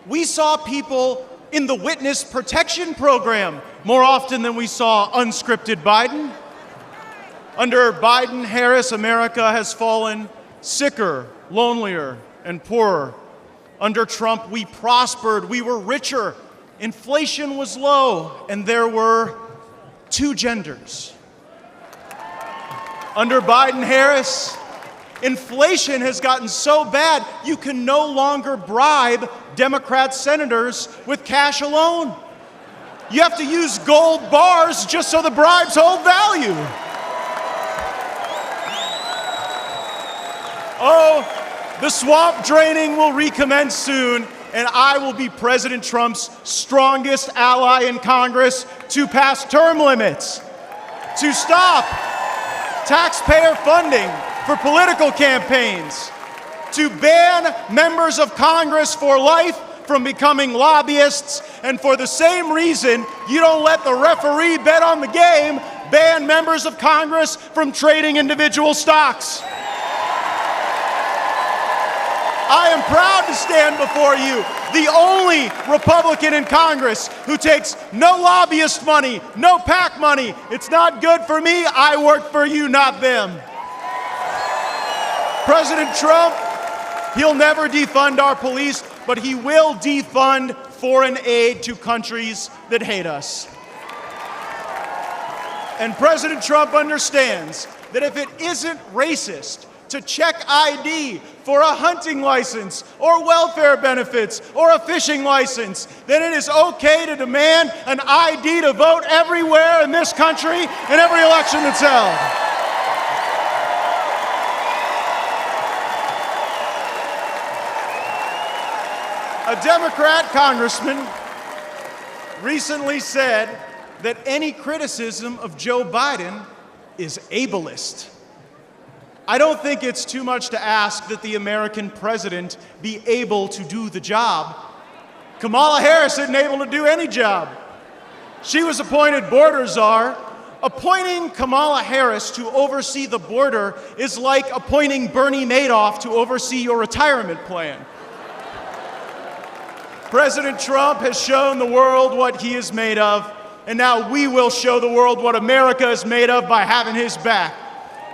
we saw people in the witness protection program more often than we saw unscripted Biden. Under Biden-Harris, America has fallen sicker, lonelier, and poorer. Under Trump, we prospered, we were richer, inflation was low, and there were 2 genders. Under Biden-Harris, inflation has gotten so bad you can no longer bribe Democrat senators with cash alone. You have to use gold bars just so the bribes hold value. Oh, the swamp draining will recommence soon, and I will be President Trump's strongest ally in Congress to pass term limits, to stop taxpayer funding for political campaigns, to ban members of Congress for life from becoming lobbyists, and for the same reason you don't let the referee bet on the game, ban members of Congress from trading individual stocks. I am proud to stand before you, the only Republican in Congress who takes no lobbyist money, no PAC money. It's not good for me. I work for you, not them. President Trump, he'll never defund our police, but he will defund foreign aid to countries that hate us. And President Trump understands that if it isn't racist to check ID for a hunting license or welfare benefits or a fishing license, then it is okay to demand an ID to vote everywhere in this country in every election that's held. A Democrat congressman recently said that any criticism of Joe Biden is ableist. I don't think it's too much to ask that the American president be able to do the job. Kamala Harris isn't able to do any job. She was appointed border czar. Appointing Kamala Harris to oversee the border is like appointing Bernie Madoff to oversee your retirement plan. President Trump has shown the world what he is made of, and now we will show the world what America is made of by having his back.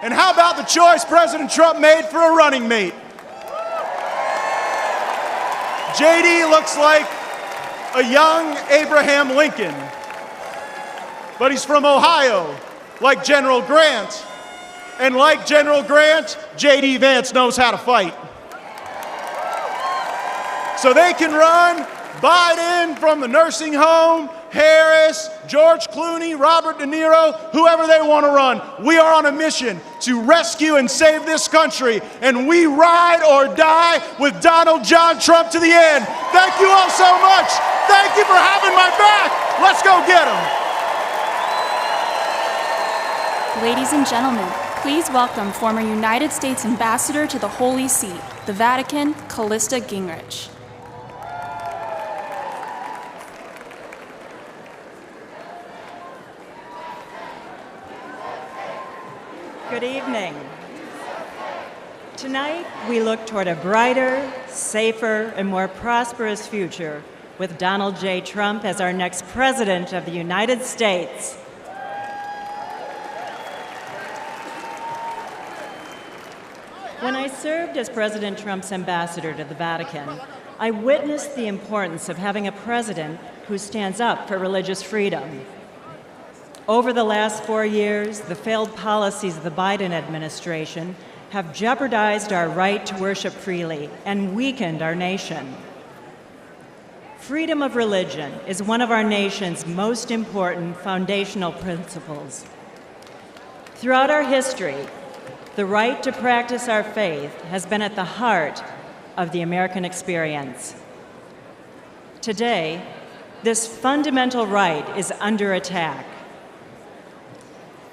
And how about the choice President Trump made for a running mate? JD looks like a young Abraham Lincoln, but he's from Ohio, like General Grant. And like General Grant, JD Vance knows how to fight. So they can run Biden from the nursing home, Harris, George Clooney, Robert De Niro, whoever they want to run. We are on a mission to rescue and save this country, and we ride or die with Donald John Trump to the end. Thank you all so much. Thank you for having my back. Let's go get him. Ladies and gentlemen, please welcome former United States Ambassador to the Holy See, the Vatican, Callista Gingrich. Good evening. Tonight, we look toward a brighter, safer, and more prosperous future with Donald J. Trump as our next President of the United States. When I served as President Trump's ambassador to the Vatican, I witnessed the importance of having a president who stands up for religious freedom. Over the last 4 years, the failed policies of the Biden administration have jeopardized our right to worship freely and weakened our nation. Freedom of religion is one of our nation's most important foundational principles. Throughout our history, the right to practice our faith has been at the heart of the American experience. Today, this fundamental right is under attack.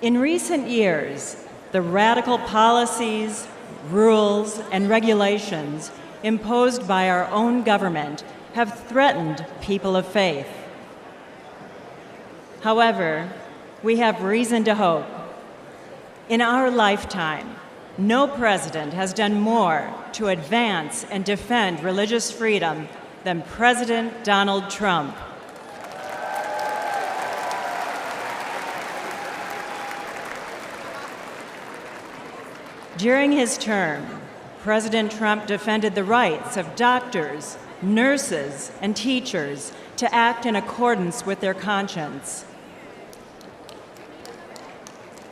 In recent years, the radical policies, rules, and regulations imposed by our own government have threatened people of faith. However, we have reason to hope. In our lifetime, no president has done more to advance and defend religious freedom than President Donald Trump. During his term, President Trump defended the rights of doctors, nurses, and teachers to act in accordance with their conscience.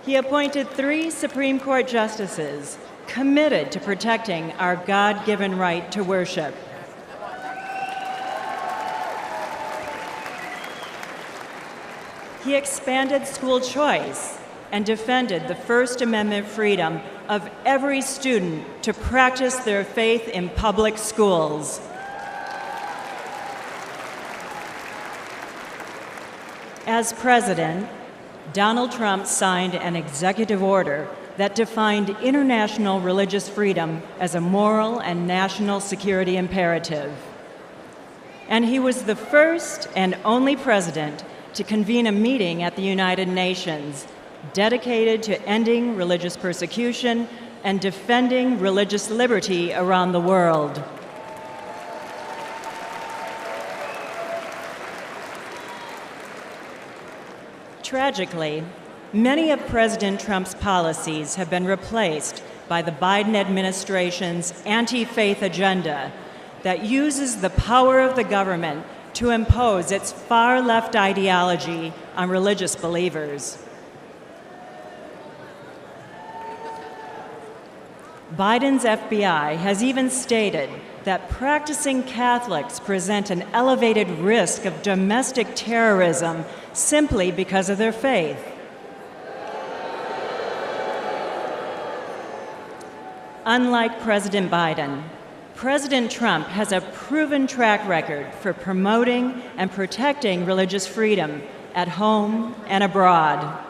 He appointed 3 Supreme Court justices committed to protecting our God-given right to worship. He expanded school choice and defended the First Amendment freedom of every student to practice their faith in public schools. As president, Donald Trump signed an executive order that defined international religious freedom as a moral and national security imperative. And he was the first and only president to convene a meeting at the United Nations dedicated to ending religious persecution and defending religious liberty around the world. Tragically, many of President Trump's policies have been replaced by the Biden administration's anti-faith agenda that uses the power of the government to impose its far-left ideology on religious believers. Biden's FBI has even stated that practicing Catholics present an elevated risk of domestic terrorism simply because of their faith. Unlike President Biden, President Trump has a proven track record for promoting and protecting religious freedom at home and abroad.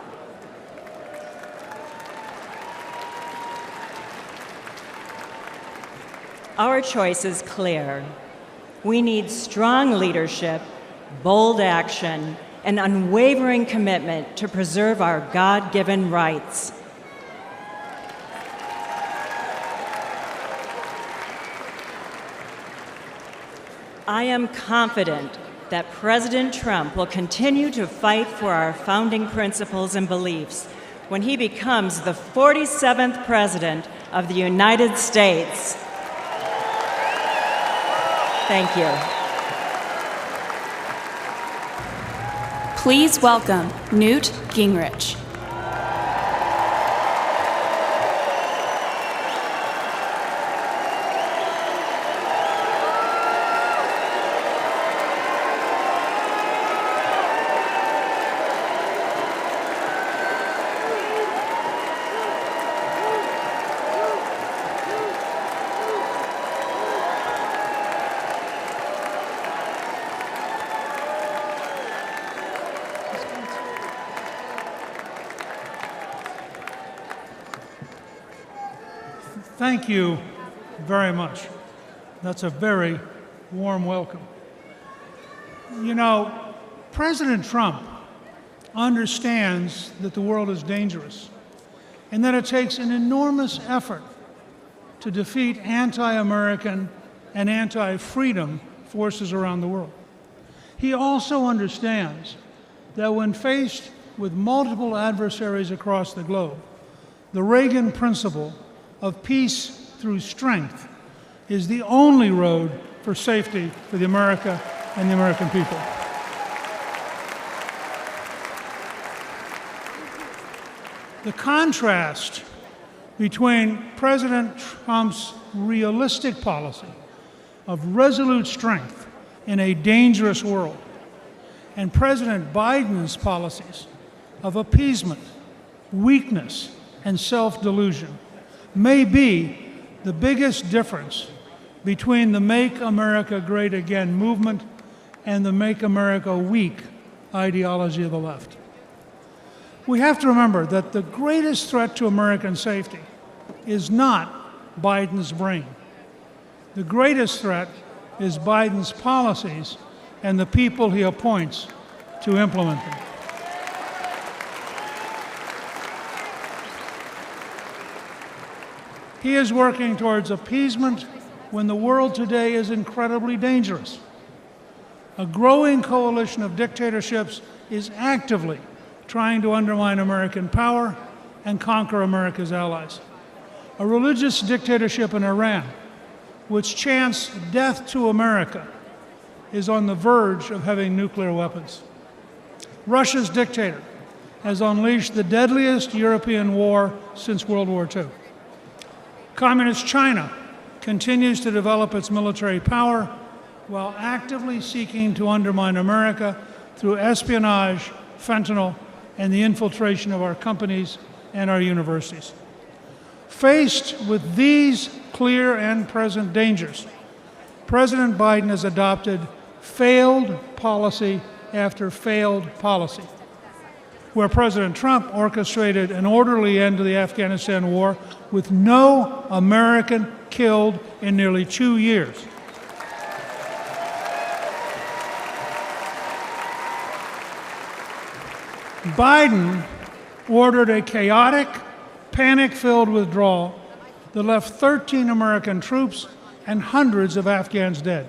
Our choice is clear. We need strong leadership, bold action, and unwavering commitment to preserve our God-given rights. I am confident that President Trump will continue to fight for our founding principles and beliefs when he becomes the 47th President of the United States. Thank you. Please welcome Newt Gingrich. Thank you very much. That's a very warm welcome. You know, President Trump understands that the world is dangerous and that it takes an enormous effort to defeat anti-American and anti-freedom forces around the world. He also understands that when faced with multiple adversaries across the globe, the Reagan principle of peace through strength is the only road for safety for the America and the American people. The contrast between President Trump's realistic policy of resolute strength in a dangerous world and President Biden's policies of appeasement, weakness, and self-delusion may be the biggest difference between the Make America Great Again movement and the Make America Weak ideology of the left. We have to remember that the greatest threat to American safety is not Biden's brain. The greatest threat is Biden's policies and the people he appoints to implement them. He is working towards appeasement when the world today is incredibly dangerous. A growing coalition of dictatorships is actively trying to undermine American power and conquer America's allies. A religious dictatorship in Iran, which chants death to America, is on the verge of having nuclear weapons. Russia's dictator has unleashed the deadliest European war since World War II. Communist China continues to develop its military power while actively seeking to undermine America through espionage, fentanyl, and the infiltration of our companies and our universities. Faced with these clear and present dangers, President Biden has adopted failed policy after failed policy. Where President Trump orchestrated an orderly end to the Afghanistan war with no American killed in nearly 2 years. Biden ordered a chaotic, panic-filled withdrawal that left 13 American troops and hundreds of Afghans dead.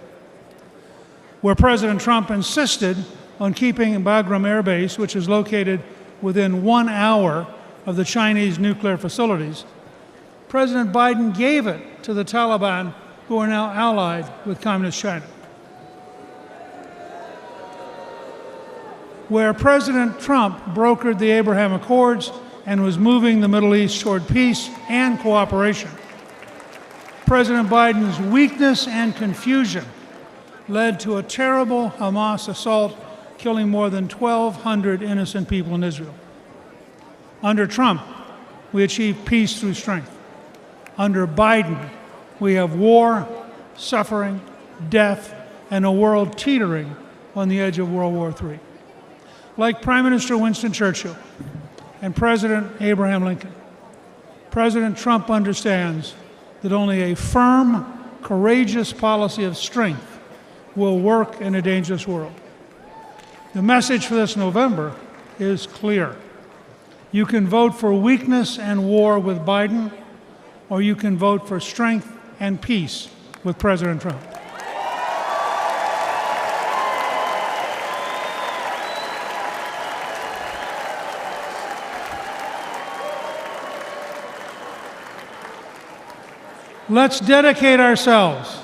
Where President Trump insisted on keeping Bagram Air Base, which is located within 1 hour of the Chinese nuclear facilities, President Biden gave it to the Taliban, who are now allied with Communist China. Where President Trump brokered the Abraham Accords and was moving the Middle East toward peace and cooperation, President Biden's weakness and confusion led to a terrible Hamas assault, killing more than 1,200 innocent people in Israel. Under Trump, we achieved peace through strength. Under Biden, we have war, suffering, death, and a world teetering on the edge of World War III. Like Prime Minister Winston Churchill and President Abraham Lincoln, President Trump understands that only a firm, courageous policy of strength will work in a dangerous world. The message for this November is clear. You can vote for weakness and war with Biden, or you can vote for strength and peace with President Trump. Let's dedicate ourselves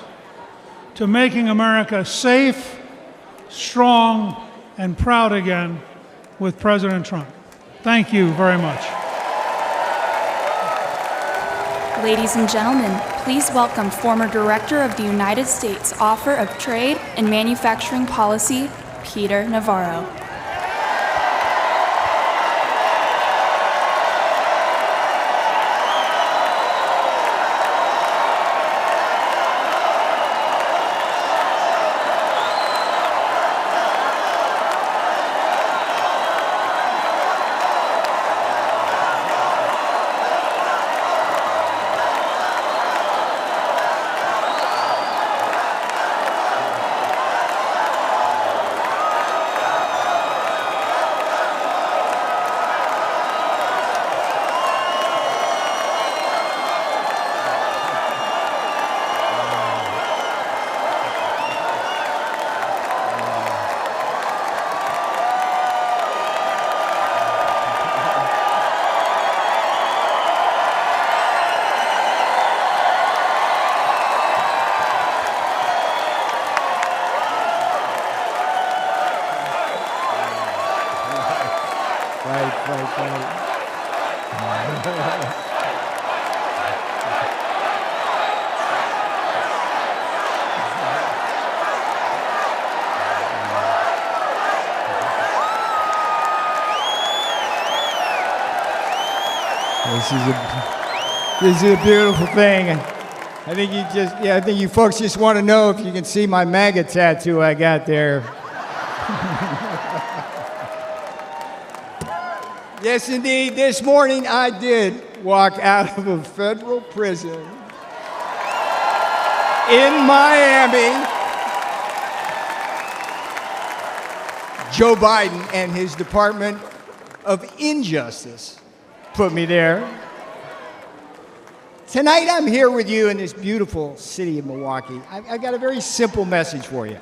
to making America safe, strong, and proud again with President Trump. Thank you very much. Ladies and gentlemen, please welcome former Director of the United States Office of Trade and Manufacturing Policy, Peter Navarro. This is a beautiful thing, and I think you folks just want to know if you can see my MAGA tattoo I got there. Yes, indeed. This morning I did walk out of a federal prison in Miami. Joe Biden and his Department of Injustice put me there. Tonight I'm here with you in this beautiful city of Milwaukee. I've got a very simple message for you.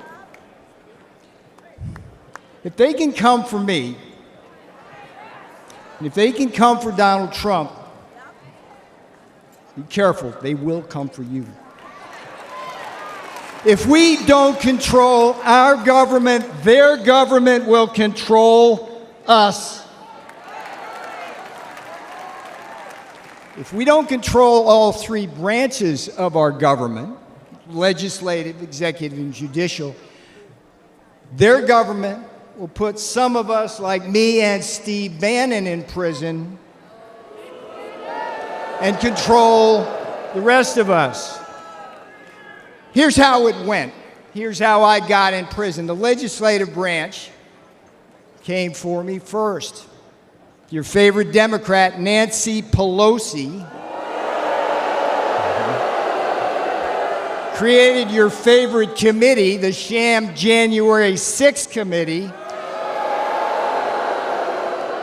if they can come for me, and if they can come for Donald Trump, be careful, they will come for you. If we don't control our government, their government will control us. If we don't control all three branches of our government, legislative, executive, and judicial, their government will put some of us, like me and Steve Bannon, in prison and control the rest of us. Here's how it went. Here's how I got in prison. The legislative branch came for me first. Your favorite Democrat, Nancy Pelosi, created your favorite committee, the sham January 6th committee,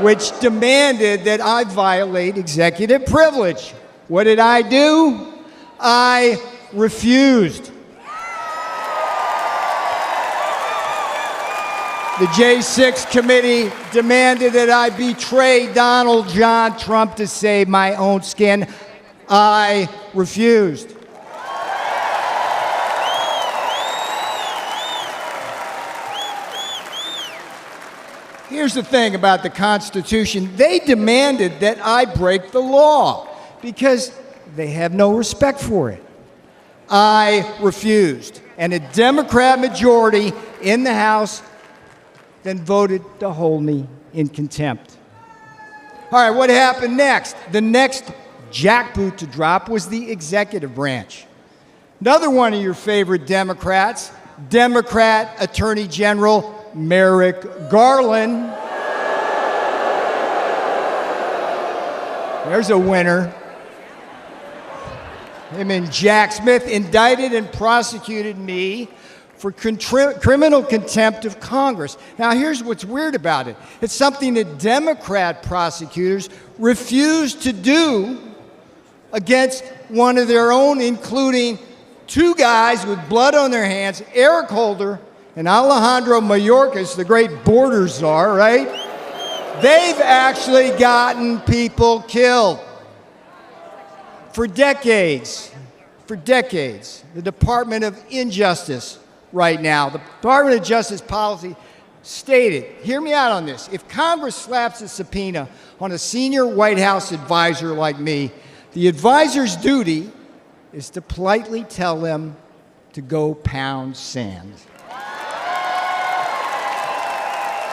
which demanded that I violate executive privilege. What did I do? I refused. The J6 committee demanded that I betray Donald John Trump to save my own skin. I refused. Here's the thing about the Constitution. They demanded that I break the law because they have no respect for it. I refused. And a Democrat majority in the House then voted to hold me in contempt. All right, what happened next? The next jackboot to drop was the executive branch. Another one of your favorite Democrats, Democrat Attorney General Merrick Garland. There's a winner. Him and Jack Smith indicted and prosecuted me for criminal contempt of Congress. Now, here's what's weird about it. It's something that Democrat prosecutors refused to do against one of their own, including two guys with blood on their hands, Eric Holder and Alejandro Mayorkas, the great border czar, right? They've actually gotten people killed. For decades, the Department of Injustice right now, the Department of Justice policy stated, hear me out on this, if Congress slaps a subpoena on a senior White House advisor like me, the advisor's duty is to politely tell them to go pound sand.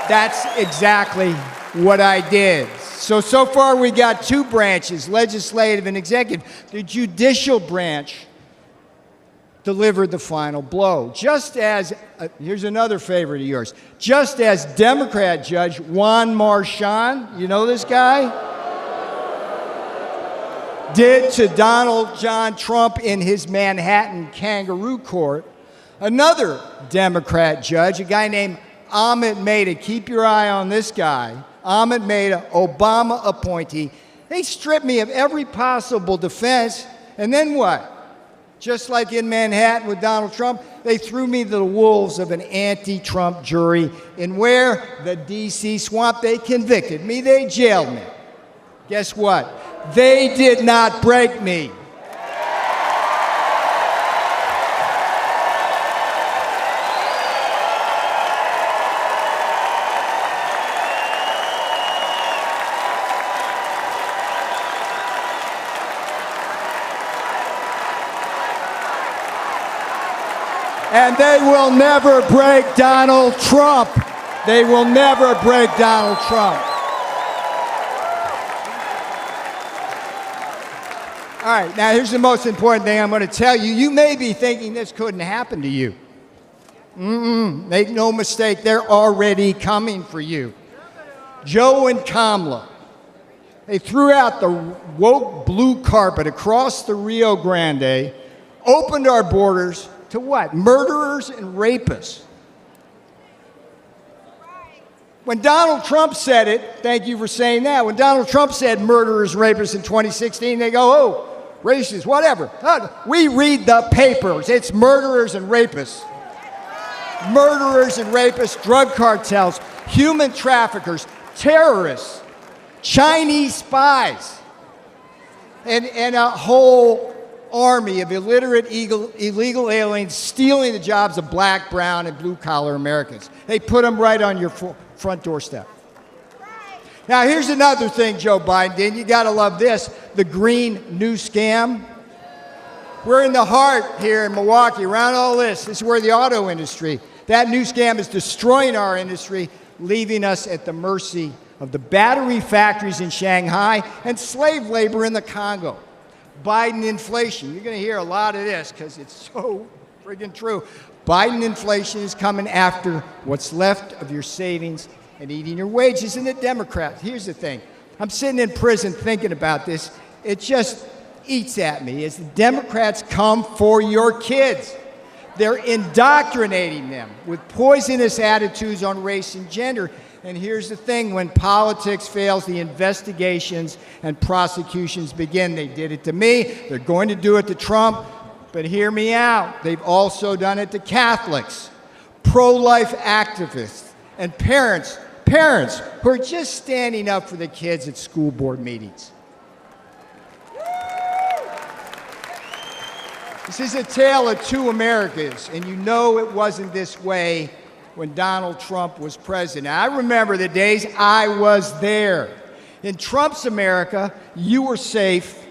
That's exactly what I did. So far we got two branches, legislative and executive. The judicial branch delivered the final blow. Just as, here's another favorite of yours, just as Democrat Judge Juan Marchand, you know this guy, did to Donald John Trump in his Manhattan kangaroo court, another Democrat judge, a guy named Ahmed Maida, keep your eye on this guy, Ahmed Maida, Obama appointee, they stripped me of every possible defense, and then what? Just like in Manhattan with Donald Trump, they threw me to the wolves of an anti-Trump jury, and where? The D.C. swamp. They convicted me. They jailed me. Guess what? They did not break me. And they will never break Donald Trump. They will never break Donald Trump. All right, now here's the most important thing I'm going to tell you. You may be thinking this couldn't happen to you. Make no mistake, they're already coming for you. Joe and Kamala, they threw out the woke blue carpet across the Rio Grande, opened our borders to what? Murderers and rapists. When Donald Trump said it, thank you for saying that, when Donald Trump said murderers, rapists in 2016, they go, oh, racist, whatever. We read the papers. It's murderers and rapists. Murderers and rapists, drug cartels, human traffickers, terrorists, Chinese spies, and a whole army of illiterate illegal aliens stealing the jobs of black, brown, and blue-collar Americans. They put them right on your front doorstep. Now, here's another thing Joe Biden did. You got to love this, the green new scam. We're in the heart here in Milwaukee, around all this. This is where the auto industry, that new scam is destroying our industry, leaving us at the mercy of the battery factories in Shanghai and slave labor in the Congo. Biden inflation. You're going to hear a lot of this because it's so friggin' true. Biden inflation is coming after what's left of your savings and eating your wages. And the Democrats, here's the thing. I'm sitting in prison thinking about this. It just eats at me as the Democrats come for your kids. They're indoctrinating them with poisonous attitudes on race and gender. And here's the thing, when politics fails, the investigations and prosecutions begin. They did it to me. They're going to do it to Trump. But hear me out. They've also done it to Catholics, pro-life activists, and parents who are just standing up for the kids at school board meetings. This is a tale of two Americas, and you know it wasn't this way when Donald Trump was president. I remember the days I was there. In Trump's America, you were safe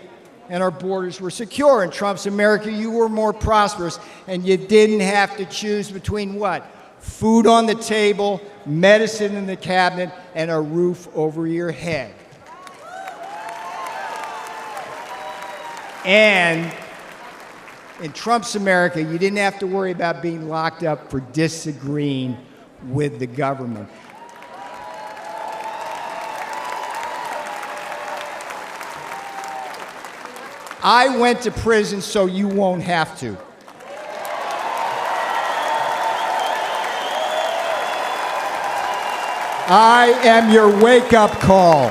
and our borders were secure. In Trump's America, you were more prosperous, and you didn't have to choose between what? Food on the table, medicine in the cabinet, and a roof over your head. And in Trump's America, you didn't have to worry about being locked up for disagreeing with the government. I went to prison so you won't have to. I am your wake-up call.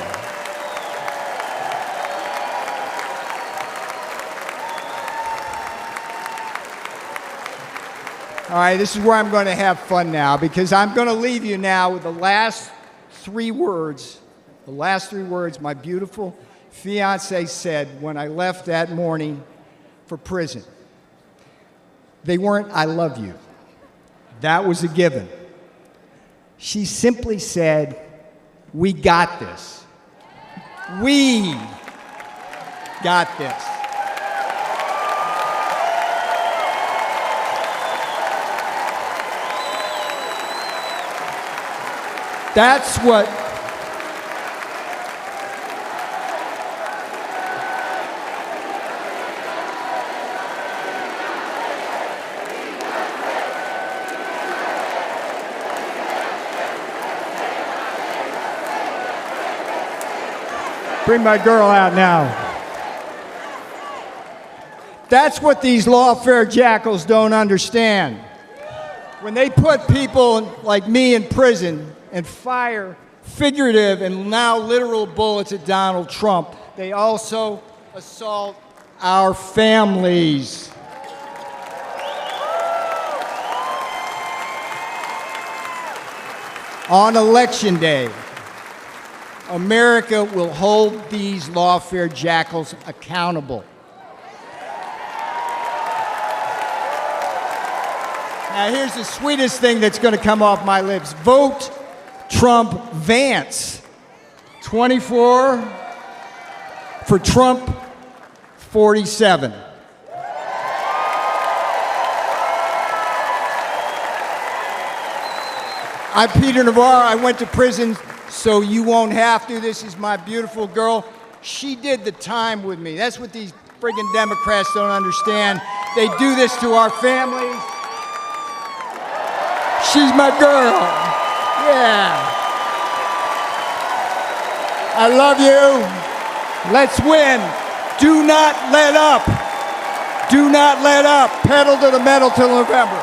All right, this is where I'm going to have fun now, because I'm going to leave you now with the last three words my beautiful fiancé said when I left that morning for prison. They weren't, "I love you." That was a given. She simply said, "We got this. We got this." That's what bring my girl out now. That's what these lawfare jackals don't understand. When they put people like me in prison and fire figurative and now literal bullets at Donald Trump, they also assault our families. On Election Day, America will hold these lawfare jackals accountable. Now, here's the sweetest thing that's going to come off my lips. Vote Trump Vance. 24 for Trump 47. I'm Peter Navarro. I went to prison so you won't have to. This is my beautiful girl. She did the time with me. That's what these friggin' Democrats don't understand. They do this to our families. She's my girl. Yeah. I love you. Let's win. Do not let up. Do not let up. Pedal to the metal till November.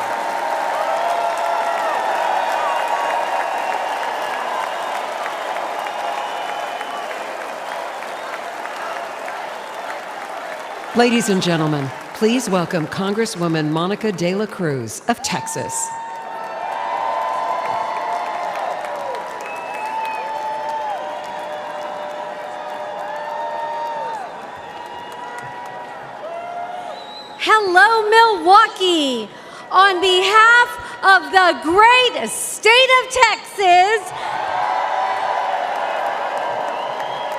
Ladies and gentlemen, please welcome Congresswoman Monica De La Cruz of Texas. Hello, Milwaukee. On behalf of the great state of Texas,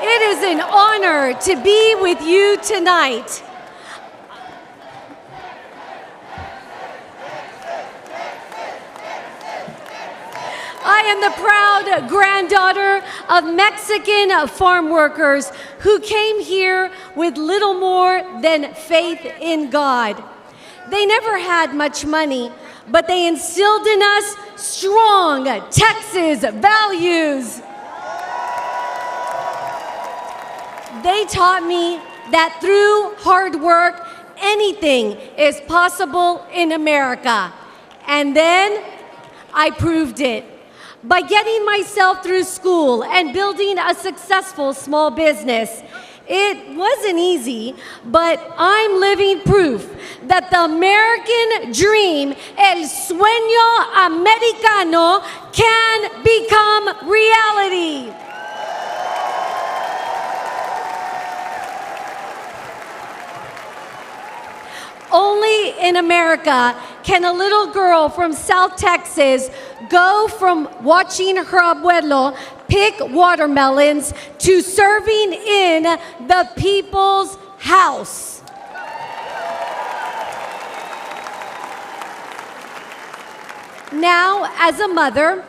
it is an honor to be with you tonight. I am the proud granddaughter of Mexican farm workers who came here with little more than faith in God. They never had much money, but they instilled in us strong Texas values. They taught me that through hard work, anything is possible in America. And then I proved it. By getting myself through school and building a successful small business. It wasn't easy, but I'm living proof that the American dream, el sueño americano, can become reality. Only in America can a little girl from South Texas go from watching her abuelo pick watermelons to serving in the people's house. Now, as a mother,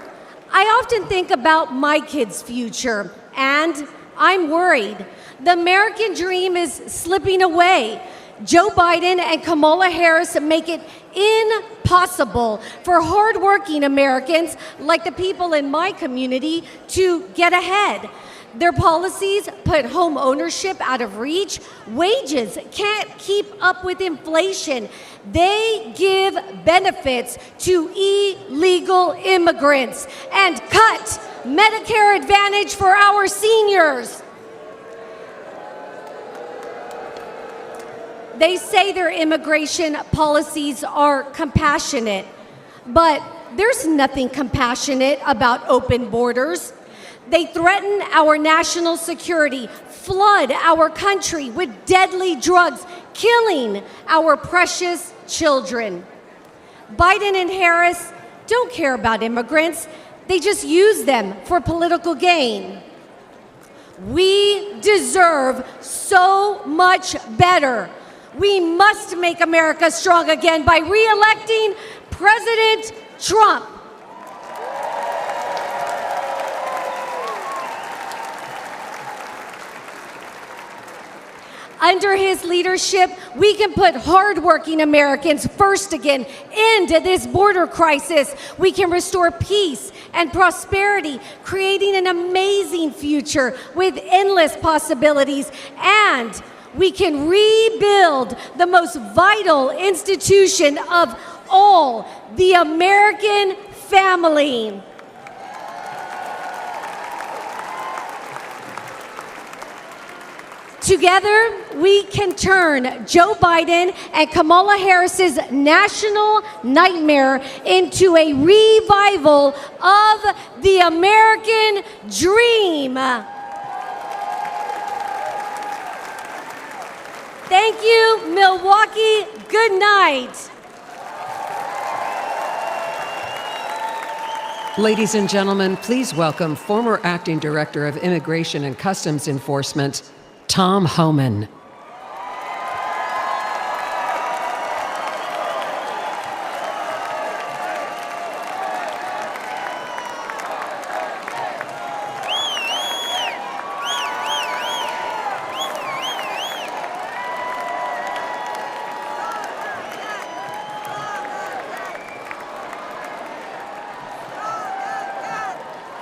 I often think about my kids' future, and I'm worried. The American dream is slipping away. Joe Biden and Kamala Harris make it impossible for hardworking Americans like the people in my community to get ahead. Their policies put home ownership out of reach. Wages can't keep up with inflation. They give benefits to illegal immigrants and cut Medicare Advantage for our seniors. They say their immigration policies are compassionate, but there's nothing compassionate about open borders. They threaten our national security, flood our country with deadly drugs, killing our precious children. Biden and Harris don't care about immigrants. They just use them for political gain. We deserve so much better. We must make America strong again by re-electing President Trump. Under his leadership, we can put hardworking Americans first again, end this border crisis. We can restore peace and prosperity, creating an amazing future with endless possibilities, and we can rebuild the most vital institution of all, the American family. Together, we can turn Joe Biden and Kamala Harris's national nightmare into a revival of the American dream. Thank you, Milwaukee. Good night. Ladies and gentlemen, please welcome former Acting Director of Immigration and Customs Enforcement, Tom Homan.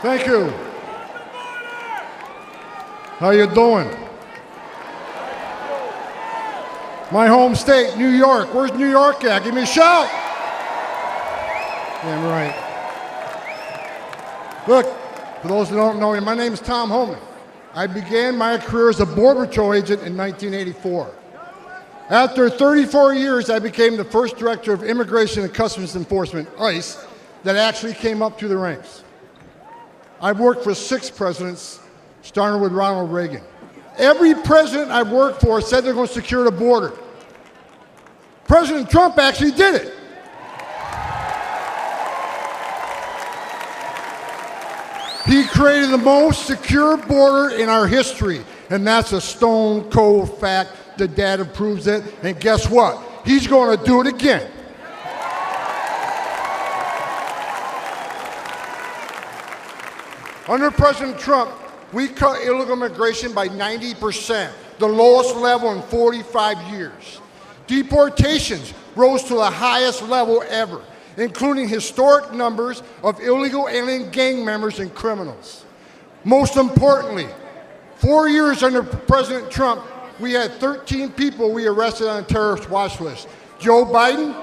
Thank you. How you doing? My home state, New York. Where's New York at? Give me a shout. Damn right. Look, for those who don't know me, my name is Tom Homan. I began my career as a Border Patrol agent in 1984. After 34 years, I became the first Director of Immigration and Customs Enforcement, ICE, that actually came up through the ranks. I've worked for 6 presidents, starting with Ronald Reagan. Every president I've worked for said they're going to secure the border. President Trump actually did it. He created the most secure border in our history, and that's a stone cold fact. The data proves it, and guess what? He's going to do it again. Under President Trump, we cut illegal immigration by 90%, the lowest level in 45 years. Deportations rose to the highest level ever, including historic numbers of illegal alien gang members and criminals. Most importantly, 4 years under President Trump, we had 13 people we arrested on a terrorist watch list. Joe Biden,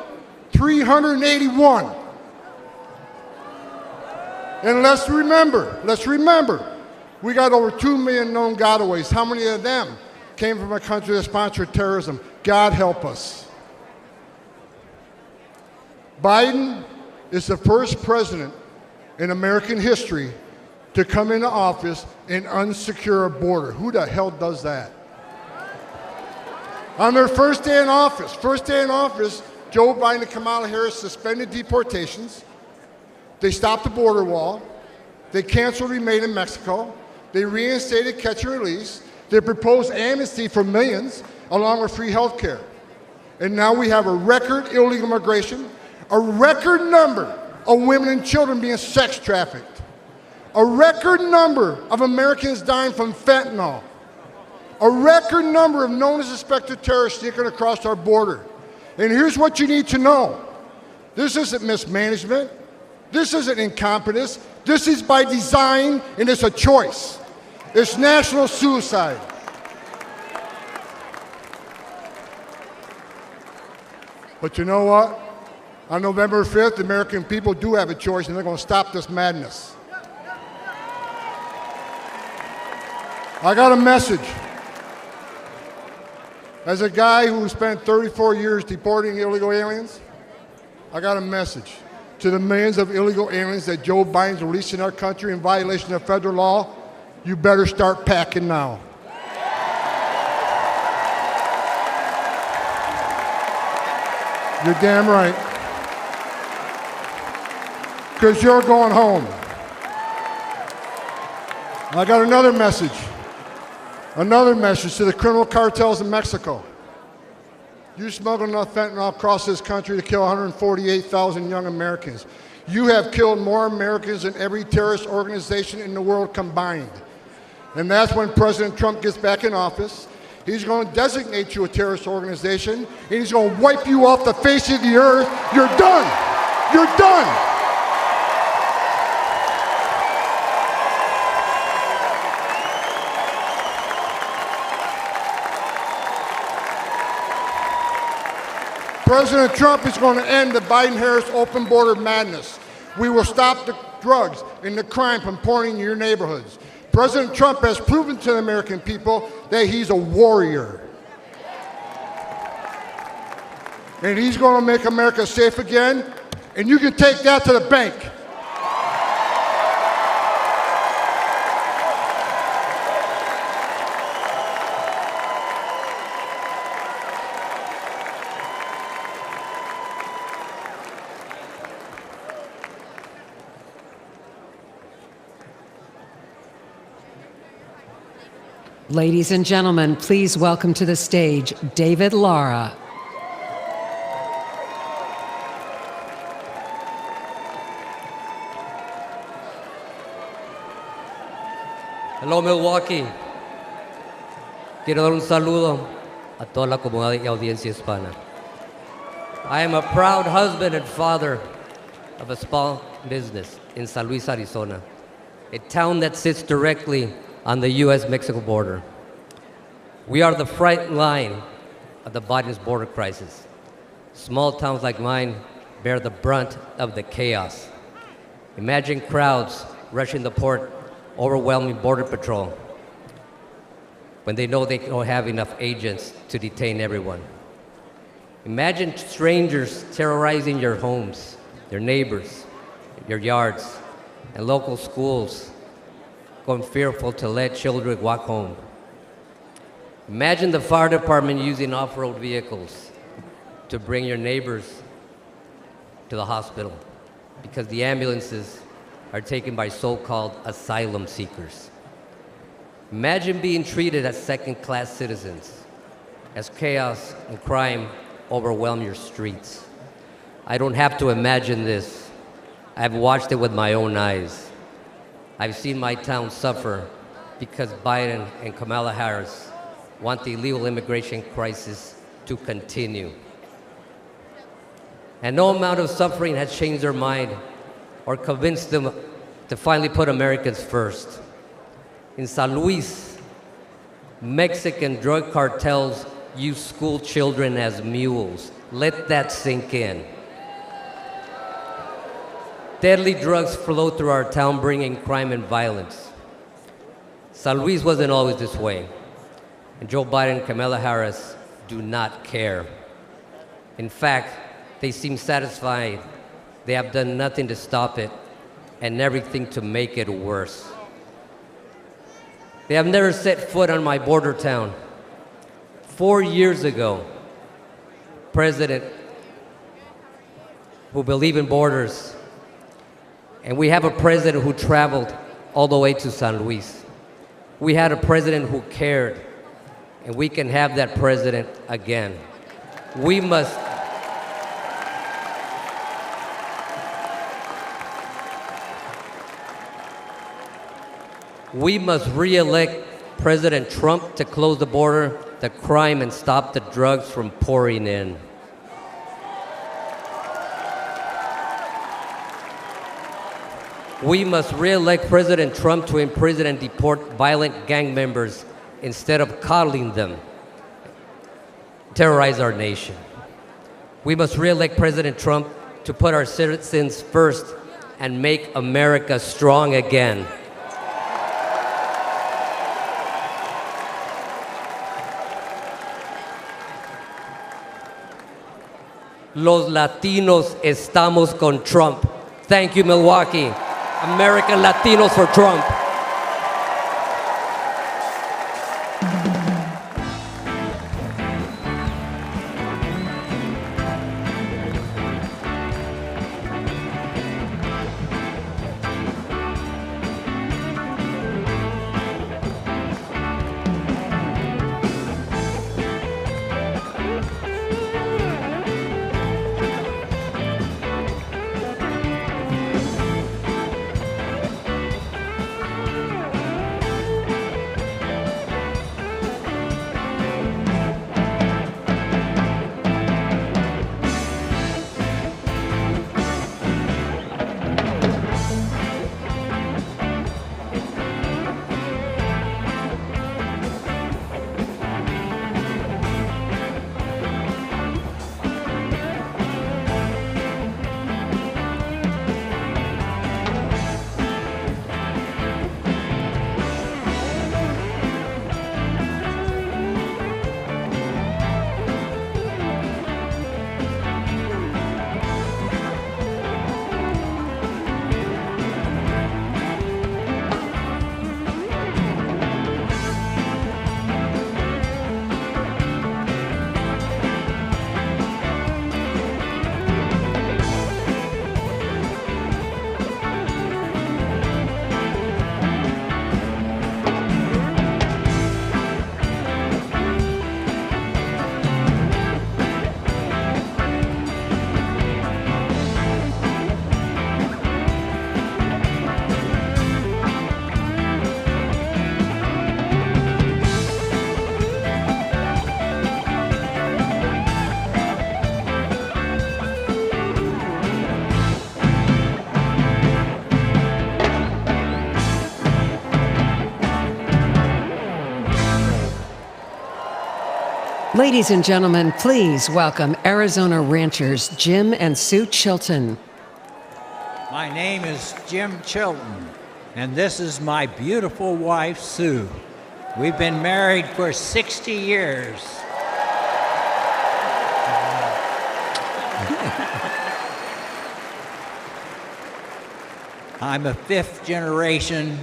381. And let's remember, we got over 2 million known gotaways. How many of them came from a country that sponsored terrorism? God help us. Biden is the first president in American history to come into office and unsecure a border. Who the hell does that? On their first day in office, Joe Biden and Kamala Harris suspended deportations. They stopped the border wall. They canceled Remain in Mexico. They reinstated catch and release. They proposed amnesty for millions, along with free health care. And now we have a record illegal immigration, a record number of women and children being sex trafficked, a record number of Americans dying from fentanyl, a record number of known as suspected terrorists sneaking across our border. And here's what you need to know. This isn't mismanagement. This isn't incompetence. This is by design, and it's a choice. It's national suicide. But you know what? On November 5th, the American people do have a choice, and they're going to stop this madness. I got a message. As a guy who spent 34 years deporting illegal aliens, I got a message to the millions of illegal aliens that Joe Biden's releasing our country in violation of federal law. You better start packing now. You're damn right. Because you're going home. I got another message to the criminal cartels in Mexico. You smuggled enough fentanyl across this country to kill 148,000 young Americans. You have killed more Americans than every terrorist organization in the world combined. And that's when President Trump gets back in office. He's going to designate you a terrorist organization, and he's going to wipe you off the face of the earth. You're done. You're done. President Trump is going to end the Biden-Harris open border madness. We will stop the drugs and the crime from pouring into your neighborhoods. President Trump has proven to the American people that he's a warrior. And he's going to make America safe again, and you can take that to the bank. Ladies and gentlemen, please welcome to the stage David Lara. Hello, Milwaukee. Quiero dar un saludo a toda la comunidad y audiencia hispana. I am a proud husband and father of a small business in San Luis, Arizona, a town that sits directly on the U.S.-Mexico border. We are the front line of the Biden's border crisis. Small towns like mine bear the brunt of the chaos. Imagine crowds rushing the port, overwhelming Border Patrol when they know they don't have enough agents to detain everyone. Imagine strangers terrorizing your homes, your neighbors, your yards, and local schools going fearful to let children walk home. Imagine the fire department using off-road vehicles to bring your neighbors to the hospital because the ambulances are taken by so-called asylum seekers. Imagine being treated as second-class citizens, as chaos and crime overwhelm your streets. I don't have to imagine this. I've watched it with my own eyes. I've seen my town suffer because Biden and Kamala Harris want the illegal immigration crisis to continue. And no amount of suffering has changed their mind or convinced them to finally put Americans first. In San Luis, Mexican drug cartels use school children as mules. Let that sink in. Deadly drugs flow through our town, bringing crime and violence. San Luis wasn't always this way, and Joe Biden and Kamala Harris do not care. In fact, they seem satisfied. They have done nothing to stop it and everything to make it worse. They have never set foot on my border town. 4 years ago, president who believed in borders, and we have a president who traveled all the way to San Luis. We had a president who cared, and we can have that president again. We must re-elect President Trump to close the border, the crime, and stop the drugs from pouring in. We must re-elect President Trump to imprison and deport violent gang members instead of coddling them, terrorize our nation. We must re-elect President Trump to put our citizens first and make America strong again. Los Latinos estamos con Trump. Thank you, Milwaukee. American Latinos for Trump. Ladies and gentlemen, please welcome Arizona ranchers Jim and Sue Chilton. My name is Jim Chilton, and this is my beautiful wife, Sue. We've been married for 60 years. I'm a fifth-generation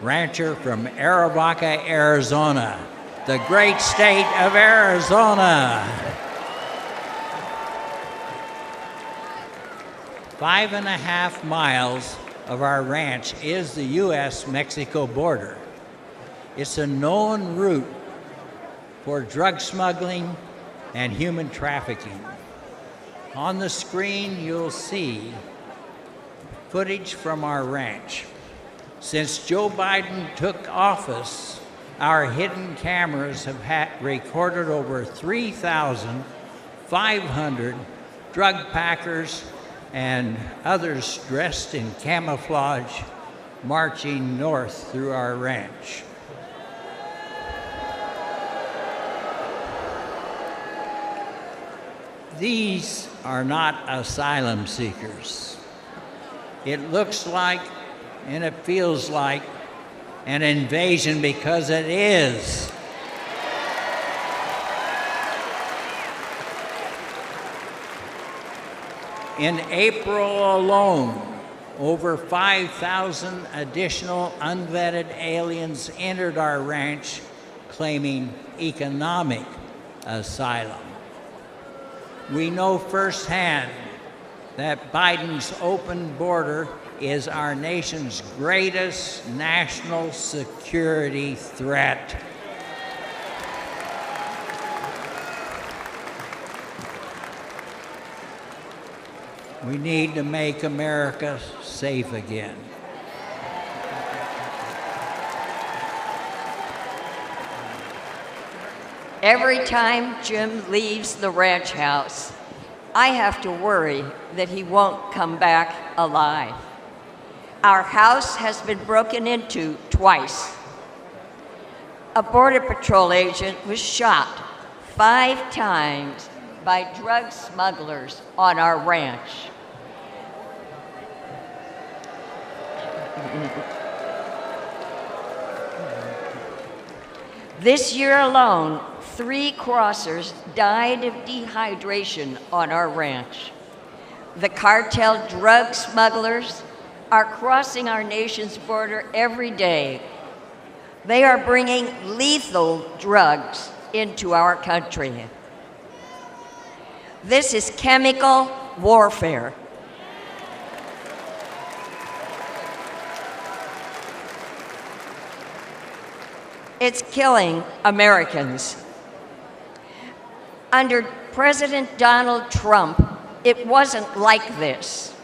rancher from Arivaca, Arizona, the great state of Arizona. 5.5 miles of our ranch is the U.S.-Mexico border. It's a known route for drug smuggling and human trafficking. On the screen, you'll see footage from our ranch. Since Joe Biden took office, our hidden cameras have recorded over 3,500 drug packers and others dressed in camouflage marching north through our ranch. These are not asylum seekers. It looks like and it feels like an invasion because it is. In April alone, over 5,000 additional unvetted aliens entered our ranch claiming economic asylum. We know firsthand that Biden's open border is our nation's greatest national security threat. We need to make America safe again. Every time Jim leaves the ranch house, I have to worry that he won't come back alive. Our house has been broken into twice. A Border Patrol agent was shot 5 times by drug smugglers on our ranch. This year alone, 3 crossers died of dehydration on our ranch. The cartel drug smugglers are crossing our nation's border every day. They are bringing lethal drugs into our country. This is chemical warfare. It's killing Americans. Under President Donald Trump, it wasn't like this.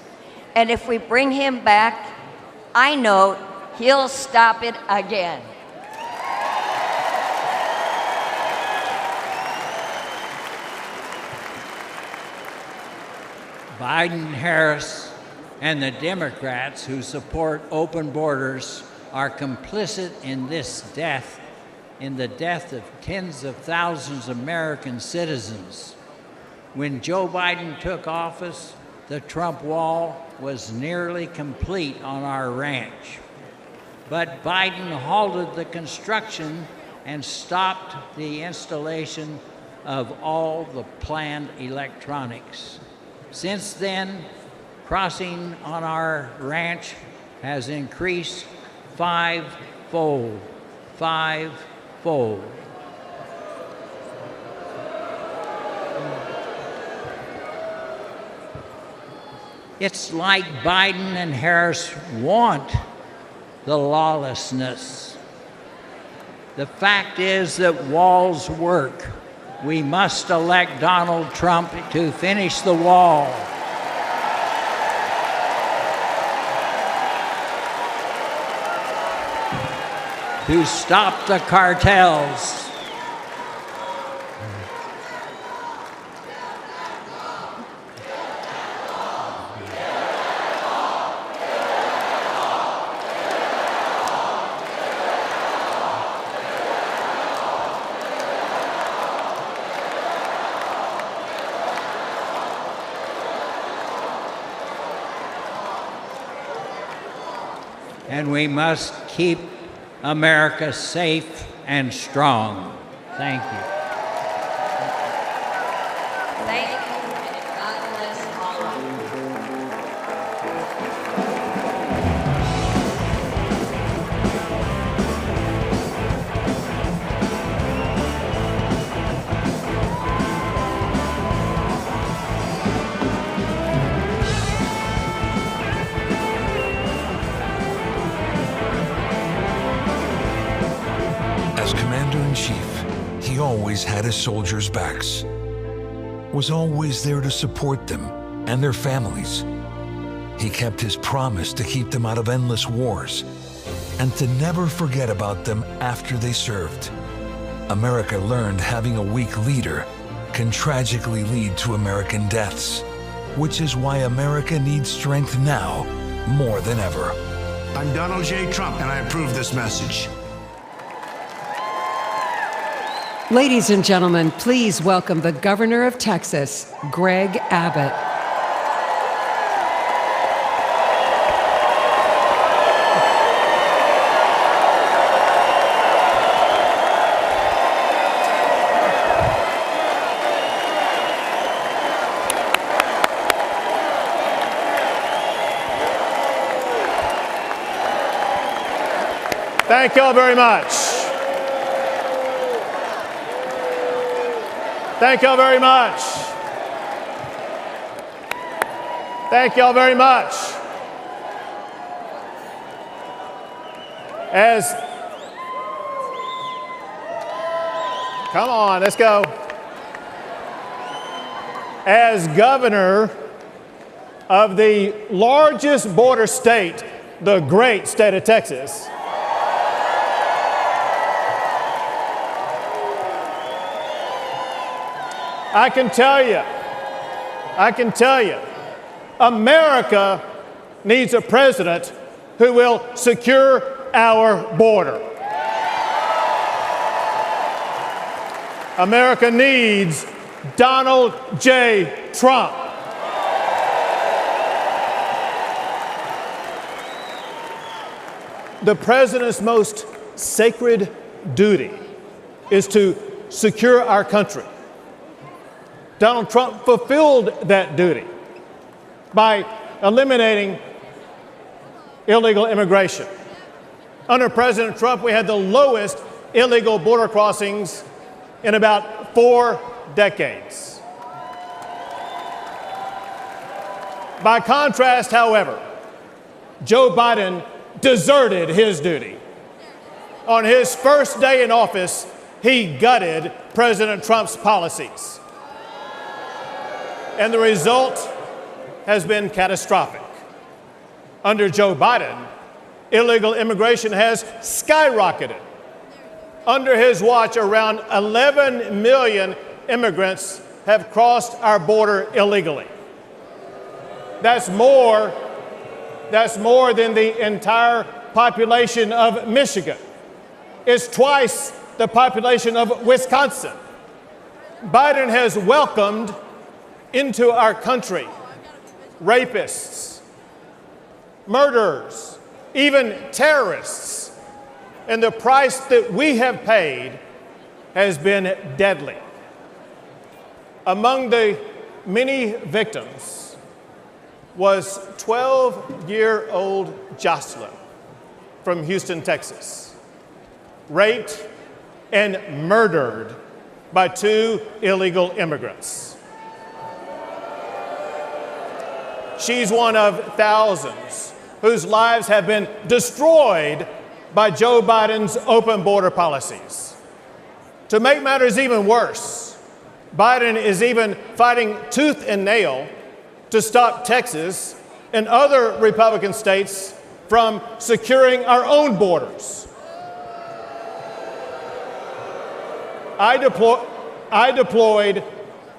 And if we bring him back, I know he'll stop it again. Biden, Harris, and the Democrats who support open borders are complicit in this death, in the death of tens of thousands of American citizens. When Joe Biden took office, the Trump wall was nearly complete on our ranch. But Biden halted the construction and stopped the installation of all the planned electronics. Since then, crossing on our ranch has increased 5-fold. 5-fold. It's like Biden and Harris want the lawlessness. The fact is that walls work. We must elect Donald Trump to finish the wall. To stop the cartels. And we must keep America safe and strong. Thank you. Thank you, and God bless all of you. As Commander-in-Chief, he always had his soldiers' backs, was always there to support them and their families. He kept his promise to keep them out of endless wars and to never forget about them after they served. America learned having a weak leader can tragically lead to American deaths, which is why America needs strength now more than ever. I'm Donald J. Trump, and I approve this message. Ladies and gentlemen, please welcome the Governor of Texas, Greg Abbott. Thank y'all very much. Thank y'all very much. Thank y'all very much. Come on, let's go. As governor of the largest border state, the great state of Texas, I can tell you, America needs a president who will secure our border. America needs Donald J. Trump. The president's most sacred duty is to secure our country. Donald Trump fulfilled that duty by eliminating illegal immigration. Under President Trump, we had the lowest illegal border crossings in about 4 decades. By contrast, however, Joe Biden deserted his duty. On his first day in office, he gutted President Trump's policies. And the result has been catastrophic. Under Joe Biden, illegal immigration has skyrocketed. Under his watch, around 11 million immigrants have crossed our border illegally. That's more than the entire population of Michigan. It's twice the population of Wisconsin. Biden has welcomed into our country rapists, murderers, even terrorists, and the price that we have paid has been deadly. Among the many victims was 12-year-old Jocelyn from Houston, Texas, raped and murdered by 2 illegal immigrants. She's one of thousands whose lives have been destroyed by Joe Biden's open border policies. To make matters even worse, Biden is even fighting tooth and nail to stop Texas and other Republican states from securing our own borders. I deployed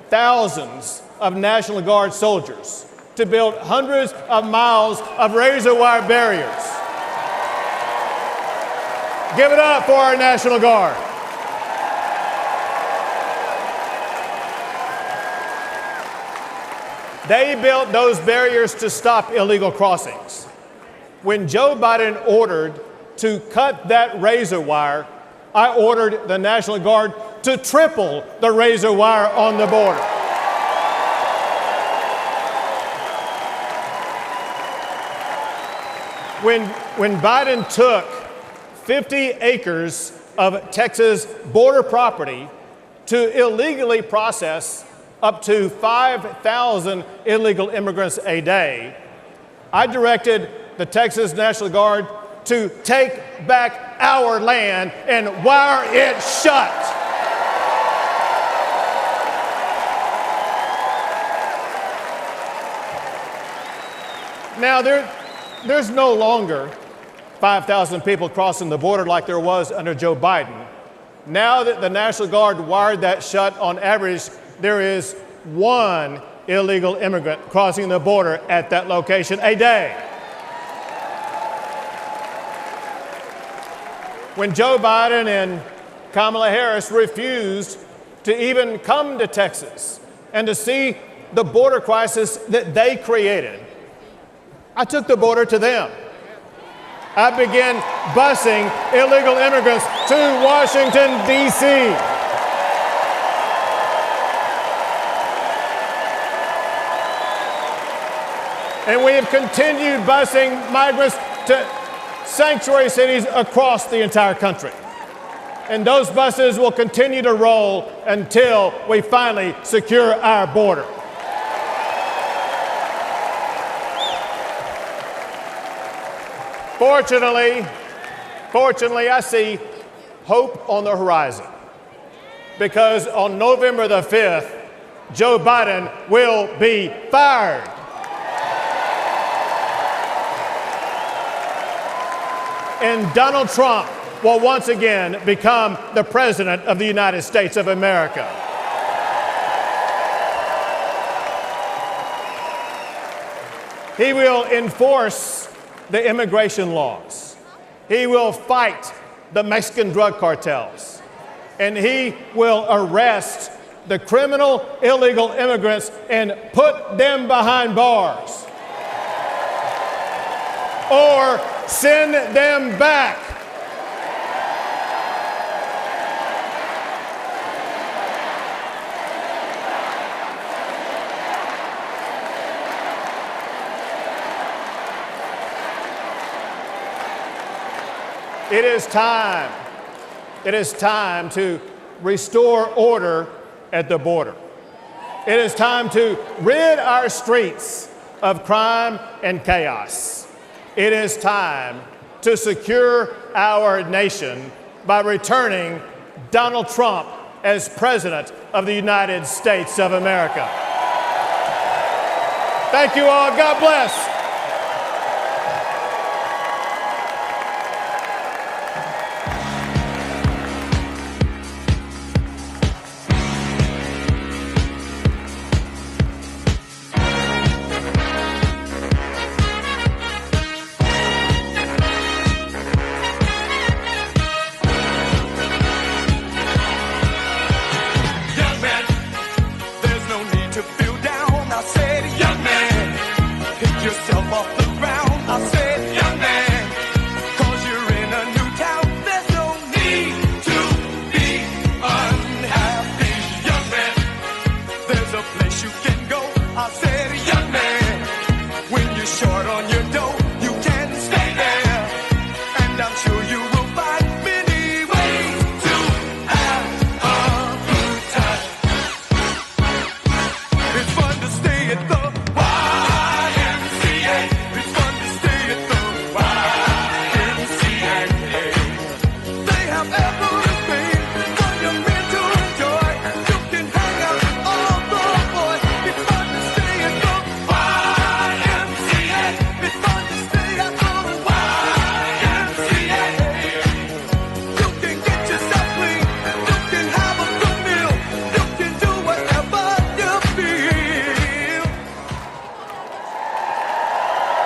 thousands of National Guard soldiers to build hundreds of miles of razor wire barriers. Give it up for our National Guard. They built those barriers to stop illegal crossings. When Joe Biden ordered to cut that razor wire, I ordered the National Guard to triple the razor wire on the border. When Biden took 50 acres of Texas border property to illegally process up to 5,000 illegal immigrants a day, I directed the Texas National Guard to take back our land and wire it shut. Now, there's no longer 5,000 people crossing the border like there was under Joe Biden. Now that the National Guard wired that shut, on average, there is one illegal immigrant crossing the border at that location a day. When Joe Biden and Kamala Harris refused to even come to Texas and to see the border crisis that they created, I took the border to them. I began busing illegal immigrants to Washington, D.C. And we have continued busing migrants to sanctuary cities across the entire country. And those buses will continue to roll until we finally secure our border. Fortunately, I see hope on the horizon, because on November the 5th, Joe Biden will be fired. And Donald Trump will once again become the President of the United States of America. He will enforce the immigration laws. He will fight the Mexican drug cartels. And he will arrest the criminal illegal immigrants and put them behind bars. Or send them back. It is time to restore order at the border. It is time to rid our streets of crime and chaos. It is time to secure our nation by returning Donald Trump as President of the United States of America. Thank you all. God bless.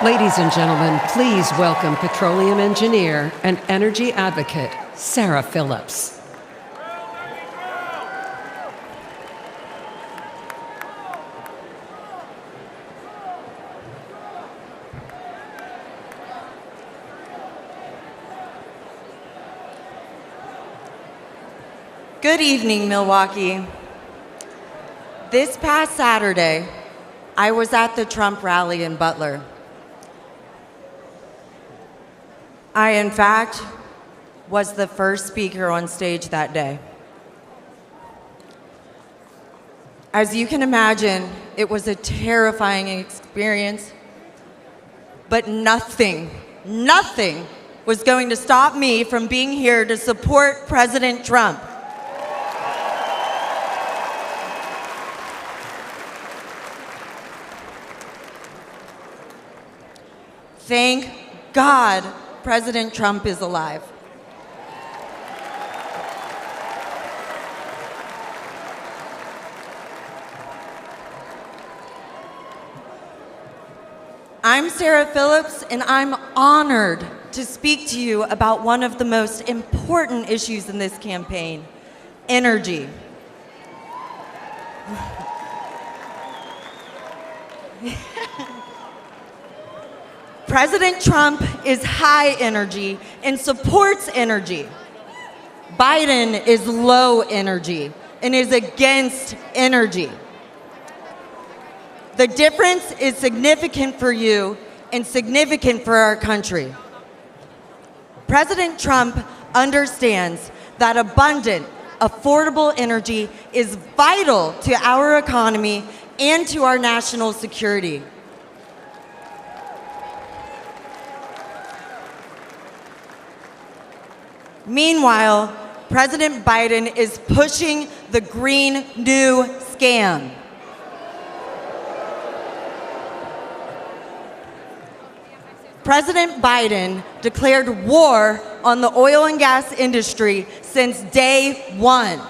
Ladies and gentlemen, please welcome petroleum engineer and energy advocate, Sarah Phillips. Good evening, Milwaukee. This past Saturday, I was at the Trump rally in Butler. I, in fact, was the first speaker on stage that day. As you can imagine, it was a terrifying experience, but nothing was going to stop me from being here to support President Trump. Thank God President Trump is alive. I'm Sarah Phillips, and I'm honored to speak to you about one of the most important issues in this campaign, energy. President Trump is high energy and supports energy. Biden is low energy and is against energy. The difference is significant for you and significant for our country. President Trump understands that abundant, affordable energy is vital to our economy and to our national security. Meanwhile, President Biden is pushing the Green New scam. President Biden declared war on the oil and gas industry since day one.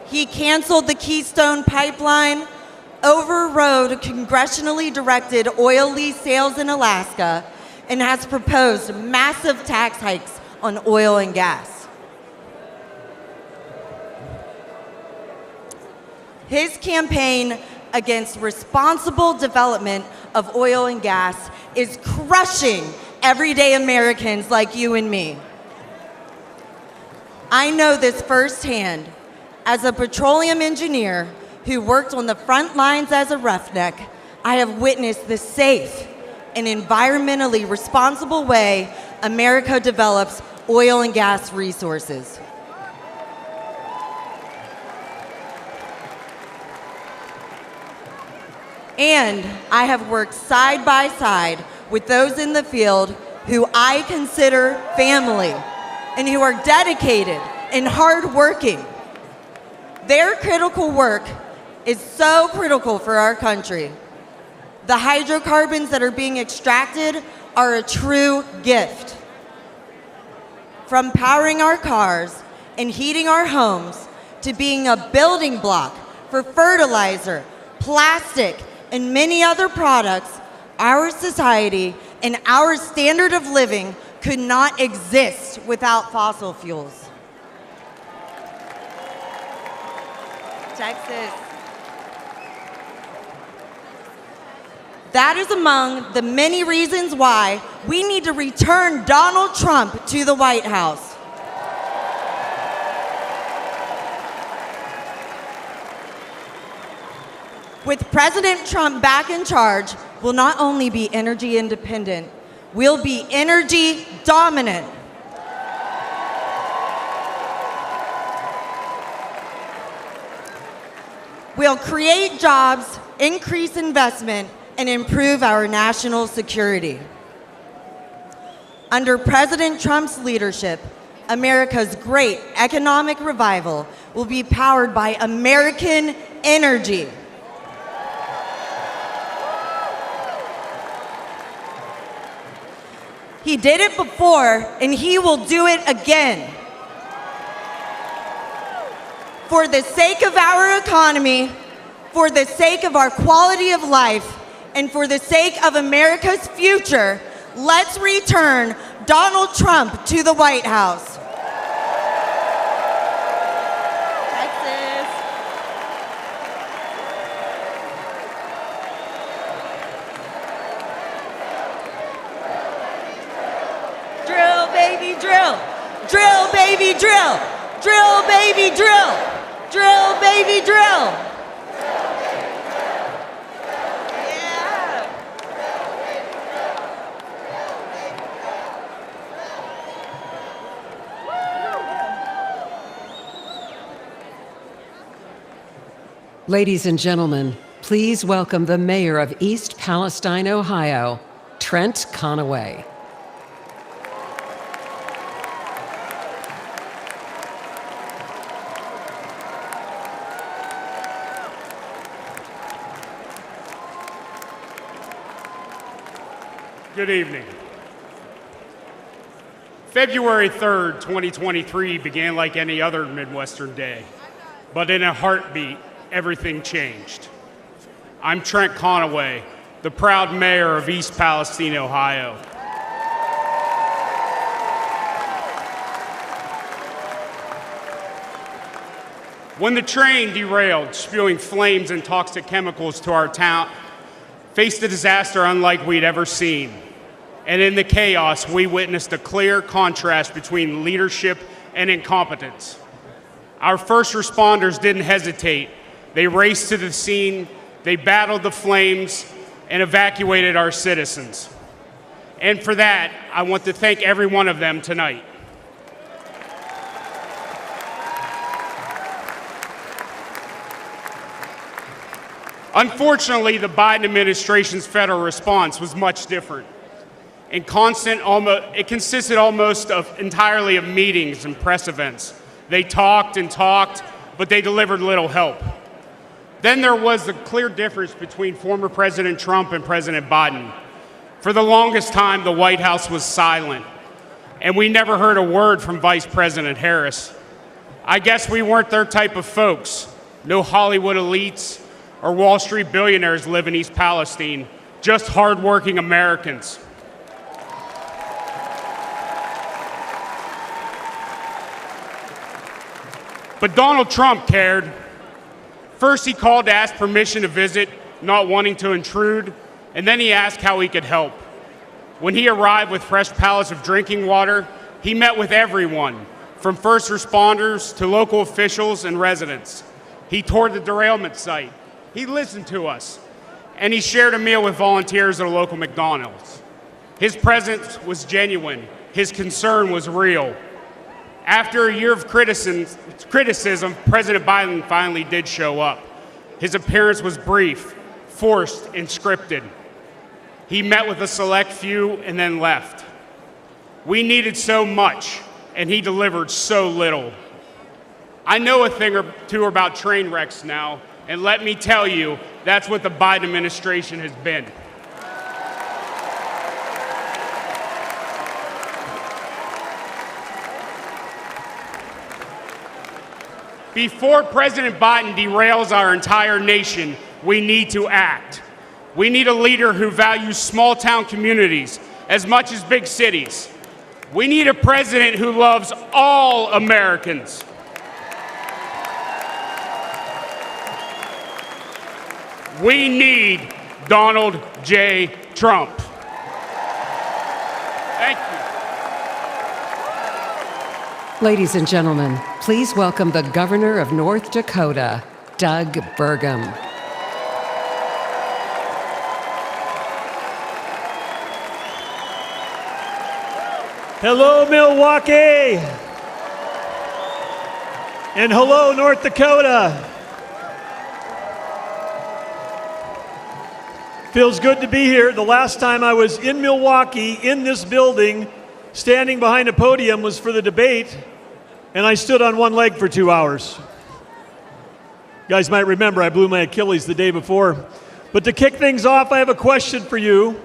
He canceled the Keystone Pipeline, overrode congressionally directed oil lease sales in Alaska, and has proposed massive tax hikes on oil and gas. His campaign against responsible development of oil and gas is crushing everyday Americans like you and me. I know this firsthand. As a petroleum engineer who worked on the front lines as a roughneck, I have witnessed the safe and environmentally responsible way America develops oil and gas resources. And I have worked side by side with those in the field who I consider family and who are dedicated and hardworking. Their critical work is so critical for our country. The hydrocarbons that are being extracted are a true gift. From powering our cars and heating our homes to being a building block for fertilizer, plastic, and many other products, our society and our standard of living could not exist without fossil fuels. Texas. That is among the many reasons why we need to return Donald Trump to the White House. With President Trump back in charge, we'll not only be energy independent, we'll be energy dominant. We'll create jobs, increase investment, and improve our national security. Under President Trump's leadership, America's great economic revival will be powered by American energy. He did it before, and he will do it again. For the sake of our economy, for the sake of our quality of life, and for the sake of America's future, let's return Donald Trump to the White House. Texas. Drill, baby, drill. Drill, baby, drill. Drill, baby, drill. Drill, baby, drill. Ladies and gentlemen, please welcome the mayor of East Palestine, Ohio, Trent Conaway. Good evening. February 3rd, 2023 began like any other Midwestern day, but in a heartbeat, everything changed. I'm Trent Conaway, the proud mayor of East Palestine, Ohio. When the train derailed, spewing flames and toxic chemicals to our town, faced a disaster unlike we'd ever seen. And in the chaos, we witnessed a clear contrast between leadership and incompetence. Our first responders didn't hesitate. They raced to the scene, they battled the flames, and evacuated our citizens. And for that, I want to thank every one of them tonight. Unfortunately, the Biden administration's federal response was much different. It consisted almost entirely of meetings and press events. They talked and talked, but they delivered little help. Then there was the clear difference between former President Trump and President Biden. For the longest time, the White House was silent, and we never heard a word from Vice President Harris. I guess we weren't their type of folks. No Hollywood elites or Wall Street billionaires live in East Palestine, just hardworking Americans. But Donald Trump cared. First, he called to ask permission to visit, not wanting to intrude, and then he asked how he could help. When he arrived with fresh pallets of drinking water, he met with everyone, from first responders to local officials and residents. He toured the derailment site. He listened to us, and he shared a meal with volunteers at a local McDonald's. His presence was genuine. His concern was real. After a year of criticism, President Biden finally did show up. His appearance was brief, forced, and scripted. He met with a select few and then left. We needed so much, and he delivered so little. I know a thing or two about train wrecks now, and let me tell you, that's what the Biden administration has been. Before President Biden derails our entire nation, we need to act. We need a leader who values small-town communities as much as big cities. We need a president who loves all Americans. We need Donald J. Trump. Thank you. Ladies and gentlemen, please welcome the Governor of North Dakota, Doug Burgum. Hello, Milwaukee. And hello, North Dakota. Feels good to be here. The last time I was in Milwaukee, in this building, standing behind a podium was for the debate, and I stood on one leg for 2 hours. You guys might remember I blew my Achilles the day before. But to kick things off, I have a question for you,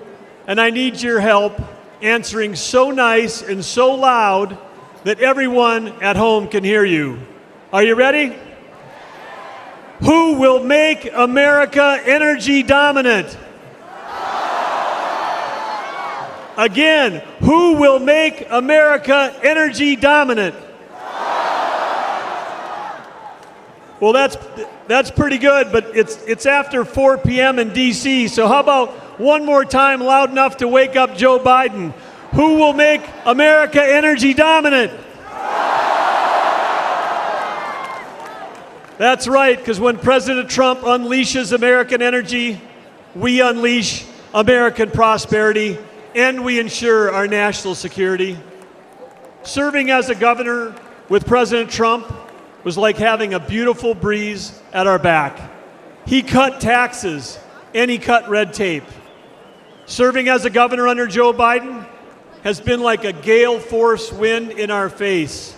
and I need your help answering so nice and so loud that everyone at home can hear you. Are you ready? Who will make America energy dominant? Again, who will make America energy dominant? Well, that's pretty good, but it's after 4 p.m. in D.C., so how about one more time loud enough to wake up Joe Biden? Who will make America energy dominant? That's right, because when President Trump unleashes American energy, we unleash American prosperity, and we ensure our national security. Serving as a governor with President Trump was like having a beautiful breeze at our back. He cut taxes, and he cut red tape. Serving as a governor under Joe Biden has been like a gale force wind in our face.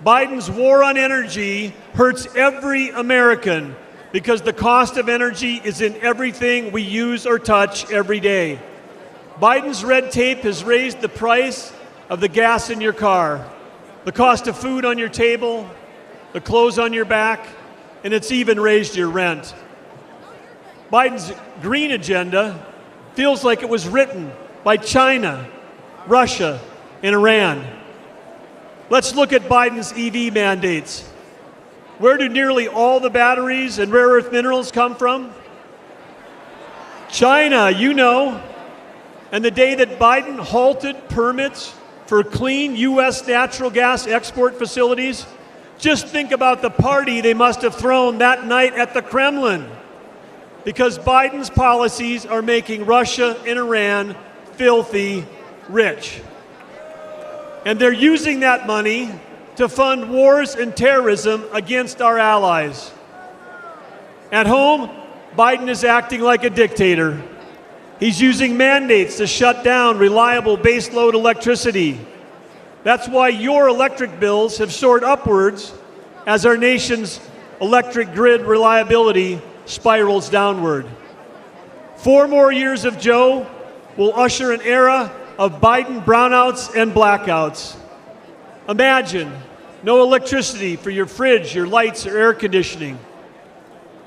Biden's war on energy hurts every American because the cost of energy is in everything we use or touch every day. Biden's red tape has raised the price of the gas in your car, the cost of food on your table, the clothes on your back, and it's even raised your rent. Biden's green agenda feels like it was written by China, Russia, and Iran. Let's look at Biden's EV mandates. Where do nearly all the batteries and rare earth minerals come from? China, you know. And the day that Biden halted permits for clean U.S. natural gas export facilities, just think about the party they must have thrown that night at the Kremlin. Because Biden's policies are making Russia and Iran filthy rich. And they're using that money to fund wars and terrorism against our allies. At home, Biden is acting like a dictator. He's using mandates to shut down reliable baseload electricity. That's why your electric bills have soared upwards as our nation's electric grid reliability spirals downward. 4 more years of Joe will usher an era of Biden brownouts and blackouts. Imagine no electricity for your fridge, your lights, or air conditioning.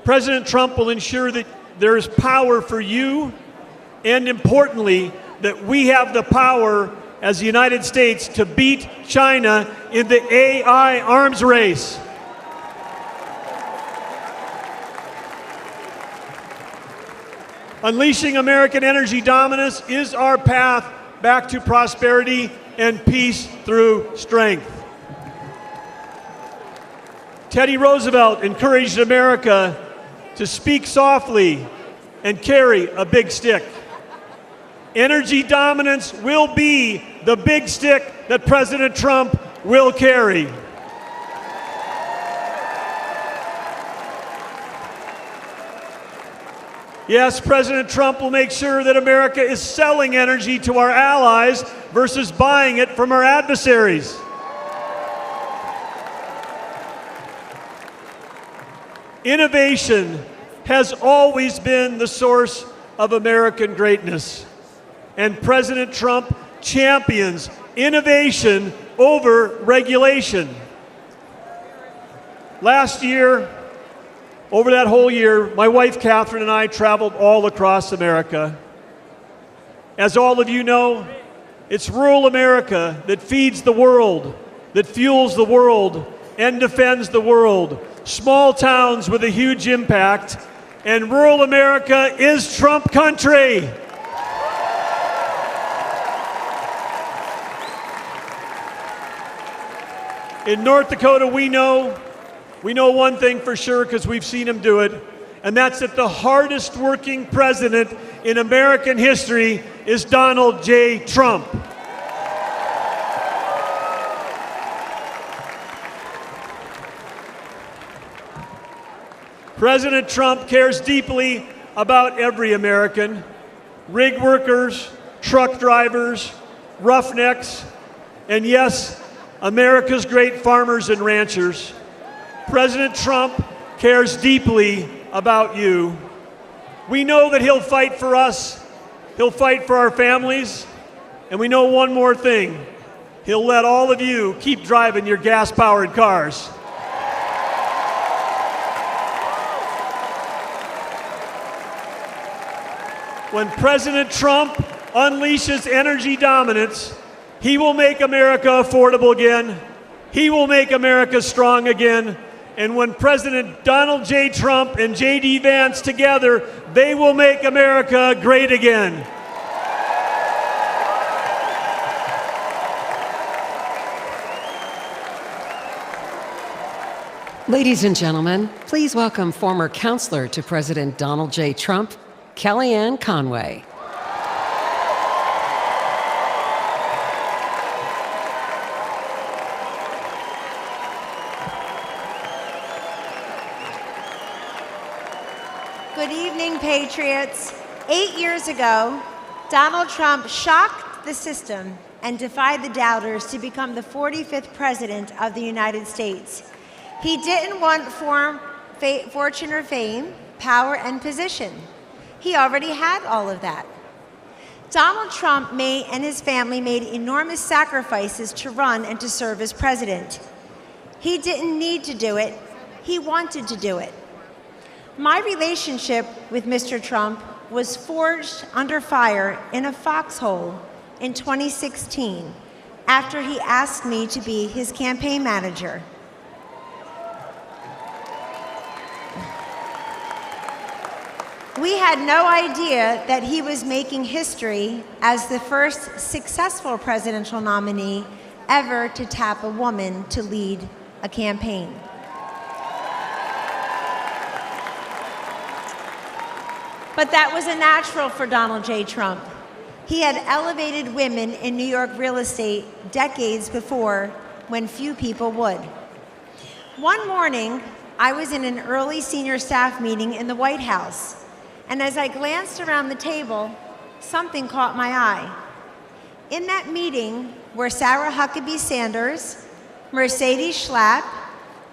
President Trump will ensure that there is power for you, and importantly, that we have the power as the United States to beat China in the AI arms race. Unleashing American energy dominance is our path back to prosperity and peace through strength. Teddy Roosevelt encouraged America to speak softly and carry a big stick. Energy dominance will be the big stick that President Trump will carry. Yes, President Trump will make sure that America is selling energy to our allies versus buying it from our adversaries. Innovation has always been the source of American greatness, and President Trump champions innovation over regulation. Last year, over that whole year, my wife Catherine and I traveled all across America. As all of you know, it's rural America that feeds the world, that fuels the world, and defends the world. Small towns with a huge impact, and rural America is Trump country. In North Dakota, we know one thing for sure because we've seen him do it, and that's that the hardest working president in American history is Donald J. Trump. President Trump cares deeply about every American, rig workers, truck drivers, roughnecks, and yes, America's great farmers and ranchers. President Trump cares deeply about you. We know that he'll fight for us, he'll fight for our families, and we know one more thing. He'll let all of you keep driving your gas-powered cars. When President Trump unleashes energy dominance, he will make America affordable again. He will make America strong again. And when President Donald J. Trump and J.D. Vance together, they will make America great again. Ladies and gentlemen, please welcome former counselor to President Donald J. Trump, Kellyanne Conway. Good evening, Patriots. 8 years ago, Donald Trump shocked the system and defied the doubters to become the 45th president of the United States. He didn't want fortune or fame, power and position. He already had all of that. Donald Trump and his family made enormous sacrifices to run and to serve as president. He didn't need to do it. He wanted to do it. My relationship with Mr. Trump was forged under fire in a foxhole in 2016 after he asked me to be his campaign manager. We had no idea that he was making history as the first successful presidential nominee ever to tap a woman to lead a campaign. But that was a natural for Donald J. Trump. He had elevated women in New York real estate decades before when few people would. One morning, I was in an early senior staff meeting in the White House, and as I glanced around the table, something caught my eye. In that meeting were Sarah Huckabee Sanders, Mercedes Schlapp,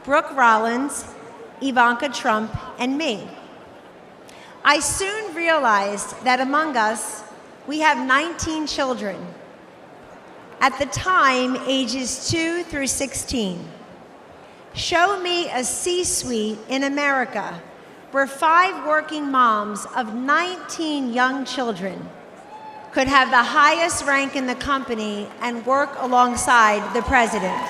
Brooke Rollins, Ivanka Trump, and me. I soon realized that among us, we have 19 children. At the time, ages 2 through 16. Show me a C-suite in America where 5 working moms of 19 young children could have the highest rank in the company and work alongside the president.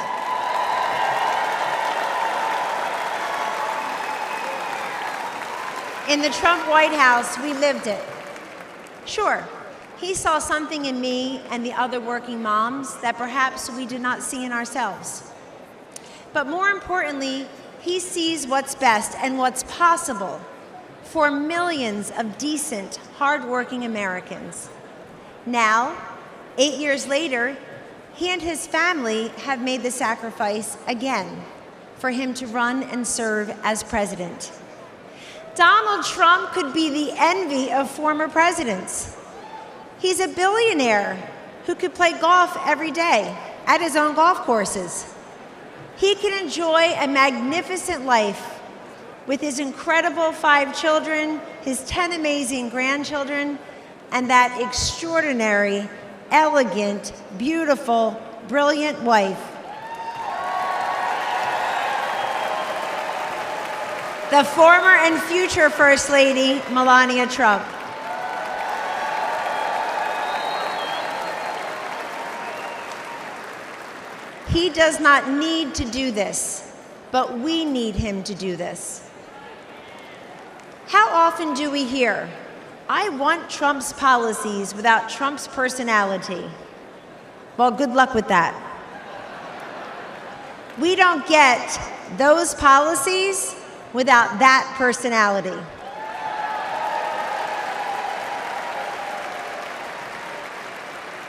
In the Trump White House, we lived it. Sure, he saw something in me and the other working moms that perhaps we did not see in ourselves. But more importantly, he sees what's best and what's possible for millions of decent, hardworking Americans. Now, 8 years later, he and his family have made the sacrifice again for him to run and serve as president. Donald Trump could be the envy of former presidents. He's a billionaire who could play golf every day at his own golf courses. He can enjoy a magnificent life with his incredible 5 children, his 10 amazing grandchildren, and that extraordinary, elegant, beautiful, brilliant wife. The former and future First Lady, Melania Trump. He does not need to do this, but we need him to do this. How often do we hear, I want Trump's policies without Trump's personality? Well, good luck with that. We don't get those policies without that personality.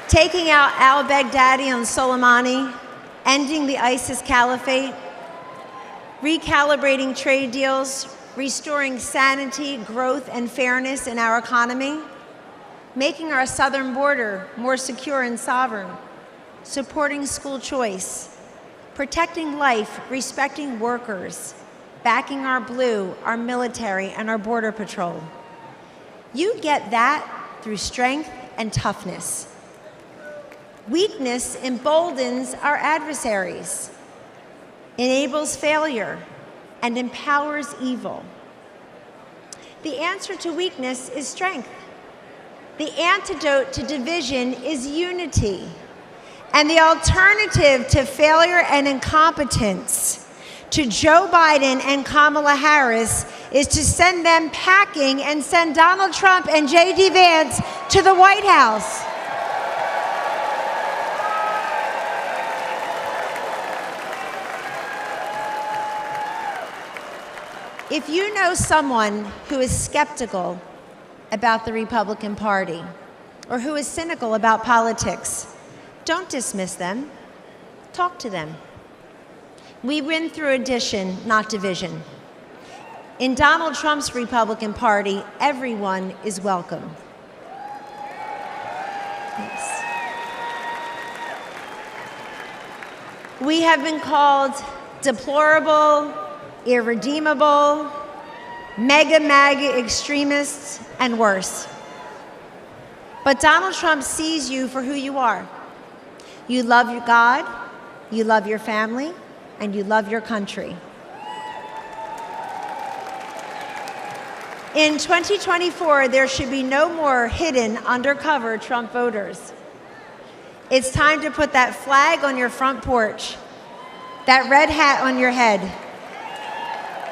Taking out al-Baghdadi and Soleimani, ending the ISIS caliphate, recalibrating trade deals, restoring sanity, growth, and fairness in our economy, making our southern border more secure and sovereign, supporting school choice, protecting life, respecting workers, backing our blue, our military, and our border patrol. You get that through strength and toughness. Weakness emboldens our adversaries, enables failure, and empowers evil. The answer to weakness is strength. The antidote to division is unity. And the alternative to failure and incompetence to Joe Biden and Kamala Harris is to send them packing and send Donald Trump and J.D. Vance to the White House. If you know someone who is skeptical about the Republican Party or who is cynical about politics, don't dismiss them. Talk to them. We win through addition, not division. In Donald Trump's Republican Party, everyone is welcome. Yes. We have been called deplorable, irredeemable, MAGA extremists, and worse. But Donald Trump sees you for who you are. You love your God, you love your family, and you love your country. In 2024, there should be no more hidden, undercover Trump voters. It's time to put that flag on your front porch, that red hat on your head,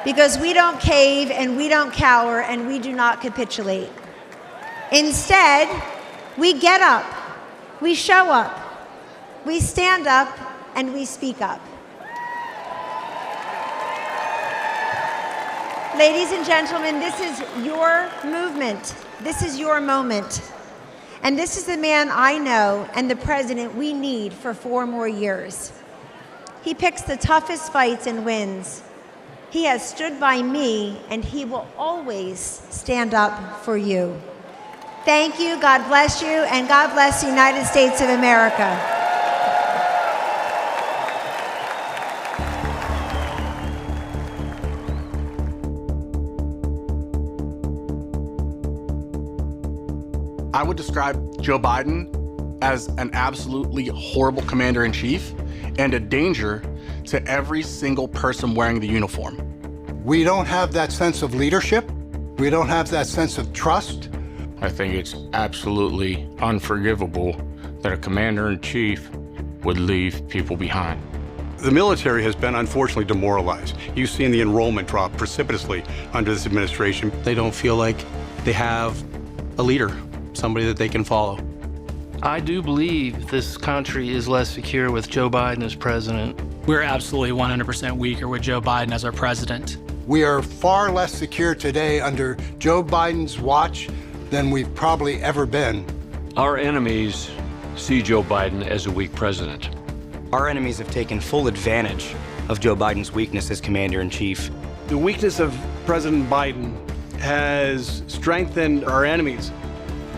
because we don't cave and we don't cower and we do not capitulate. Instead, we get up, we show up, we stand up, and we speak up. Ladies and gentlemen, this is your movement. This is your moment. And this is the man I know and the president we need for 4 more years. He picks the toughest fights and wins. He has stood by me, and he will always stand up for you. Thank you, God bless you, and God bless the United States of America. I would describe Joe Biden as an absolutely horrible commander-in-chief and a danger to every single person wearing the uniform. We don't have that sense of leadership. We don't have that sense of trust. I think it's absolutely unforgivable that a commander-in-chief would leave people behind. The military has been unfortunately demoralized. You've seen the enrollment drop precipitously under this administration. They don't feel like they have a leader, somebody that they can follow. I do believe this country is less secure with Joe Biden as president. We're absolutely 100% weaker with Joe Biden as our president. We are far less secure today under Joe Biden's watch than we've probably ever been. Our enemies see Joe Biden as a weak president. Our enemies have taken full advantage of Joe Biden's weakness as commander-in-chief. The weakness of President Biden has strengthened our enemies.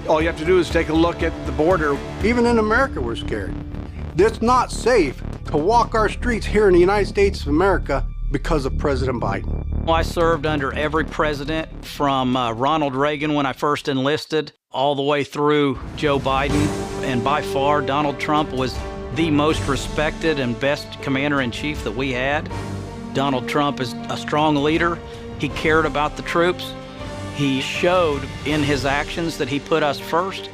All you have to do is take a look at the border. Even in America, we're scared. It's not safe to walk our streets here in the United States of America because of President Biden. I served under every president from Ronald Reagan when I first enlisted, all the way through Joe Biden. And by far, Donald Trump was the most respected and best commander-in-chief that we had. Donald Trump is a strong leader. He cared about the troops. He showed in his actions that he put us first.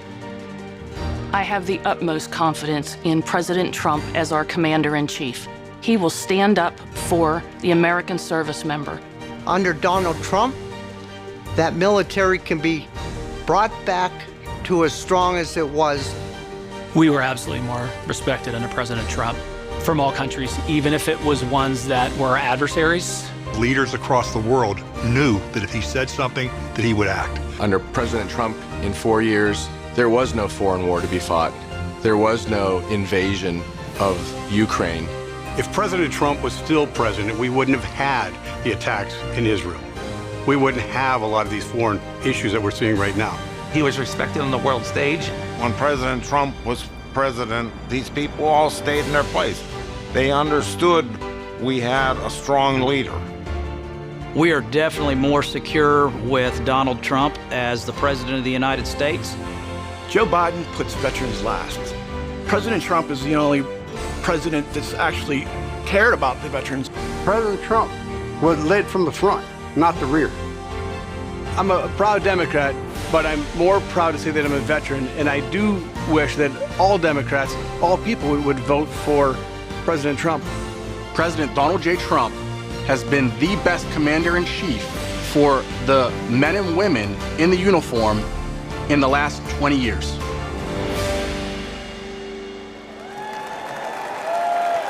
I have the utmost confidence in President Trump as our commander-in-chief. He will stand up for the American service member. Under Donald Trump, that military can be brought back to as strong as it was. We were absolutely more respected under President Trump from all countries, even if it was ones that were our adversaries. Leaders across the world knew that if he said something, that he would act. Under President Trump, in 4 years, there was no foreign war to be fought. There was no invasion of Ukraine. If President Trump was still president, we wouldn't have had the attacks in Israel. We wouldn't have a lot of these foreign issues that we're seeing right now. He was respected on the world stage. When President Trump was president, these people all stayed in their place. They understood we had a strong leader. We are definitely more secure with Donald Trump as the President of the United States. Joe Biden puts veterans last. President Trump is the only president that's actually cared about the veterans. President Trump was led from the front, not the rear. I'm a proud Democrat, but I'm more proud to say that I'm a veteran, and I do wish that all Democrats, all people would vote for President Trump. President Donald J. Trump has been the best commander-in-chief for the men and women in the uniform in the last 20 years.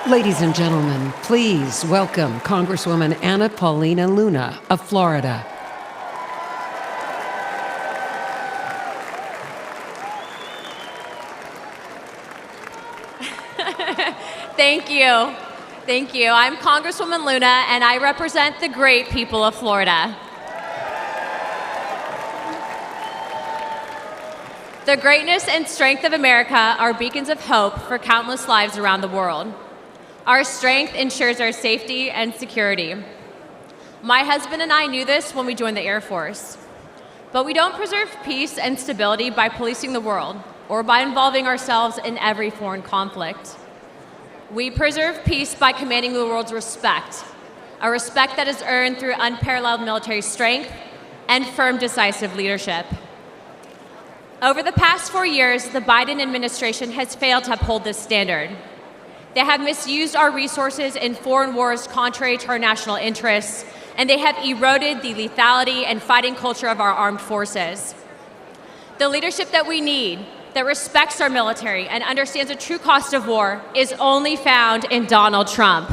Ladies and gentlemen, please welcome Congresswoman Anna Paulina Luna of Florida. Thank you. Thank you. I'm Congresswoman Luna, and I represent the great people of Florida. The greatness and strength of America are beacons of hope for countless lives around the world. Our strength ensures our safety and security. My husband and I knew this when we joined the Air Force. But we don't preserve peace and stability by policing the world or by involving ourselves in every foreign conflict. We preserve peace by commanding the world's respect, a respect that is earned through unparalleled military strength and firm, decisive leadership. Over the past 4 years, the Biden administration has failed to uphold this standard. They have misused our resources in foreign wars contrary to our national interests, and they have eroded the lethality and fighting culture of our armed forces. The leadership that we need, that respects our military and understands the true cost of war, is only found in Donald Trump.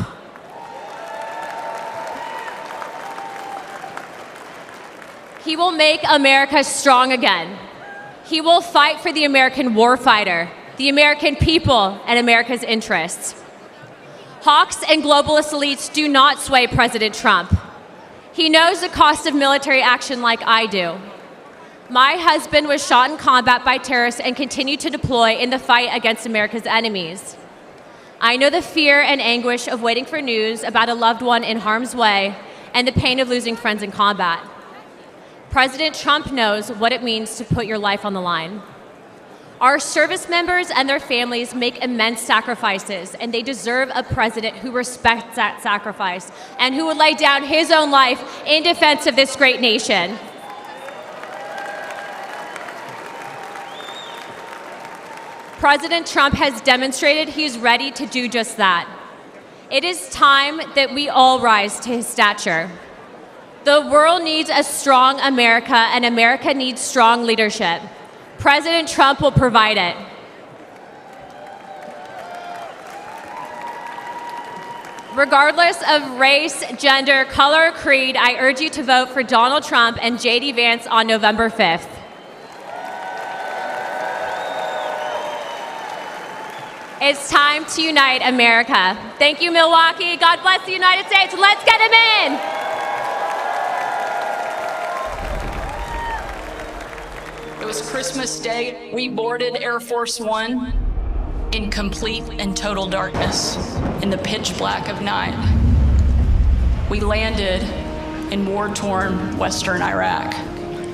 He will make America strong again. He will fight for the American warfighter, the American people, and America's interests. Hawks and globalist elites do not sway President Trump. He knows the cost of military action like I do. My husband was shot in combat by terrorists and continued to deploy in the fight against America's enemies. I know the fear and anguish of waiting for news about a loved one in harm's way and the pain of losing friends in combat. President Trump knows what it means to put your life on the line. Our service members and their families make immense sacrifices, and they deserve a president who respects that sacrifice and who would lay down his own life in defense of this great nation. President Trump has demonstrated he's ready to do just that. It is time that we all rise to his stature. The world needs a strong America, and America needs strong leadership. President Trump will provide it. Regardless of race, gender, color, or creed, I urge you to vote for Donald Trump and J.D. Vance on November 5th. It's time to unite America. Thank you, Milwaukee. God bless the United States. Let's get him in. It was Christmas Day. We boarded Air Force One in complete and total darkness, in the pitch black of night. We landed in war-torn western Iraq.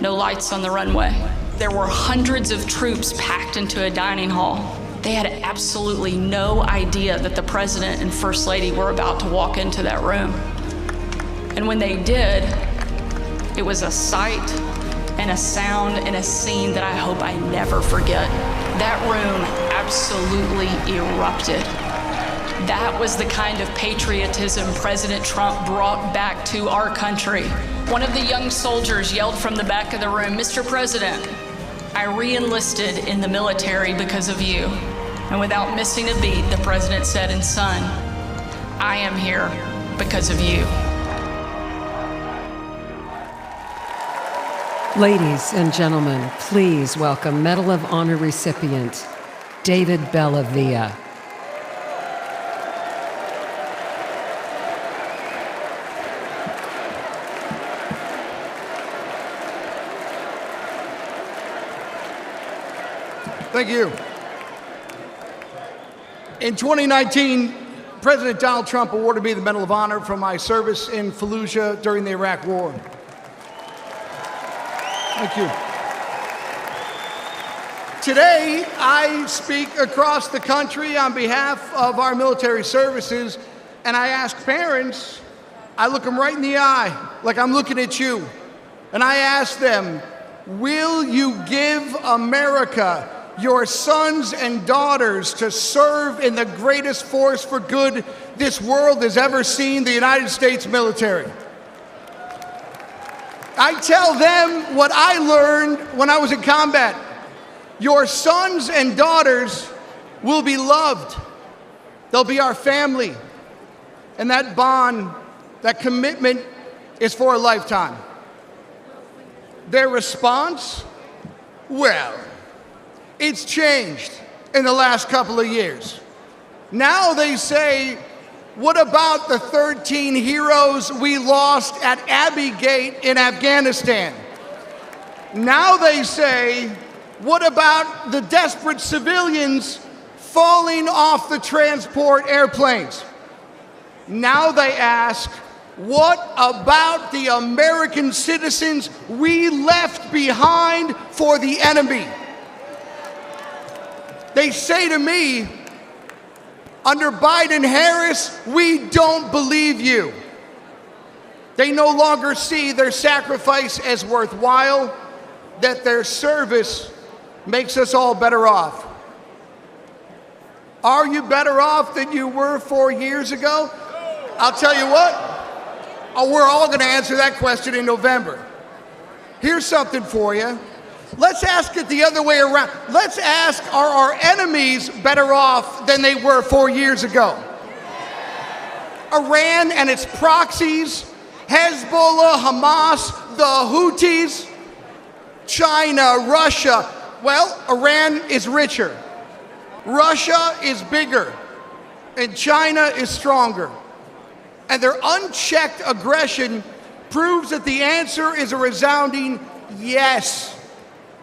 No lights on the runway. There were hundreds of troops packed into a dining hall. They had absolutely no idea that the president and first lady were about to walk into that room. And when they did, it was a sight and a sound and a scene that I hope I never forget. That room absolutely erupted. That was the kind of patriotism President Trump brought back to our country. One of the young soldiers yelled from the back of the room, "Mr. President, I re-enlisted in the military because of you." And without missing a beat, the president said, "And son, I am here because of you." Ladies and gentlemen, please welcome Medal of Honor recipient David Bellavia. Thank you. In 2019, President Donald Trump awarded me the Medal of Honor for my service in Fallujah during the Iraq War. Thank you. Today, I speak across the country on behalf of our military services, and I ask parents, I look them right in the eye, like I'm looking at you, and I ask them, will you give America your sons and daughters to serve in the greatest force for good this world has ever seen, the United States military? I tell them what I learned when I was in combat. Your sons and daughters will be loved. They'll be our family. And that bond, that commitment is for a lifetime. Their response? Well, it's changed in the last couple of years. Now they say, what about the 13 heroes we lost at Abbey Gate in Afghanistan? Now they say, What about the desperate civilians falling off the transport airplanes? Now they ask, what about the American citizens we left behind for the enemy? They say to me, under Biden-Harris, we don't believe you. They no longer see their sacrifice as worthwhile, that their service makes us all better off. Are you better off than you were 4 years ago? I'll tell you what, we're all going to answer that question in November. Here's something for you. Let's ask it the other way around. Let's ask, are our enemies better off than they were 4 years ago? Iran and its proxies, Hezbollah, Hamas, the Houthis, China, Russia. Well, Iran is richer. Russia is bigger. And China is stronger. And their unchecked aggression proves that the answer is a resounding yes.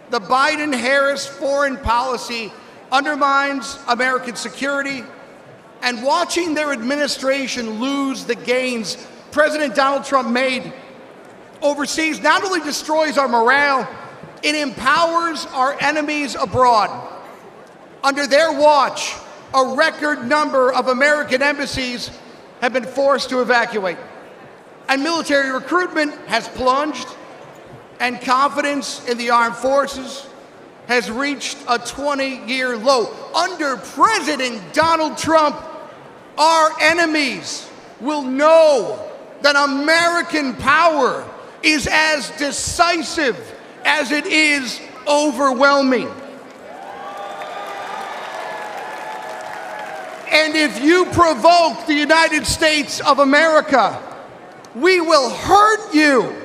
The Biden-Harris foreign policy undermines American security, and watching their administration lose the gains President Donald Trump made overseas not only destroys our morale, it empowers our enemies abroad. Under their watch, a record number of American embassies have been forced to evacuate, and military recruitment has plunged, and confidence in the armed forces has reached a 20-year low. Under President Donald Trump, our enemies will know that American power is as decisive as it is overwhelming. And if you provoke the United States of America, we will hurt you.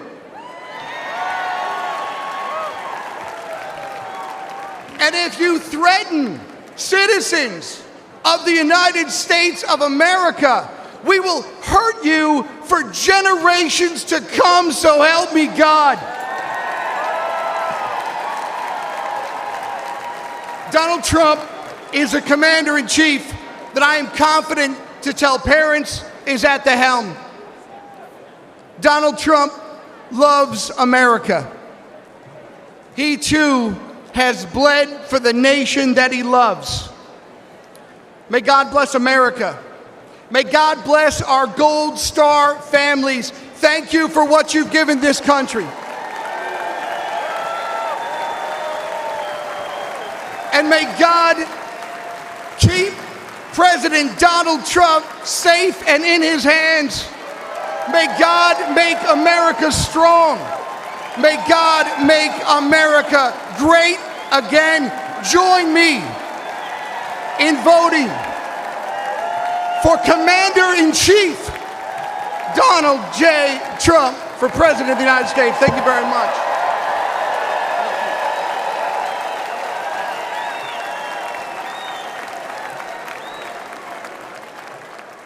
And if you threaten citizens of the United States of America, we will hurt you for generations to come, so help me God. Donald Trump is a commander-in-chief that I am confident to tell parents is at the helm. Donald Trump loves America. He too has bled for the nation that he loves. May God bless America. May God bless our Gold Star families. Thank you for what you've given this country. And may God keep President Donald Trump safe and in his hands. May God make America strong. May God make America great again. Join me in voting for Commander-in-Chief Donald J. Trump for President of the United States. Thank you very much.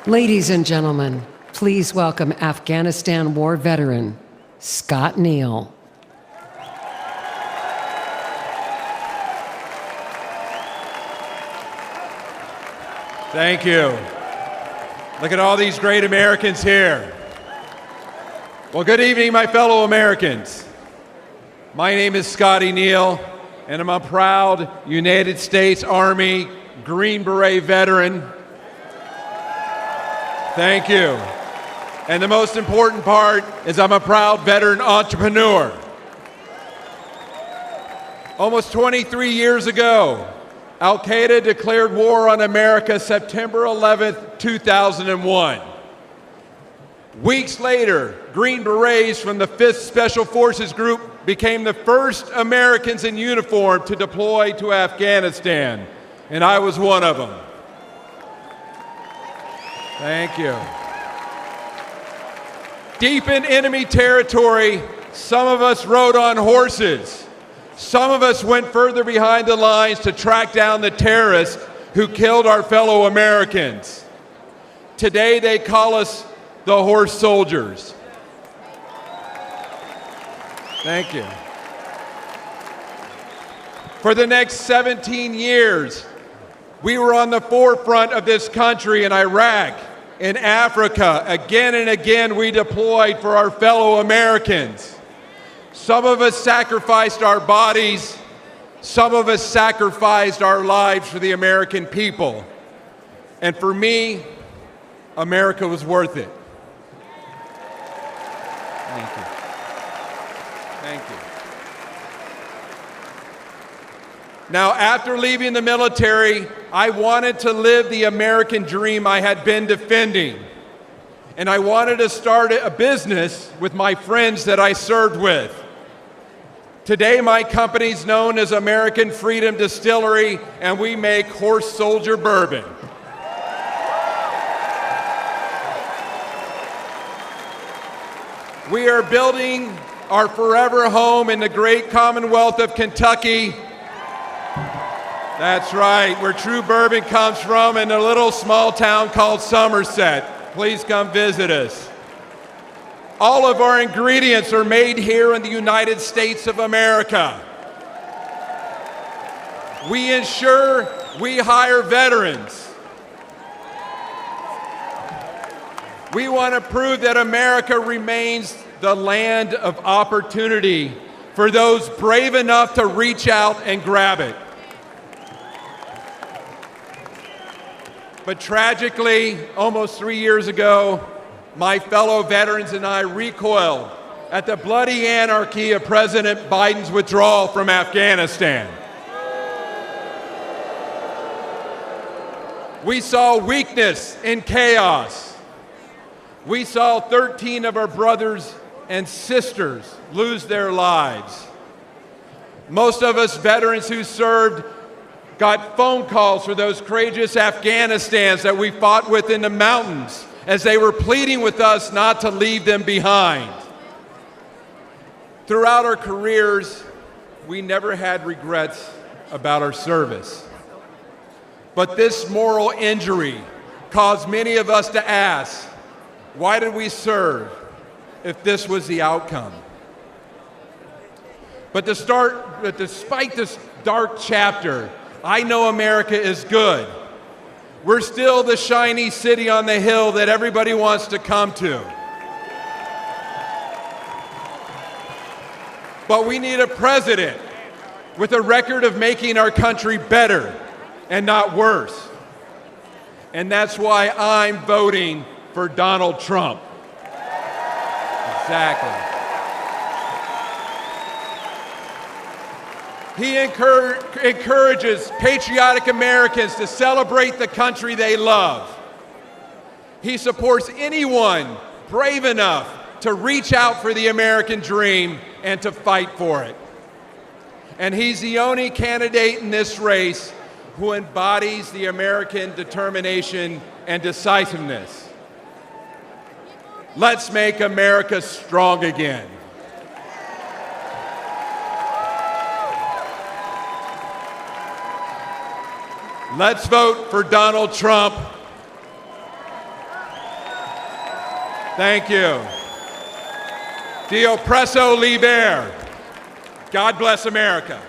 Ladies and gentlemen, please welcome Afghanistan war veteran Scott Neal. Thank you. Look at all these great Americans here. Well, good evening, my fellow Americans. My name is Scotty Neal, and I'm a proud United States Army Green Beret veteran. Thank you. And the most important part is I'm a proud veteran entrepreneur. Almost 23 years ago, Al-Qaeda declared war on America September 11th, 2001. Weeks later, Green Berets from the 5th Special Forces Group became the first Americans in uniform to deploy to Afghanistan, and I was one of them. Thank you. Deep in enemy territory, some of us rode on horses. Some of us went further behind the lines to track down the terrorists who killed our fellow Americans. Today they call us the horse soldiers. Thank you. For the next 17 years, we were on the forefront of this country in Iraq, in Africa. Again and again, we deployed for our fellow Americans. Some of us sacrificed our bodies. Some of us sacrificed our lives for the American people. And for me, America was worth it. Thank you. Thank you. Now, after leaving the military, I wanted to live the American dream I had been defending. And I wanted to start a business with my friends that I served with. Today, my company's known as American Freedom Distillery, and we make Horse Soldier bourbon. We are building our forever home in the great Commonwealth of Kentucky. That's right, where true bourbon comes from, in a little small town called Somerset. Please come visit us. All of our ingredients are made here in the United States of America. We ensure we hire veterans. We want to prove that America remains the land of opportunity for those brave enough to reach out and grab it. But tragically, almost 3 years ago, my fellow veterans and I recoiled at the bloody anarchy of President Biden's withdrawal from Afghanistan. We saw weakness and chaos. We saw 13 of our brothers and sisters lose their lives. Most of us veterans who served got phone calls for those courageous Afghanistans that we fought with in the mountains as they were pleading with us not to leave them behind. Throughout our careers, we never had regrets about our service. But this moral injury caused many of us to ask, why did we serve if this was the outcome? But despite this dark chapter, I know America is good. We're still the shiny city on the hill that everybody wants to come to. But we need a president with a record of making our country better and not worse. And that's why I'm voting for Donald Trump. Exactly. He encourages patriotic Americans to celebrate the country they love. He supports anyone brave enough to reach out for the American dream and to fight for it. And he's the only candidate in this race who embodies the American determination and decisiveness. Let's make America strong again. Let's vote for Donald Trump. Thank you. The oppresso liber. God bless America.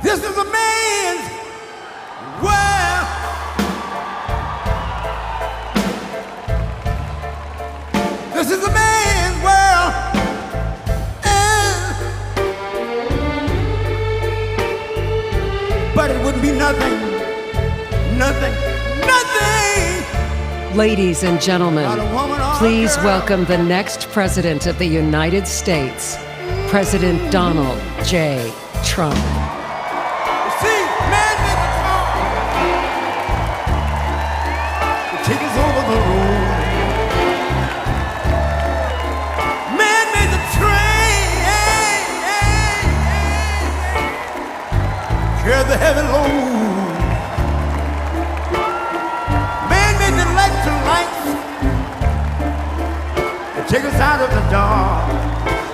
This is a man's world. This is a man's world. But it wouldn't be nothing. Ladies and gentlemen, please welcome the next President of the United States, President Donald J. Trump. See, man made the car to take us over the road. Man made the train carry the heavy load. Man made the electric lights to take us out of the dark.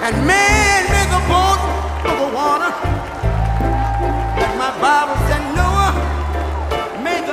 And man made the boat over water. My Bible said Noah made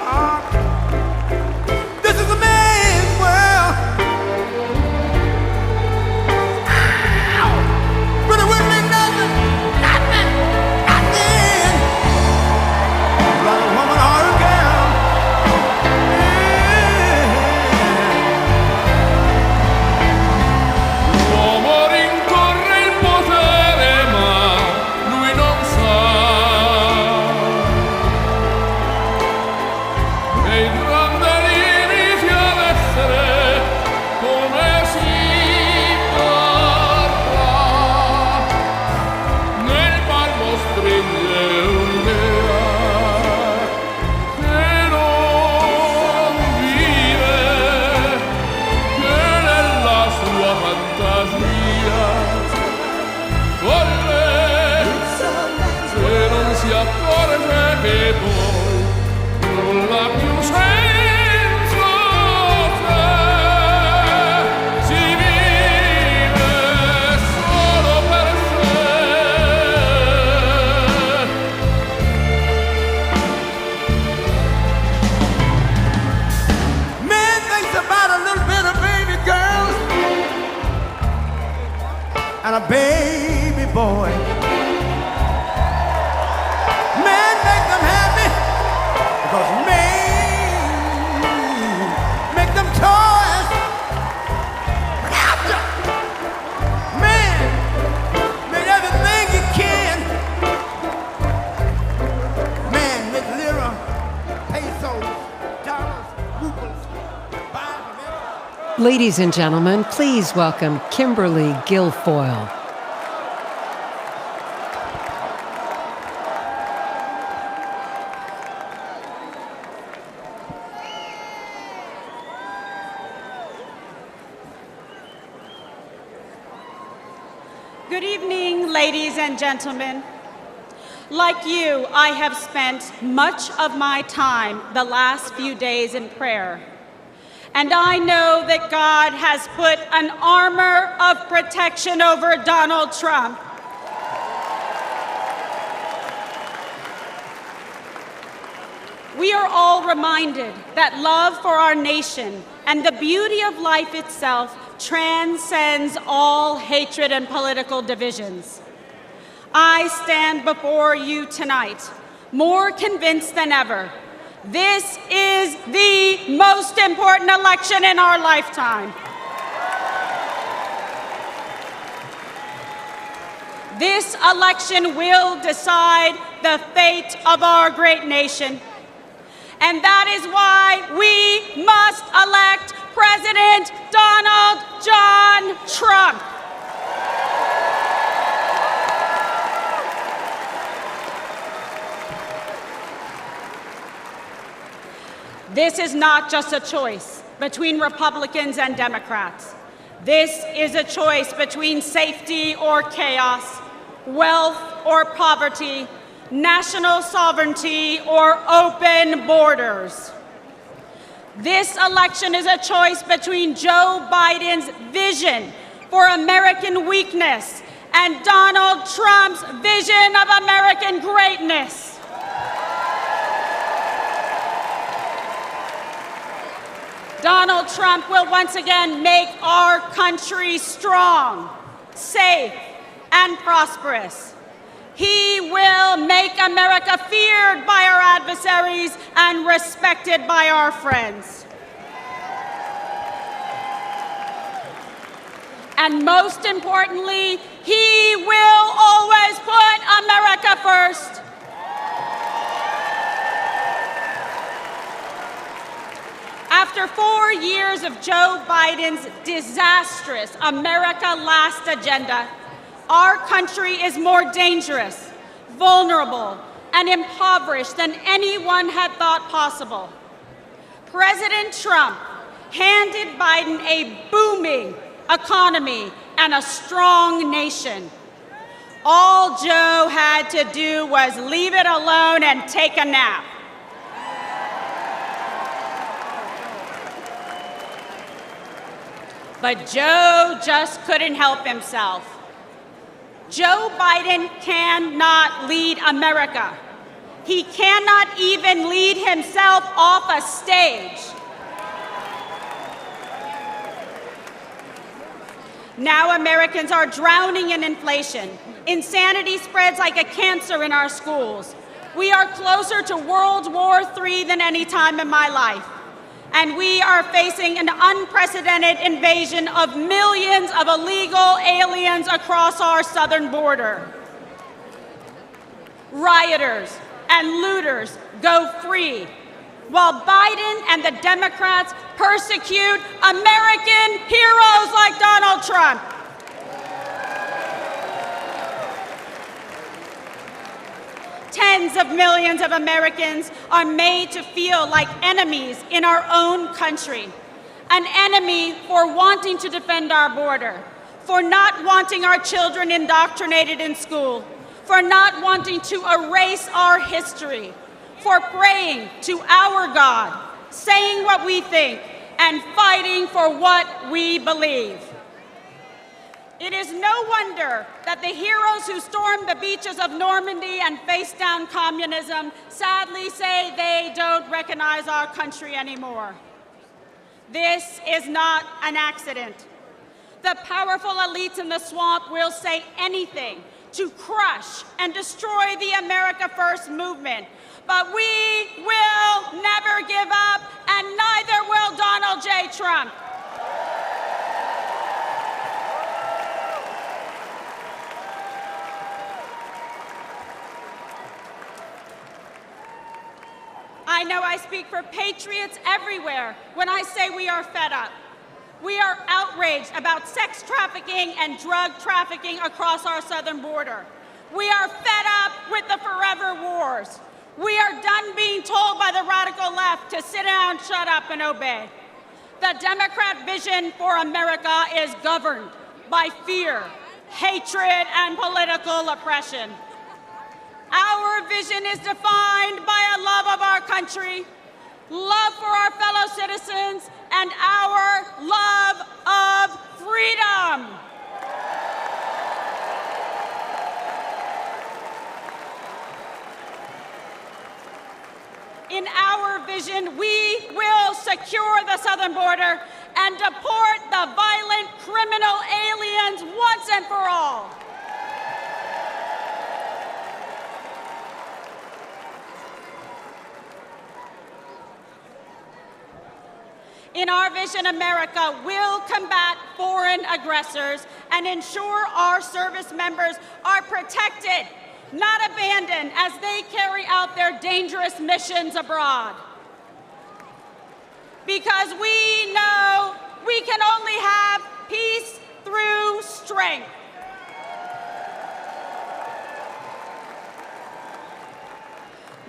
and a baby boy. Man, make them happy, because man, make them toys. But after, man, make everything you can. Man, make lira, pesos, dollars, rubles. Ladies and gentlemen, please welcome Kimberly Guilfoyle. Good evening, ladies and gentlemen. Like you, I have spent much of my time the last few days in prayer. And I know that God has put an armor of protection over Donald Trump. We are all reminded that love for our nation and the beauty of life itself transcends all hatred and political divisions. I stand before you tonight, more convinced than ever. This is the most important election in our lifetime. This election will decide the fate of our great nation. And that is why we must elect President Donald John Trump. This is not just a choice between Republicans and Democrats. This is a choice between safety or chaos, wealth or poverty, national sovereignty or open borders. This election is a choice between Joe Biden's vision for American weakness and Donald Trump's vision of American greatness. Donald Trump will once again make our country strong, safe, and prosperous. He will make America feared by our adversaries and respected by our friends. And most importantly, he will always put America first. After 4 years of Joe Biden's disastrous America Last agenda, our country is more dangerous, vulnerable, and impoverished than anyone had thought possible. President Trump handed Biden a booming economy and a strong nation. All Joe had to do was leave it alone and take a nap. But Joe just couldn't help himself. Joe Biden cannot lead America. He cannot even lead himself off a stage. Now Americans are drowning in inflation. Insanity spreads like a cancer in our schools. We are closer to World War III than any time in my life. And we are facing an unprecedented invasion of millions of illegal aliens across our southern border. Rioters and looters go free, while Biden and the Democrats persecute American heroes like Donald Trump. Tens of millions of Americans are made to feel like enemies in our own country. An enemy for wanting to defend our border, for not wanting our children indoctrinated in school, for not wanting to erase our history, for praying to our God, saying what we think, and fighting for what we believe. It is no wonder that the heroes who stormed the beaches of Normandy and faced down communism sadly say they don't recognize our country anymore. This is not an accident. The powerful elites in the swamp will say anything to crush and destroy the America First movement. But we will never give up, and neither will Donald J. Trump. I know I speak for patriots everywhere when I say we are fed up. We are outraged about sex trafficking and drug trafficking across our southern border. We are fed up with the forever wars. We are done being told by the radical left to sit down, shut up, and obey. The Democrat vision for America is governed by fear, hatred, and political oppression. Our vision is defined by a love of our country, love for our fellow citizens, and our love of freedom. In our vision, we will secure the southern border and deport the violent criminal aliens once and for all. In our vision, America will combat foreign aggressors and ensure our service members are protected, not abandoned as they carry out their dangerous missions abroad. Because we know we can only have peace through strength.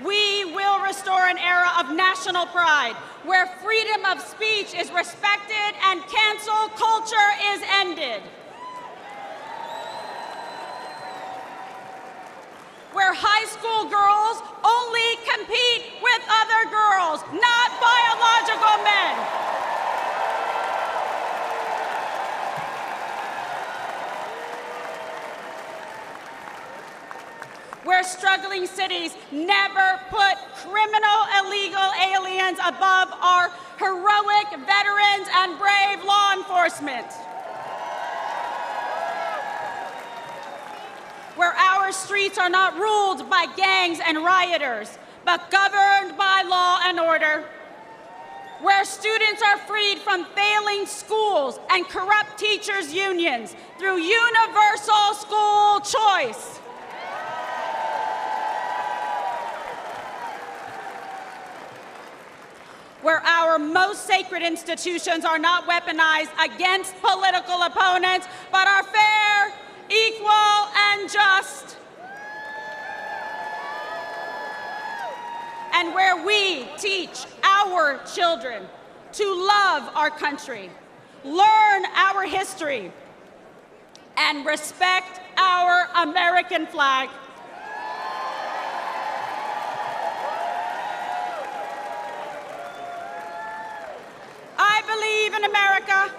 We will restore an era of national pride where freedom of speech is respected and cancel culture is ended. Where high school girls only compete with other girls, not biological men. Where struggling cities never put criminal illegal aliens above our heroic veterans and brave law enforcement. Where our streets are not ruled by gangs and rioters, but governed by law and order. Where students are freed from failing schools and corrupt teachers' unions through universal school choice. Where our most sacred institutions are not weaponized against political opponents, but are fair, equal, and just. And where we teach our children to love our country, learn our history, and respect our American flag. I believe in America.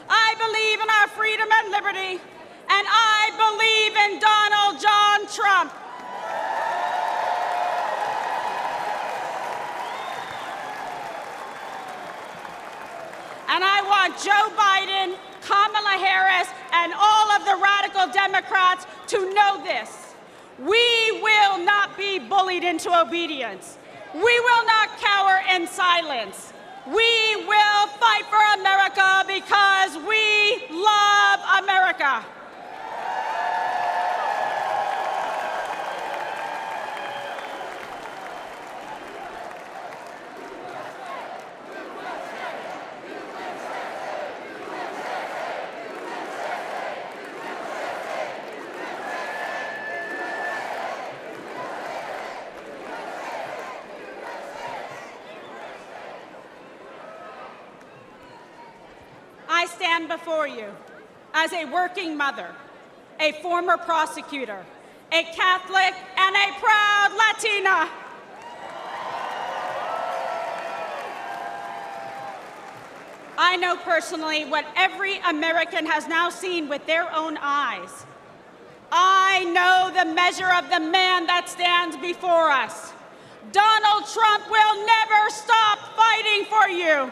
I believe in our freedom and liberty. And I believe in Donald John Trump. And I want Joe Biden, Kamala Harris, and all of the radical Democrats to know this. We will not be bullied into obedience. We will not cower in silence. We will fight for America because we love America. I stand before you as a working mother, a former prosecutor, a Catholic, and a proud Latina. I know personally what every American has now seen with their own eyes. I know the measure of the man that stands before us. Donald Trump will never stop fighting for you.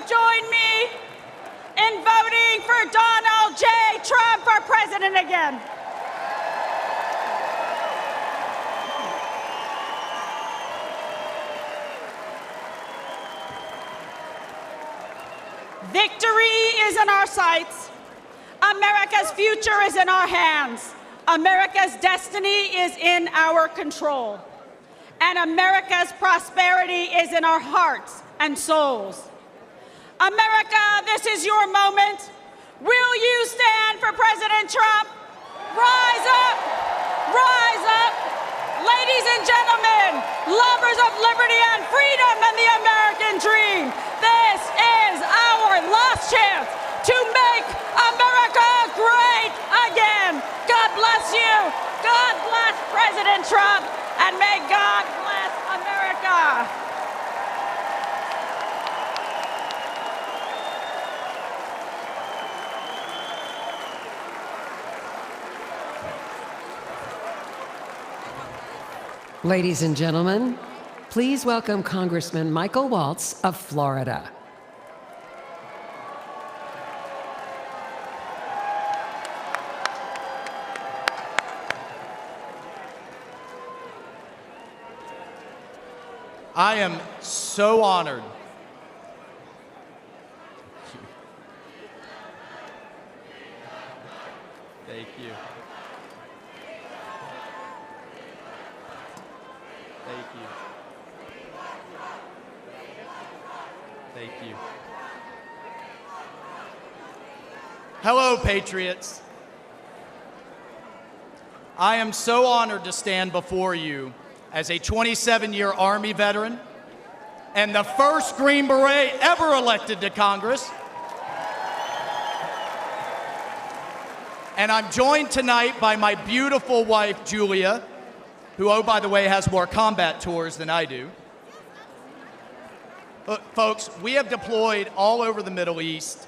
join me in voting for Donald J. Trump for president again? Victory is in our sights. America's future is in our hands. America's destiny is in our control. And America's prosperity is in our hearts and souls. America, this is your moment. Will you stand for President Trump? Rise up! Rise up! Ladies and gentlemen, lovers of liberty and freedom and the American dream, this is our last chance to make America great again. God bless you. God bless President Trump, and may God bless America. Ladies and gentlemen, please welcome Congressman Michael Waltz of Florida. I am so honored. Thank you. Thank you. Thank you. Hello, Patriots. I am so honored to stand before you as a 27-year Army veteran and the first Green Beret ever elected to Congress. And I'm joined tonight by my beautiful wife, Julia, who, oh, by the way, has more combat tours than I do. Look, folks, we have deployed all over the Middle East,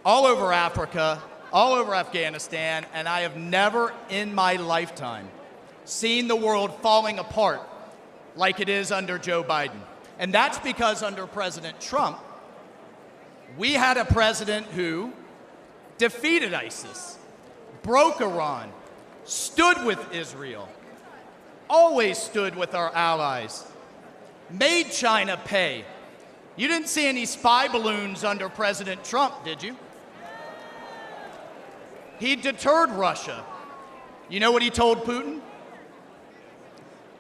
all over Africa, all over Afghanistan, and I have never in my lifetime seen the world falling apart like it is under Joe Biden. And that's because under President Trump, we had a president who defeated ISIS, broke Iran, stood with Israel, always stood with our allies, made China pay. You didn't see any spy balloons under President Trump, did you? He deterred Russia. You know what he told Putin?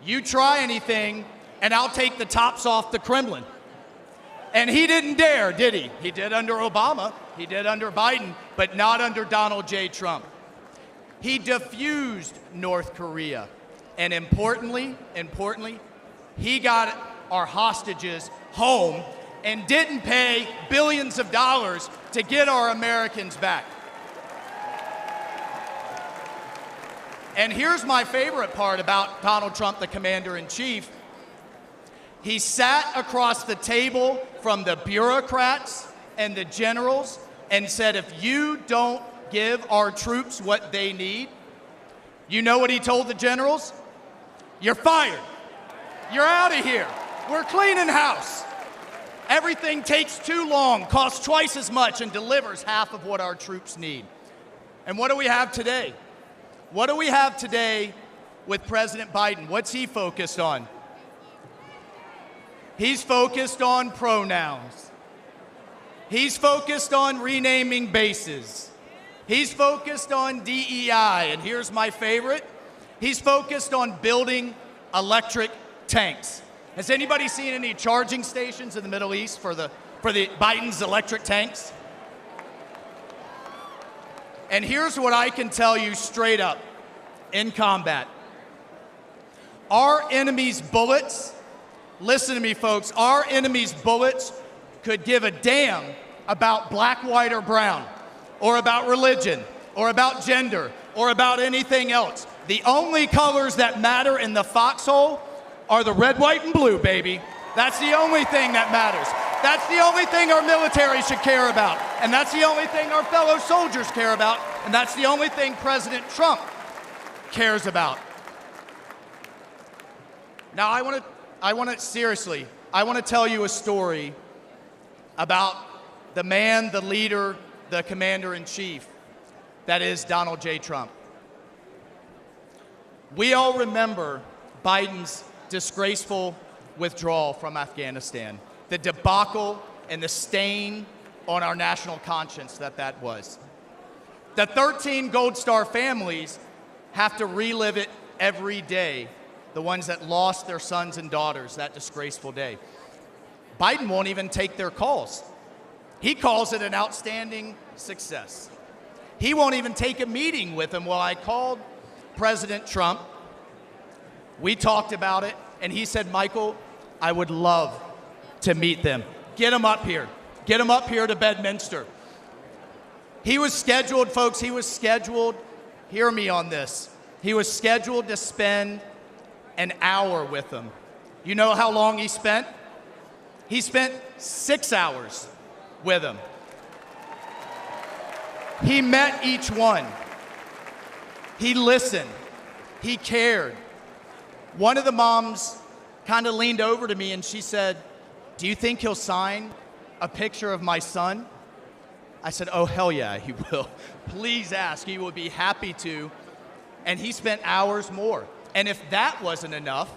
You try anything, and I'll take the tops off the Kremlin. And he didn't dare, did he? He did under Obama, he did under Biden, but not under Donald J. Trump. He diffused North Korea. And importantly, he got our hostages home and didn't pay billions of dollars to get our Americans back. And here's my favorite part about Donald Trump, the commander-in-chief. He sat across the table from the bureaucrats and the generals and said, if you don't give our troops what they need, you know what he told the generals? You're fired. You're out of here. We're cleaning house. Everything takes too long, costs twice as much, and delivers half of what our troops need. And what do we have today? What do we have today with President Biden? What's he focused on? He's focused on pronouns. He's focused on renaming bases. He's focused on DEI, and here's my favorite. He's focused on building electric tanks. Has anybody seen any charging stations in the Middle East for the Biden's electric tanks? And here's what I can tell you straight up in combat. Our enemy's bullets, listen to me folks, our enemy's bullets could give a damn about black, white, or brown, or about religion, or about gender, or about anything else. The only colors that matter in the foxhole are the red, white, and blue, baby. That's the only thing that matters. That's the only thing our military should care about. And that's the only thing our fellow soldiers care about. And that's the only thing President Trump cares about. Now, I want to tell you a story about the man, the leader, the commander-in-chief, that is Donald J. Trump. We all remember Biden's disgraceful withdrawal from Afghanistan, the debacle and the stain on our national conscience that was. The 13 Gold Star families have to relive it every day, the ones that lost their sons and daughters that disgraceful day. Biden won't even take their calls. He calls it an outstanding success. He won't even take a meeting with him. Well, I called President Trump. We talked about it, and he said, Michael, I would love to meet them. Get him up here. Get him up here to Bedminster. He was scheduled, folks, hear me on this. He was scheduled to spend an hour with them. You know how long he spent? He spent 6 hours with them. He met each one. He listened. He cared. One of the moms kind of leaned over to me and she said, do you think he'll sign a picture of my son? I said, oh, hell yeah, he will. Please ask. He would be happy to. And he spent hours more. And if that wasn't enough,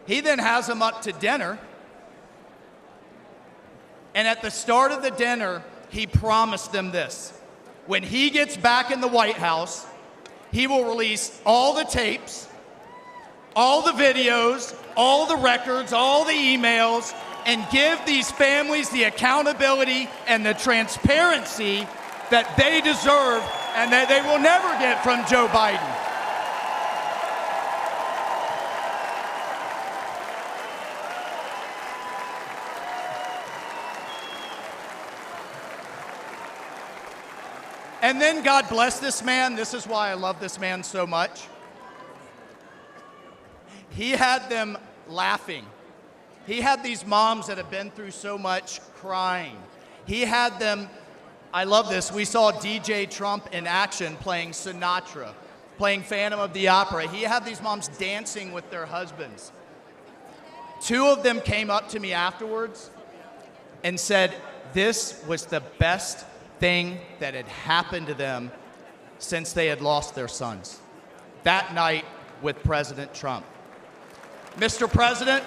he then has them up to dinner. And at the start of the dinner, he promised them this. When he gets back in the White House, he will release all the tapes, all the videos, all the records, all the emails, and give these families the accountability and the transparency that they deserve and that they will never get from Joe Biden. And then God bless this man. This is why I love this man so much. He had them laughing. He had these moms that have been through so much crying. He had them, I love this, we saw DJ Trump in action playing Sinatra, playing Phantom of the Opera. He had these moms dancing with their husbands. 2 of them came up to me afterwards and said, this was the best thing that had happened to them since they had lost their sons. That night with President Trump. Mr. President,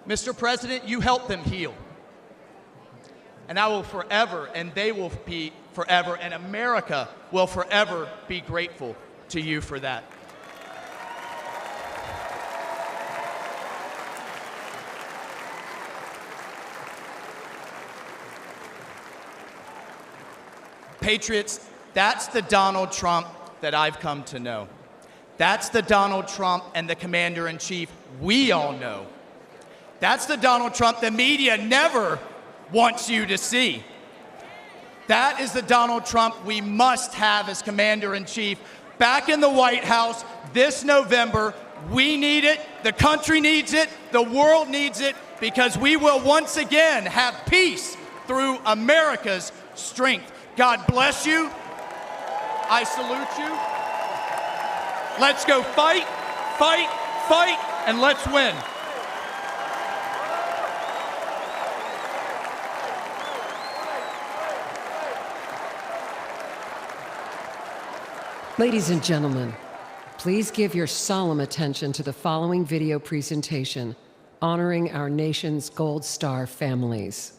Mr. President, you helped them heal. And I will forever, and they will be forever, and America will forever be grateful to you for that. Patriots, that's the Donald Trump that I've come to know. That's the Donald Trump and the commander-in-chief we all know. That's the Donald Trump the media never wants you to see. That is the Donald Trump we must have as commander-in-chief back in the White House this November. We need it, the country needs it, the world needs it, because we will once again have peace through America's strength. God bless you. I salute you. Let's go fight, fight, fight, and let's win. Ladies and gentlemen, please give your solemn attention to the following video presentation honoring our nation's Gold Star families.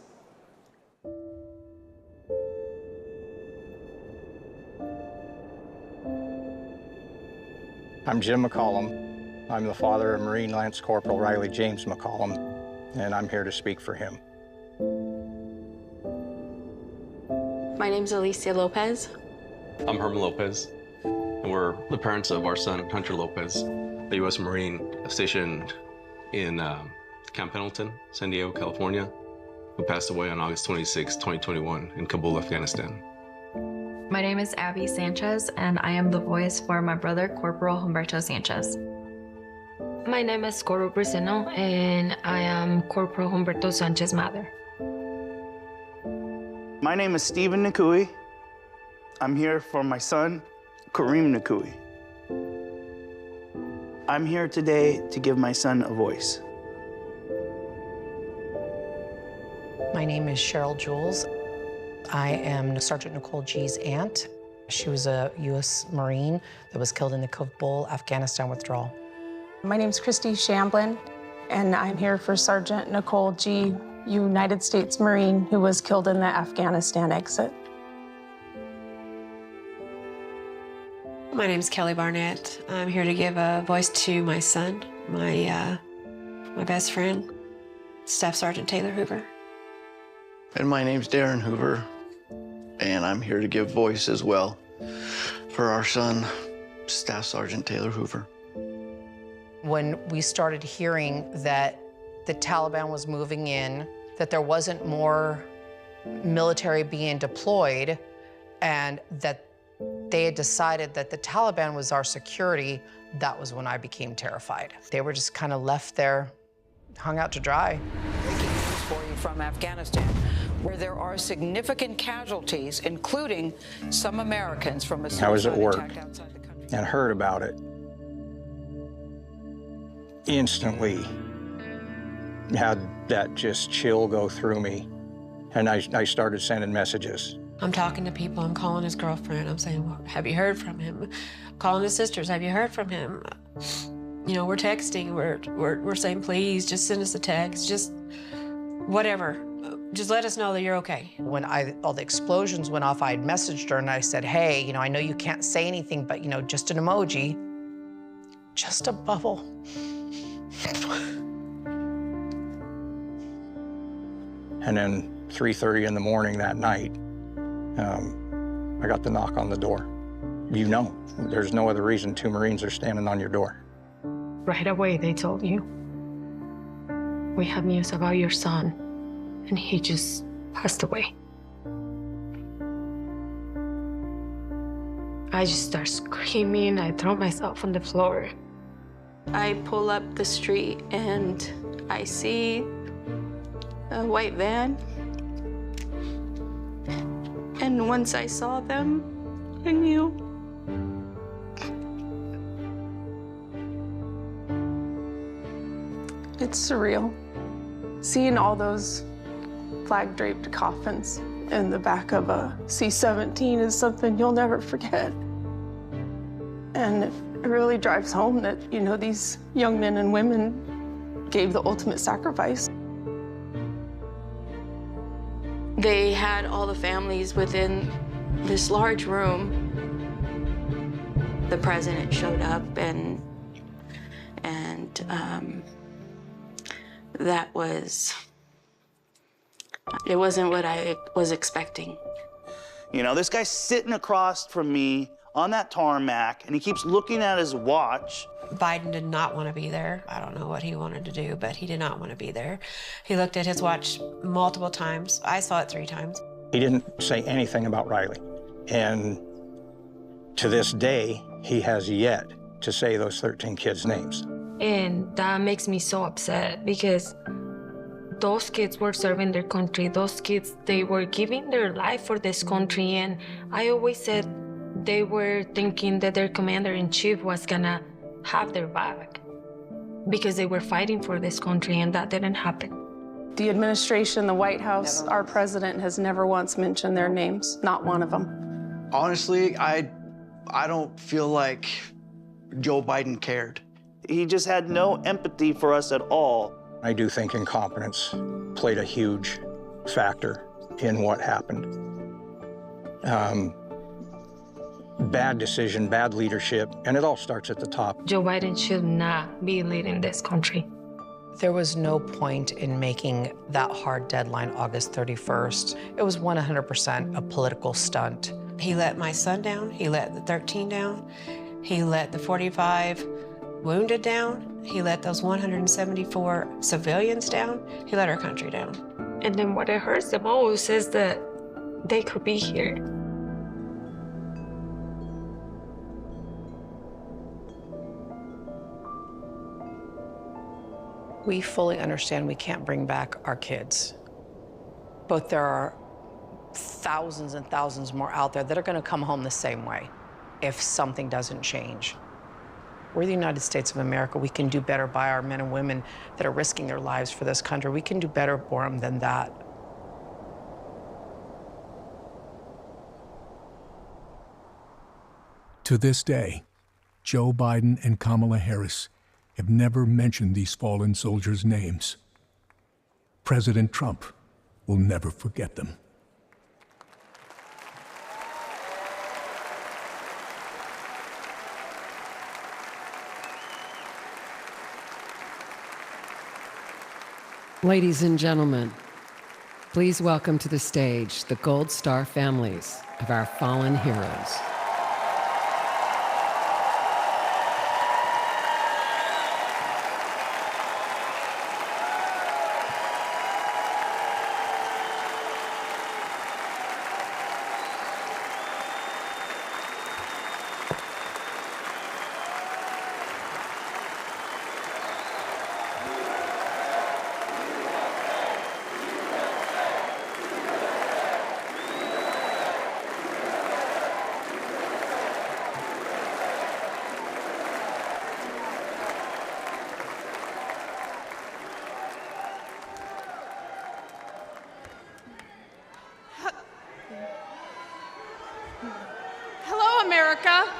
I'm Jim McCollum. I'm the father of Marine Lance Corporal Riley James McCollum, and I'm here to speak for him. My name's Alicia Lopez. I'm Herman Lopez, and we're the parents of our son, Hunter Lopez, a U.S. Marine stationed in Camp Pendleton, San Diego, California, who passed away on August 26, 2021 in Kabul, Afghanistan. My name is Abby Sanchez, and I am the voice for my brother, Corporal Humberto Sanchez. My name is Coro Briseno, and I am Corporal Humberto Sanchez's mother. My name is Stephen Nakui. I'm here for my son, Kareem Nakui. I'm here today to give my son a voice. My name is Cheryl Jules. I am Sergeant Nicole G's aunt. She was a U.S. Marine that was killed in the Kabul, Afghanistan withdrawal. My name's Christy Shamblin, and I'm here for Sergeant Nicole G, United States Marine, who was killed in the Afghanistan exit. My name's Kelly Barnett. I'm here to give a voice to my son, my best friend, Staff Sergeant Taylor Hoover. And my name's Darren Hoover, and I'm here to give voice as well for our son, Staff Sergeant Taylor Hoover. When we started hearing that the Taliban was moving in, that there wasn't more military being deployed, and that they had decided that the Taliban was our security, that was when I became terrified. They were just kind of left there, hung out to dry. Breaking news for you from Afghanistan, where there are significant casualties, including some Americans from a I was at suicide work attack outside the country. and heard about it. Instantly had that just chill go through me, and I started sending messages. I'm talking to people, I'm calling his girlfriend, I'm saying, well, have you heard from him? Calling his sisters, have you heard from him? You know, we're texting, we're saying, please, just send us a text, just whatever. Just let us know that you're okay. When all the explosions went off, I had messaged her and I said, hey, you know, I know you can't say anything, but, you know, just an emoji, just a bubble. And then 3:30 in the morning that night, I got the knock on the door. You know, there's no other reason 2 Marines are standing on your door. Right away, they told you, we have news about your son, and he just passed away. I just start screaming, I throw myself on the floor. I pull up the street and I see a white van. And once I saw them, I knew. It's surreal. Seeing all those flag-draped coffins in the back of a C-17 is something you'll never forget. And it really drives home that, you know, these young men and women gave the ultimate sacrifice. They had all the families within this large room. The president showed up and that it wasn't what I was expecting. You know, this guy's sitting across from me on that tarmac, and he keeps looking at his watch. Biden did not want to be there. I don't know what he wanted to do, but he did not want to be there. He looked at his watch multiple times. I saw it 3 times. He didn't say anything about Riley. And to this day, he has yet to say those 13 kids' names. And that makes me so upset because those kids were serving their country. Those kids, they were giving their life for this country. And I always said they were thinking that their commander-in-chief was gonna have their back because they were fighting for this country, and that didn't happen. The administration, the White House, our president has never once mentioned their names, not one of them. Honestly, I don't feel like Joe Biden cared. He just had no empathy for us at all. I do think incompetence played a huge factor in what happened. Bad decision, bad leadership, and it all starts at the top. Joe Biden should not be leading this country. There was no point in making that hard deadline August 31st. It was 100% a political stunt. He let my son down, he let the 13 down, he let the 45 wounded down, he let those 174 civilians down, he let our country down. And then what it hurts the most is that they could be here. We fully understand we can't bring back our kids, but there are thousands and thousands more out there that are going to come home the same way if something doesn't change. We're the United States of America. We can do better by our men and women that are risking their lives for this country. We can do better for them than that. To this day, Joe Biden and Kamala Harris have never mentioned these fallen soldiers' names. President Trump will never forget them. Ladies and gentlemen, please welcome to the stage the Gold Star families of our fallen heroes. America.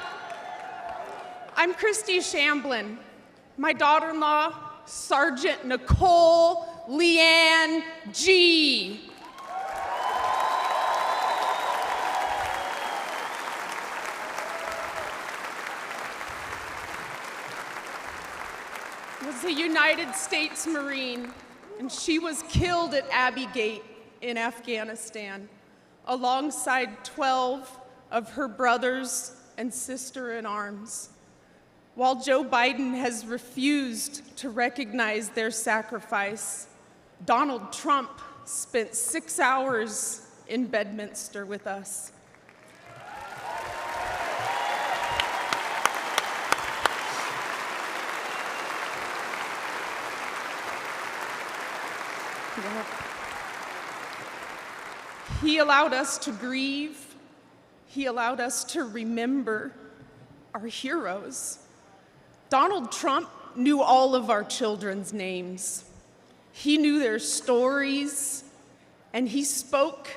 I'm Christy Shamblin. My daughter-in-law, Sergeant Nicole Leanne G. Was a United States Marine, and she was killed at Abbey Gate in Afghanistan, alongside 12 of her brothers and sister-in-arms. While Joe Biden has refused to recognize their sacrifice, Donald Trump spent 6 hours in Bedminster with us. He allowed us to grieve. He allowed us to remember our heroes. Donald Trump knew all of our children's names. He knew their stories, and he spoke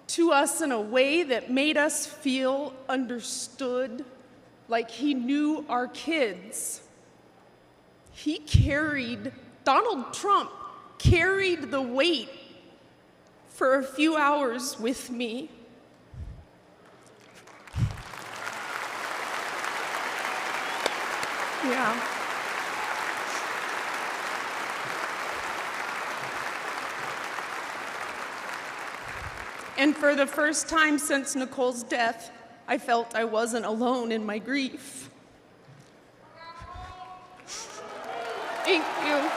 to us in a way that made us feel understood, like he knew our kids. Donald Trump carried the weight for a few hours with me. Yeah. And for the first time since Nicole's death, I felt I wasn't alone in my grief. Thank you.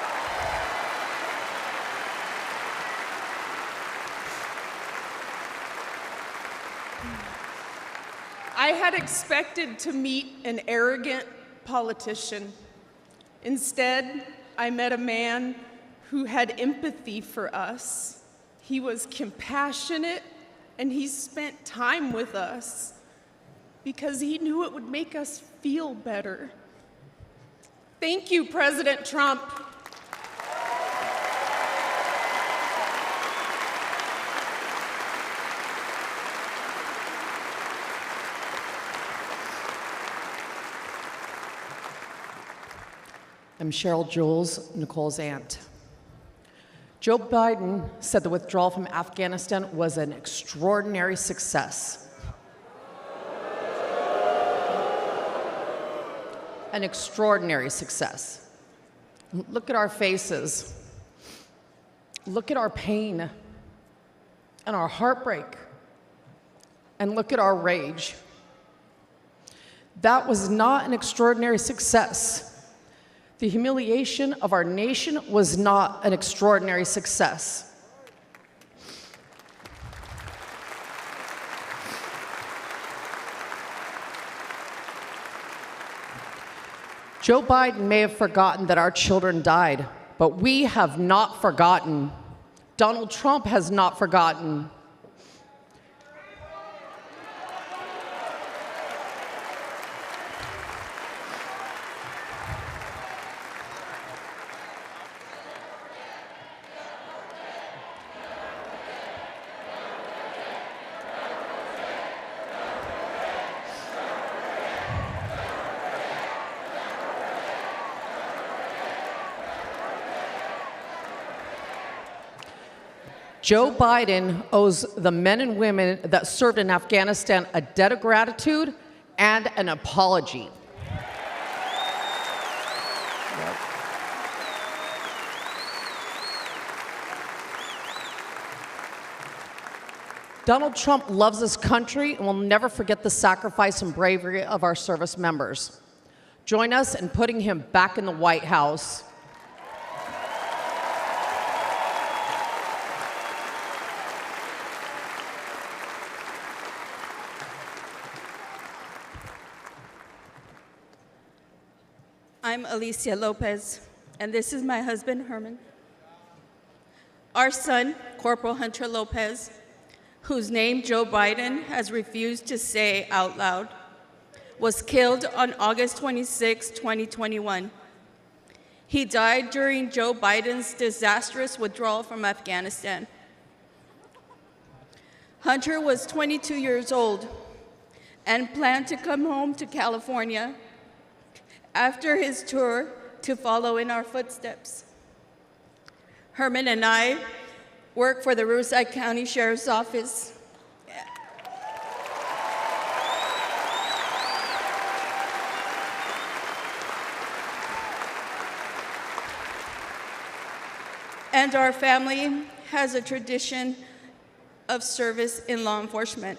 I had expected to meet an arrogant politician. Instead, I met a man who had empathy for us. He was compassionate, and he spent time with us because he knew it would make us feel better. Thank you, President Trump. I'm Cheryl Jules, Nicole's aunt. Joe Biden said the withdrawal from Afghanistan was an extraordinary success. An extraordinary success. Look at our faces. Look at our pain and our heartbreak. And look at our rage. That was not an extraordinary success. The humiliation of our nation was not an extraordinary success. Joe Biden may have forgotten that our children died, but we have not forgotten. Donald Trump has not forgotten. Joe Biden owes the men and women that served in Afghanistan a debt of gratitude and an apology. Donald Trump loves this country and will never forget the sacrifice and bravery of our service members. Join us in putting him back in the White House. I'm Alicia Lopez, and this is my husband, Herman. Our son, Corporal Hunter Lopez, whose name Joe Biden has refused to say out loud, was killed on August 26, 2021. He died during Joe Biden's disastrous withdrawal from Afghanistan. Hunter was 22 years old and planned to come home to California after his tour to follow in our footsteps. Herman and I work for the Riverside County Sheriff's Office. And our family has a tradition of service in law enforcement.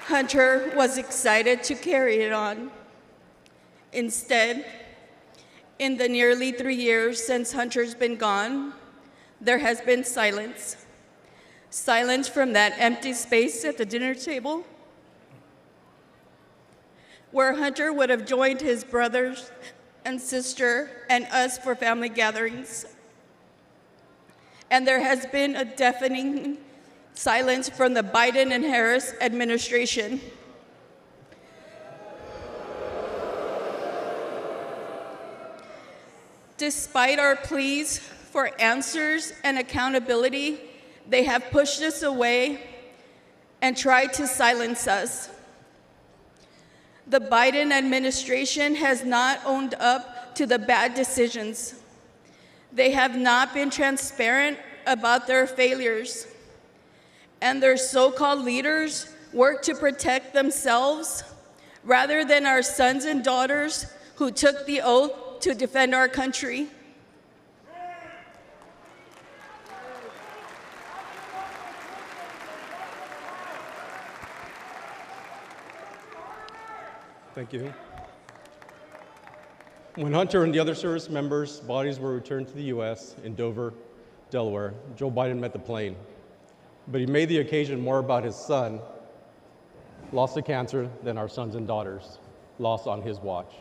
Hunter was excited to carry it on. Instead, in the nearly 3 years since Hunter's been gone, there has been silence. Silence from that empty space at the dinner table, where Hunter would have joined his brothers and sister and us for family gatherings. And there has been a deafening silence from the Biden and Harris administration. Despite our pleas for answers and accountability, they have pushed us away and tried to silence us. The Biden administration has not owned up to the bad decisions. They have not been transparent about their failures. And their so-called leaders work to protect themselves rather than our sons and daughters who took the oath to defend our country. Thank you. When Hunter and the other service members' bodies were returned to the U.S. in Dover, Delaware, Joe Biden met the plane. But he made the occasion more about his son, lost to cancer, than our sons and daughters, lost on his watch.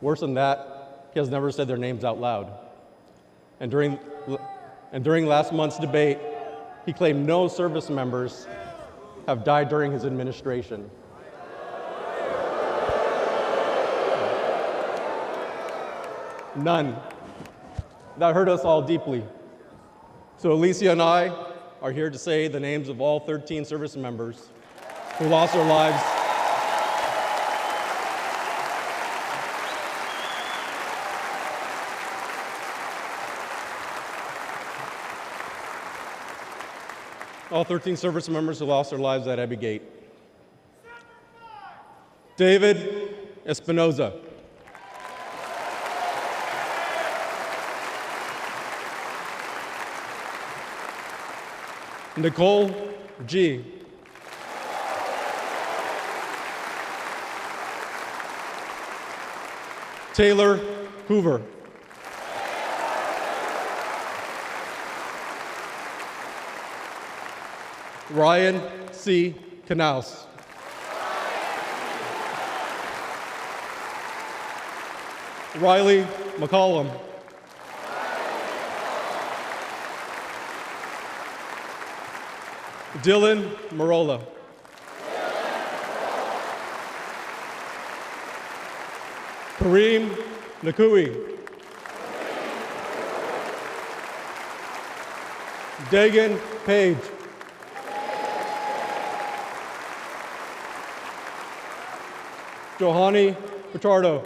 Worse than that, he has never said their names out loud. And during last month's debate, he claimed no service members have died during his administration. None. That hurt us all deeply. So Alicia and I are here to say the names of all 13 service members who lost their lives at Abbey Gate. David Espinoza. Nicole G. Taylor Hoover. Ryan C. Knaus. Riley McCollum. Dylan Marola. Kareem Nakui. Dagan Page. Johani Pichardo.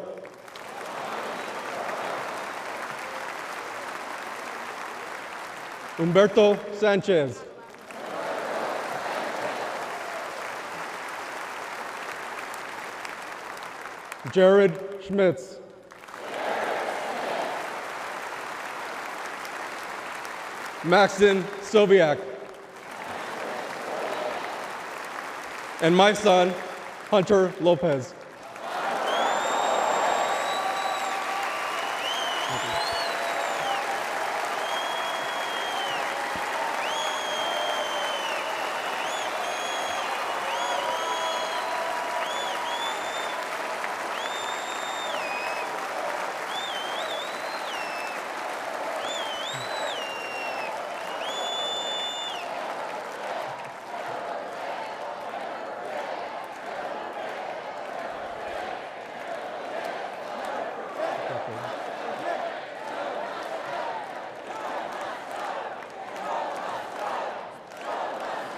Humberto Sanchez. Jared Schmitz. Maxton Sobiak. And my son, Hunter Lopez.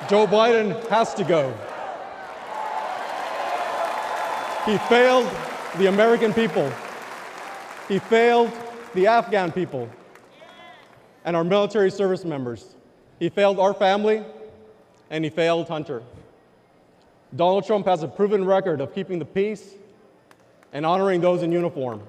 Joe Biden has to go. He failed the American people. He failed the Afghan people and our military service members. He failed our family, and he failed Hunter. Donald Trump has a proven record of keeping the peace and honoring those in uniform.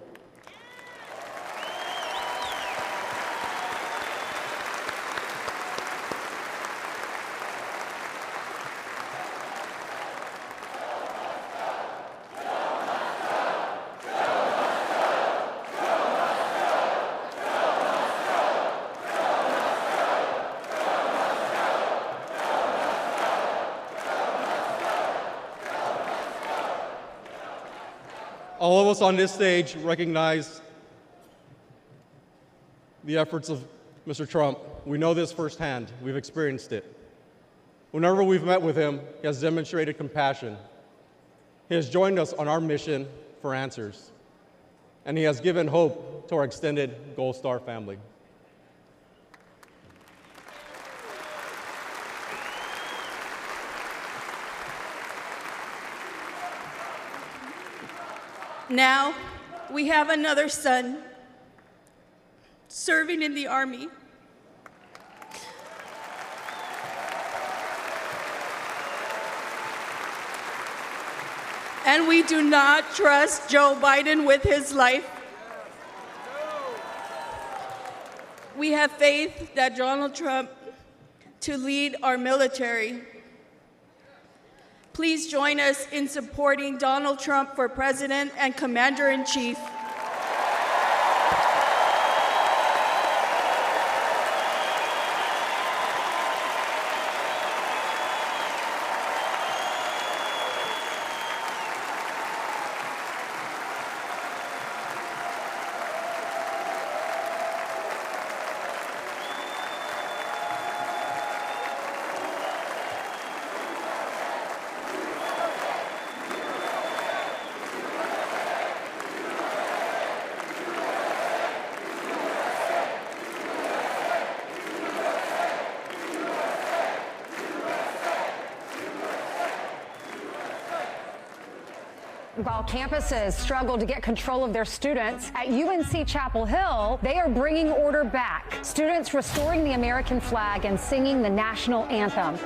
All of us on this stage recognize the efforts of Mr. Trump. We know this firsthand. We've experienced it. Whenever we've met with him, he has demonstrated compassion. He has joined us on our mission for answers, and he has given hope to our extended Gold Star family. Now, we have another son serving in the Army. And we do not trust Joe Biden with his life. We have faith that Donald Trump to lead our military. Please join us in supporting Donald Trump for President and Commander-in-Chief. While campuses struggle to get control of their students, at UNC Chapel Hill, they are bringing order back. Students restoring the American flag and singing the national anthem.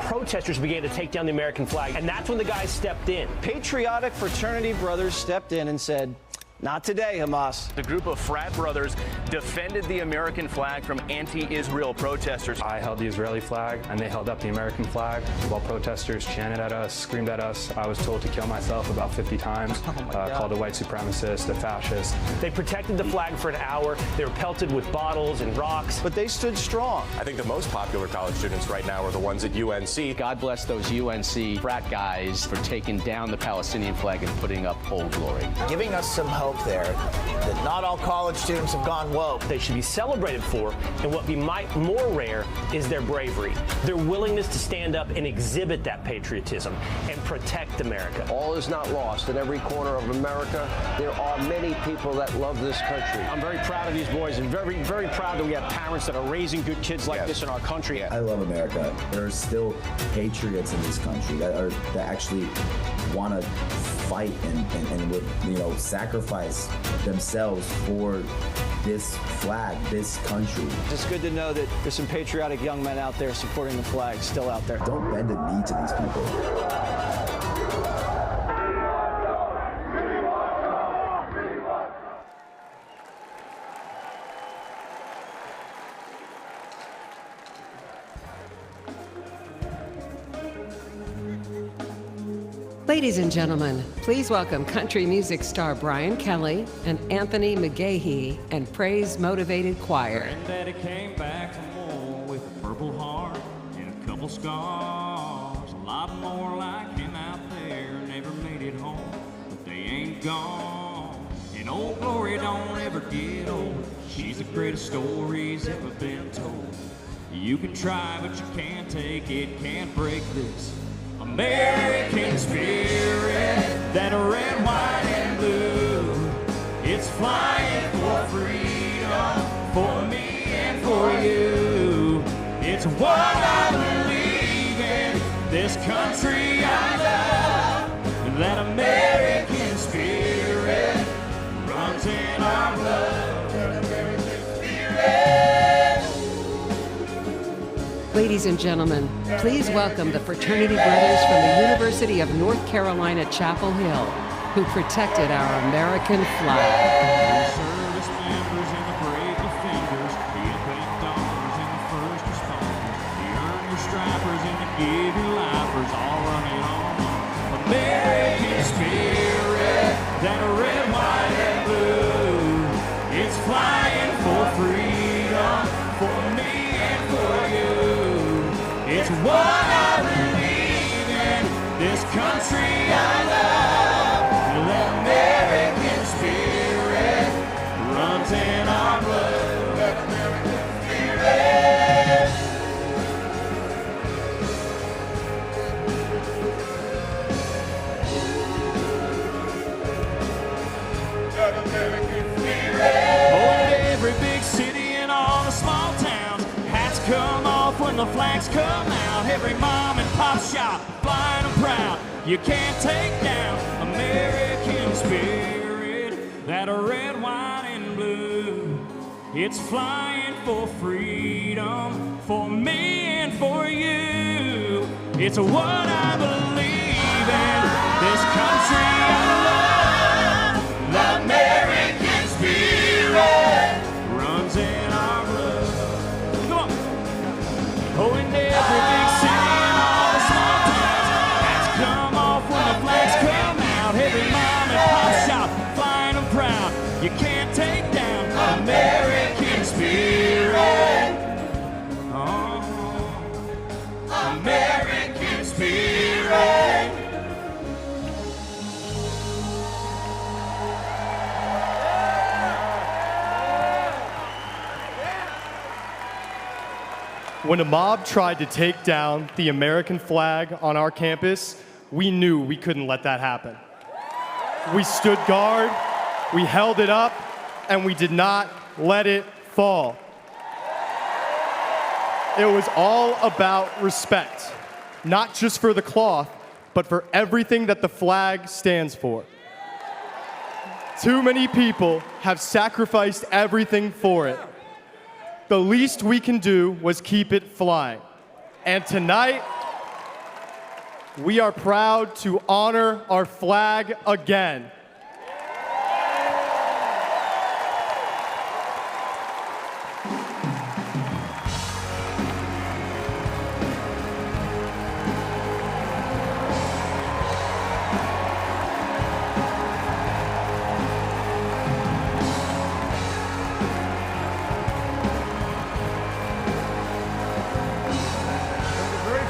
Protesters began to take down the American flag, and that's when the guys stepped in. Patriotic fraternity brothers stepped in and said, "Not today, Hamas." The group of frat brothers defended the American flag from anti-Israel protesters. I held the Israeli flag, and they held up the American flag while protesters chanted at us, screamed at us. I was told to kill myself about 50 times, called a white supremacist, a fascist. They protected the flag for an hour. They were pelted with bottles and rocks. But they stood strong. I think the most popular college students right now are the ones at UNC. God bless those UNC frat guys for taking down the Palestinian flag and putting up Old Glory. Giving us some hope. hope there that not all college students have gone woke. They should be celebrated for, and what be more rare is their bravery, their willingness to stand up and exhibit that patriotism and protect America. All is not lost. In every corner of America, there are many people that love this country. I'm very proud of these boys and very, very proud that we have parents that are raising good kids like this in our country. I love America. There are still patriots in this country that actually want to fight and would, sacrifice themselves for this flag, this country. It's good to know that there's some patriotic young men out there supporting the flag still out there. Don't bend the knee to these people. Ladies and gentlemen, please welcome country music star Brian Kelly and Anthony McGahee and Praise Motivated Choir. Granddaddy came back from war with a purple heart and a couple scars. A lot more like him out there never made it home, but they ain't gone. And old Glory don't ever get old. She's the greatest stories ever been told. You can try, but you can't take it, can't break this American spirit, that red, white, and blue. It's flying for freedom, for me and for you. It's what I believe in, this country I love. That American spirit runs in our blood. That American spirit. Ladies and gentlemen, please welcome the fraternity brothers from the University of North Carolina, Chapel Hill, who protected our American flag. Service members and the brave defenders, the epic doctors and the first responders, the earner stripers and the giving lifers, all running on. American spirit, that red, white, and blue. It's flying for freedom, for me and for you. It's what I believe in, this country I love. That American spirit runs in our blood. That American spirit. That American spirit. Oh, in every big city and all the small towns, hats come off when the flags come out. Every mom and pop shop flying them proud. You can't take down American spirit, that red, white, and blue. It's flying for freedom, for me and for you. It's what I believe in, this country I love. The American spirit runs in our blood. Come on. Oh, in every big city and all the small towns, hats come off when the flags come out. Every mom and pop shop flying them proud. You can't take down American spirit. Oh, American spirit. When a mob tried to take down the American flag on our campus, we knew we couldn't let that happen. We stood guard, we held it up, and we did not let it fall. It was all about respect, not just for the cloth, but for everything that the flag stands for. Too many people have sacrificed everything for it. The least we can do was keep it flying. And tonight, we are proud to honor our flag again.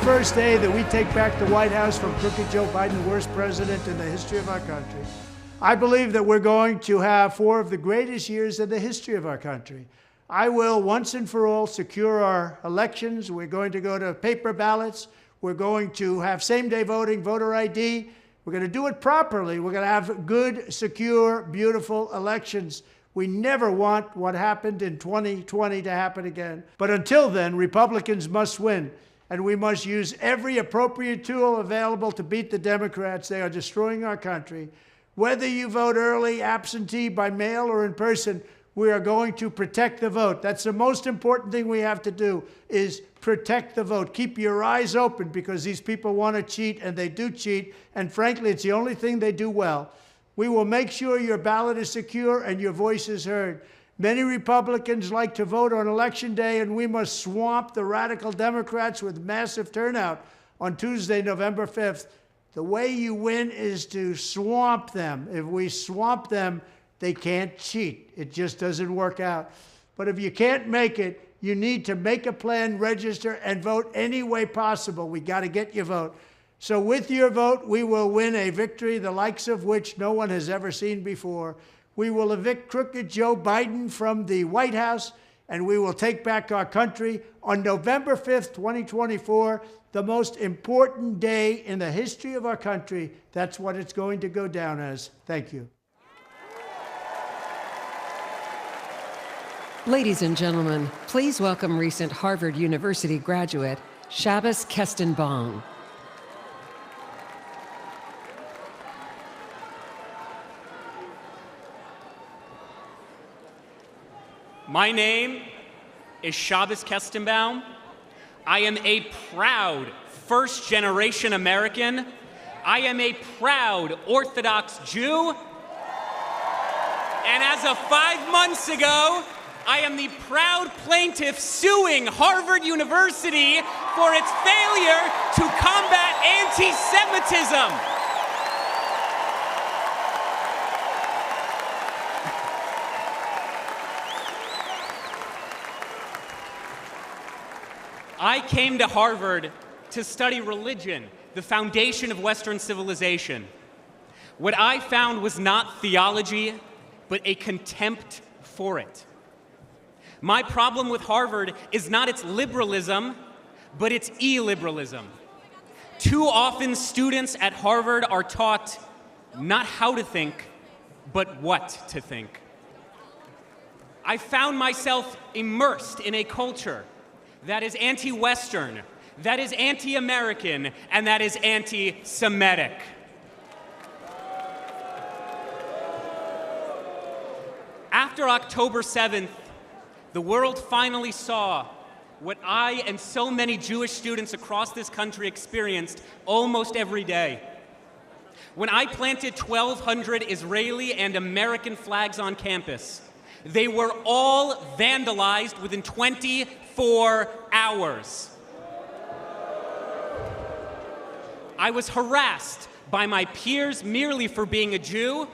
First day that we take back the White House from crooked Joe Biden, the worst president in the history of our country, I believe that we're going to have 4 of the greatest years in the history of our country. I will once and for all secure our elections. We're going to go to paper ballots. We're going to have same-day voting, voter ID. We're going to do it properly. We're going to have good, secure, beautiful elections. We never want what happened in 2020 to happen again. But until then, Republicans must win. And we must use every appropriate tool available to beat the Democrats. They are destroying our country. Whether you vote early, absentee, by mail, or in person, we are going to protect the vote. That's the most important thing we have to do, is protect the vote. Keep your eyes open, because these people want to cheat, and they do cheat. And frankly, it's the only thing they do well. We will make sure your ballot is secure and your voice is heard. Many Republicans like to vote on Election Day, and we must swamp the radical Democrats with massive turnout on Tuesday, November 5th. The way you win is to swamp them. If we swamp them, they can't cheat. It just doesn't work out. But if you can't make it, you need to make a plan, register, and vote any way possible. We got to get your vote. So with your vote, we will win a victory the likes of which no one has ever seen before. We will evict crooked Joe Biden from the White House, and we will take back our country on November 5th, 2024, the most important day in the history of our country. That's what it's going to go down as. Thank you. Ladies and gentlemen, please welcome recent Harvard University graduate, Shabbos Kestenbaum. My name is Shabbos Kestenbaum. I am a proud first-generation American. I am a proud Orthodox Jew. And as of 5 months ago, I am the proud plaintiff suing Harvard University for its failure to combat anti-Semitism. I came to Harvard to study religion, the foundation of Western civilization. What I found was not theology, but a contempt for it. My problem with Harvard is not its liberalism, but its illiberalism. Too often, students at Harvard are taught not how to think, but what to think. I found myself immersed in a culture that is anti-Western, that is anti-American, and that is anti-Semitic. After October 7th, the world finally saw what I and so many Jewish students across this country experienced almost every day. When I planted 1,200 Israeli and American flags on campus, they were all vandalized within 24 hours. I was harassed by my peers merely for being a Jew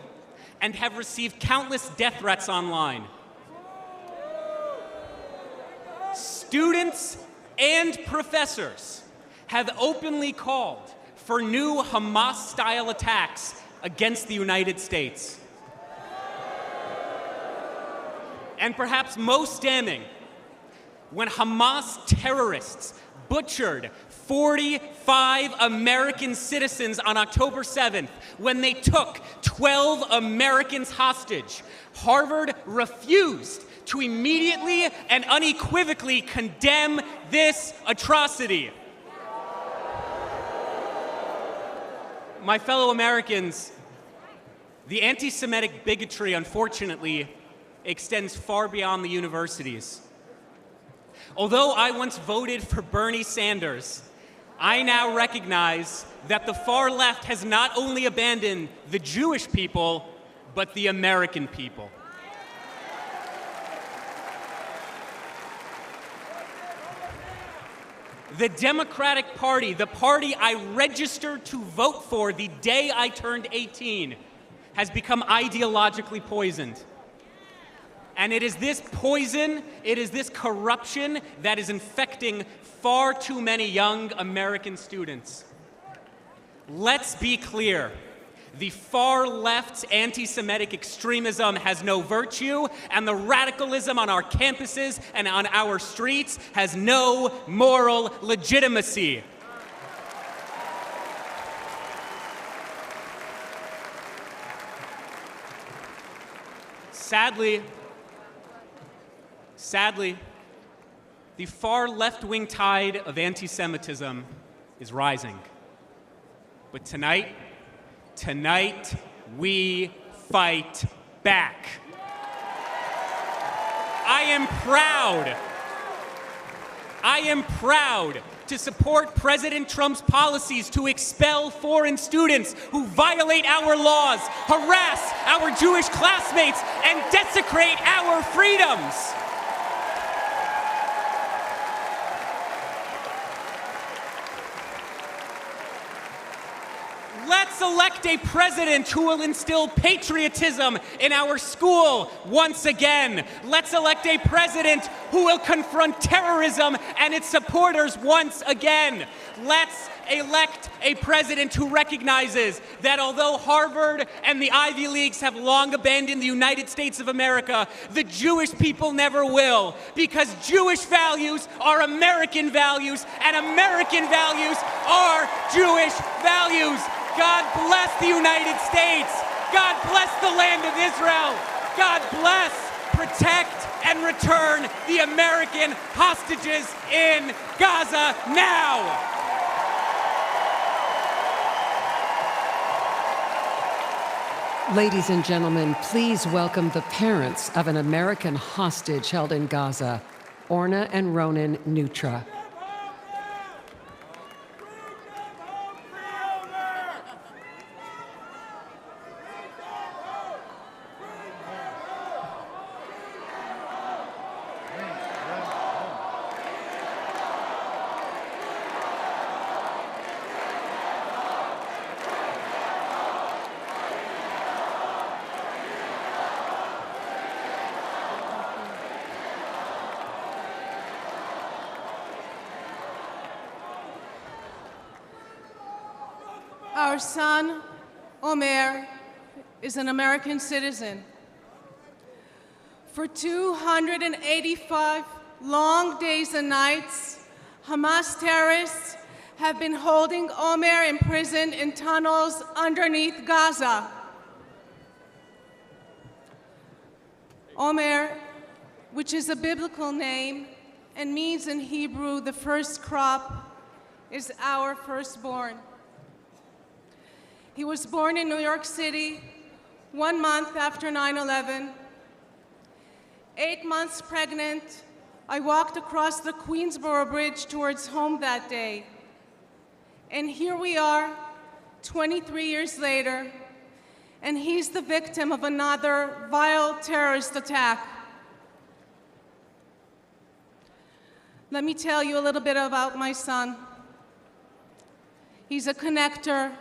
and have received countless death threats online. Students and professors have openly called for new Hamas-style attacks against the United States. And perhaps most damning, when Hamas terrorists butchered 45 American citizens on October 7th, when they took 12 Americans hostage, Harvard refused to immediately and unequivocally condemn this atrocity. My fellow Americans, the anti-Semitic bigotry, unfortunately, extends far beyond the universities. Although I once voted for Bernie Sanders, I now recognize that the far left has not only abandoned the Jewish people, but the American people. The Democratic Party, the party I registered to vote for the day I turned 18, has become ideologically poisoned. And it is this poison, it is this corruption that is infecting far too many young American students. Let's be clear. The far left's anti-Semitic extremism has no virtue, and the radicalism on our campuses and on our streets has no moral legitimacy. Sadly, the far left-wing tide of anti-Semitism is rising. But tonight, we fight back. I am proud to support President Trump's policies to expel foreign students who violate our laws, harass our Jewish classmates, and desecrate our freedoms. Let's elect a president who will instill patriotism in our school once again. Let's elect a president who will confront terrorism and its supporters once again. Let's elect a president who recognizes that although Harvard and the Ivy Leagues have long abandoned the United States of America, the Jewish people never will, because Jewish values are American values, and American values are Jewish values. God bless the United States. God bless the land of Israel. God bless, protect, and return the American hostages in Gaza now. Ladies and gentlemen, please welcome the parents of an American hostage held in Gaza, Orna and Ronan Nutra. Our son, Omer, is an American citizen. For 285 long days and nights, Hamas terrorists have been holding Omer imprisoned in tunnels underneath Gaza. Omer, which is a biblical name and means in Hebrew the first crop, is our firstborn. He was born in New York City 1 month after 9/11. 8 months pregnant, I walked across the Queensboro Bridge towards home that day. And here we are, 23 years later, and he's the victim of another vile terrorist attack. Let me tell you a little bit about my son. He's a connector.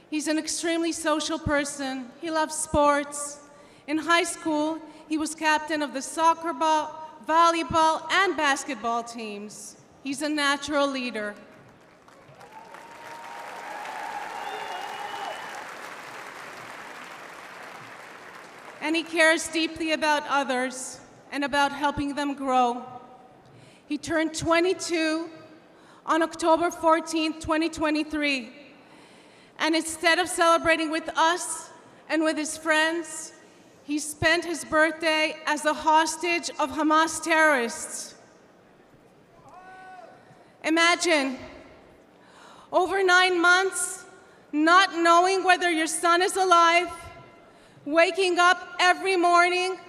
He's an extremely social person. He loves sports. In high school, he was captain of the soccer ball, volleyball, and basketball teams. He's a natural leader. And he cares deeply about others and about helping them grow. He turned 22 on October 14, 2023. And instead of celebrating with us and with his friends, he spent his birthday as a hostage of Hamas terrorists. Imagine, over 9 months, not knowing whether your son is alive, waking up every morning,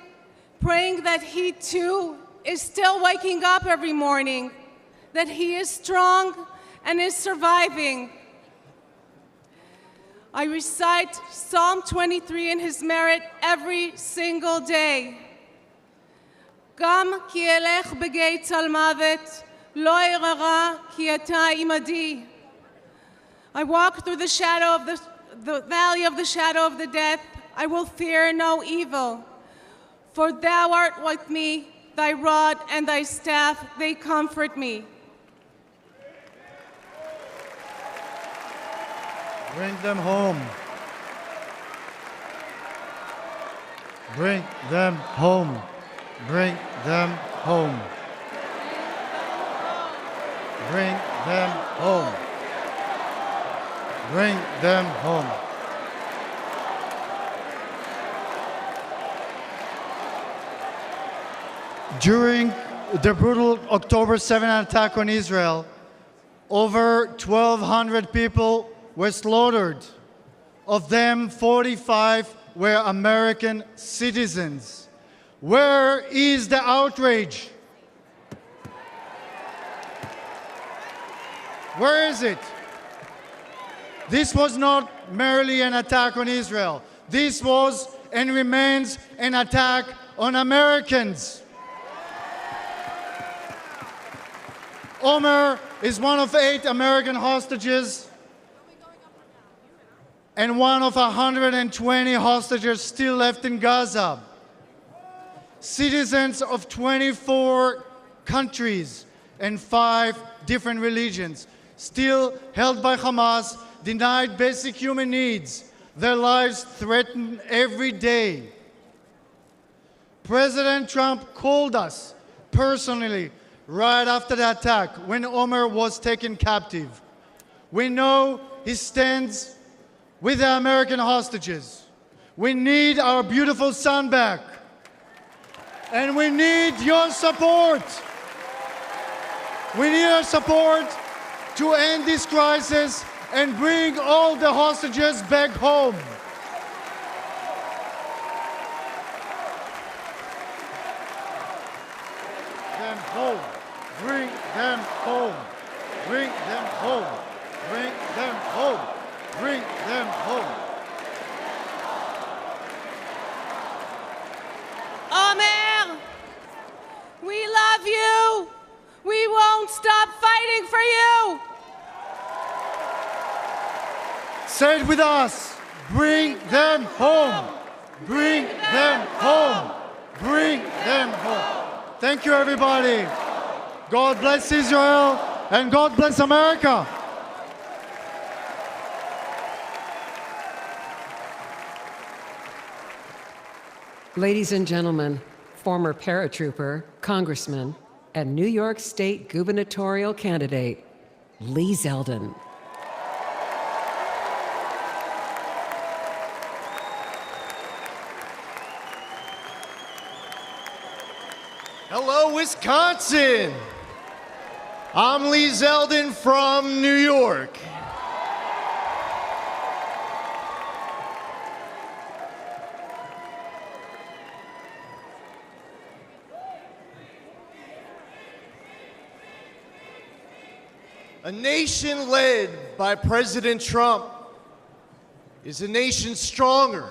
praying that he too is still waking up every morning, that he is strong and is surviving. I recite Psalm 23 in his merit every single day. Gam ki elech begei tzal mavet, lo erara ki ata imadi. I walk through the shadow of the valley of the shadow of the death. I will fear no evil, for thou art with me. Thy rod and thy staff, they comfort me. Bring them home. Bring them home. Bring them home. Bring them home. Bring them home. During the brutal October 7 attack on Israel, over 1,200 people were slaughtered. Of them, 45 were American citizens. Where is the outrage? Where is it? This was not merely an attack on Israel. This was and remains an attack on Americans. Omer is one of 8 American hostages and one of 120 hostages still left in Gaza. Citizens of 24 countries and 5 different religions, still held by Hamas, denied basic human needs, their lives threatened every day. President Trump called us personally right after the attack when Omer was taken captive. We know he stands with the American hostages. We need our beautiful son back. And we need your support. We need your support to end this crisis and bring all the hostages back home. Them home. Bring them home. Bring them home. Bring them home. Bring them home. Omer, we love you. We won't stop fighting for you. Say it with us. Bring them home. Bring them home. Bring them home. Thank you, everybody. God bless Israel and God bless America. Ladies and gentlemen, former paratrooper, congressman, and New York State gubernatorial candidate, Lee Zeldin. Hello, Wisconsin. I'm Lee Zeldin from New York. A nation led by President Trump is a nation stronger,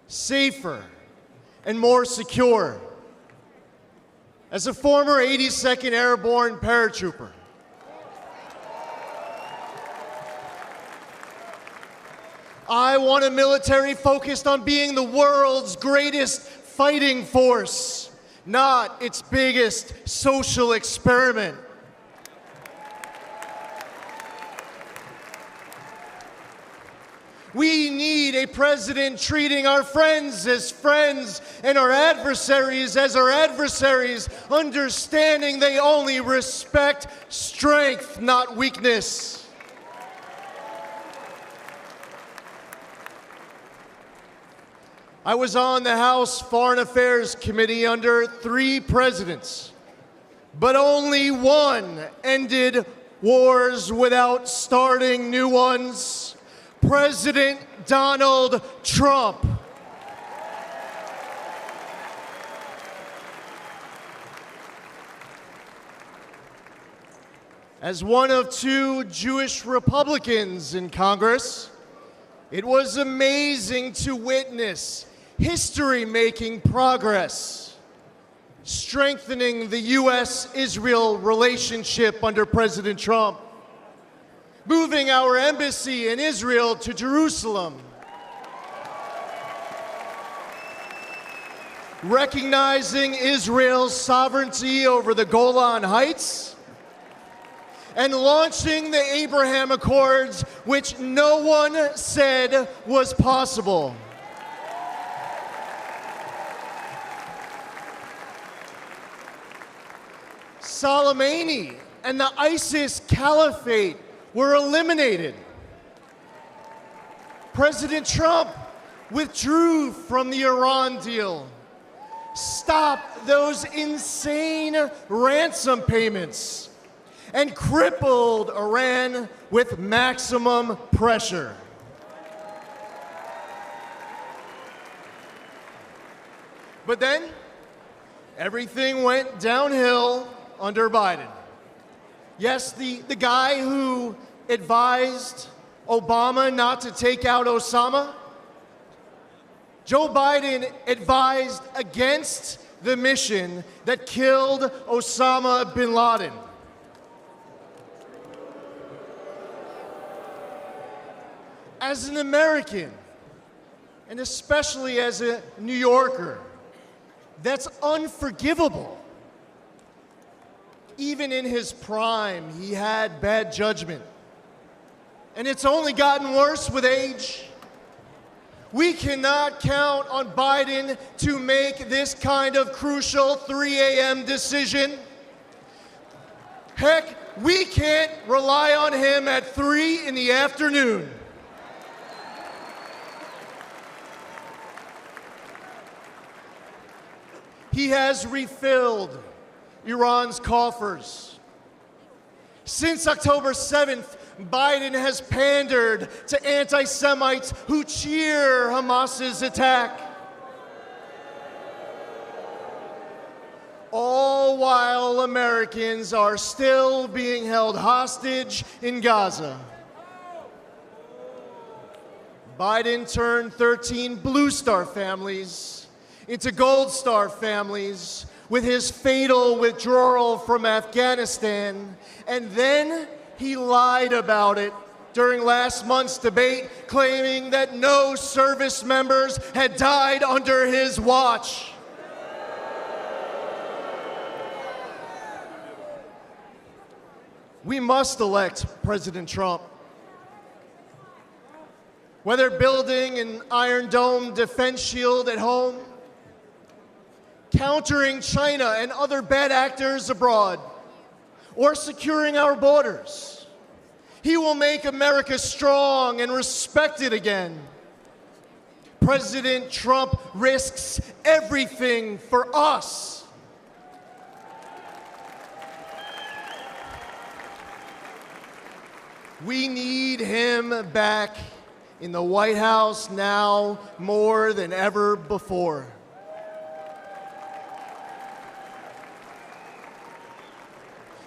safer, and more secure. As a former 82nd Airborne paratrooper, I want a military focused on being the world's greatest fighting force, not its biggest social experiment. We need a president treating our friends as friends and our adversaries as our adversaries, understanding they only respect strength, not weakness. I was on the House Foreign Affairs Committee under 3 presidents, but only one ended wars without starting new ones. President Donald Trump. As one of 2 Jewish Republicans in Congress, it was amazing to witness history-making progress, strengthening the U.S.-Israel relationship under President Trump, moving our embassy in Israel to Jerusalem, recognizing Israel's sovereignty over the Golan Heights, and launching the Abraham Accords, which no one said was possible. Soleimani and the ISIS caliphate were eliminated. President Trump withdrew from the Iran deal, stopped those insane ransom payments, and crippled Iran with maximum pressure. But then, everything went downhill under Biden. Yes, the guy who advised Obama not to take out Osama, Joe Biden advised against the mission that killed Osama bin Laden. As an American, and especially as a New Yorker, that's unforgivable. Even in his prime, he had bad judgment. And it's only gotten worse with age. We cannot count on Biden to make this kind of crucial 3 a.m. decision. Heck, we can't rely on him at 3 in the afternoon. He has refilled Iran's coffers. Since October 7th, Biden has pandered to anti-Semites who cheer Hamas's attack. All while Americans are still being held hostage in Gaza. Biden turned 13 Blue Star families into Gold Star families with his fatal withdrawal from Afghanistan, and then he lied about it during last month's debate, claiming that no service members had died under his watch. We must elect President Trump. Whether building an Iron Dome defense shield at home, countering China and other bad actors abroad, or securing our borders, he will make America strong and respected again. President Trump risks everything for us. We need him back in the White House now more than ever before.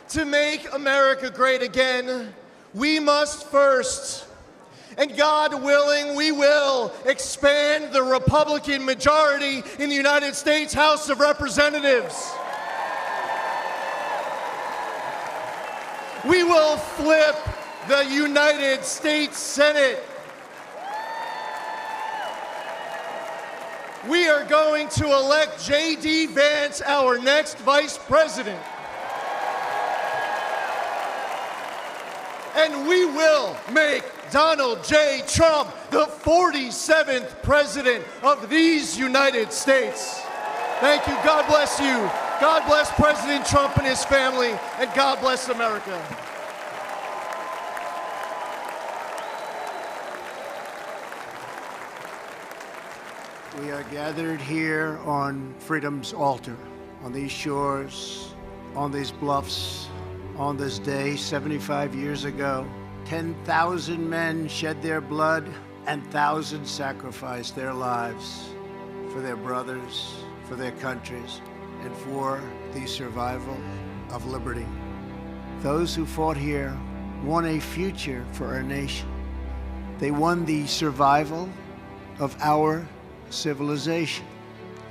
To make America great again, we must first, and God willing, we will expand the Republican majority in the United States House of Representatives. We will flip the United States Senate. We are going to elect J.D. Vance, our next vice president. And we will make Donald J. Trump the 47th president of these United States. Thank you. God bless you. God bless President Trump and his family, and God bless America. We are gathered here on freedom's altar, on these shores, on these bluffs, on this day 75 years ago. 10,000 men shed their blood and thousands sacrificed their lives for their brothers, for their countries, and for the survival of liberty. Those who fought here won a future for our nation. They won the survival of our civilization.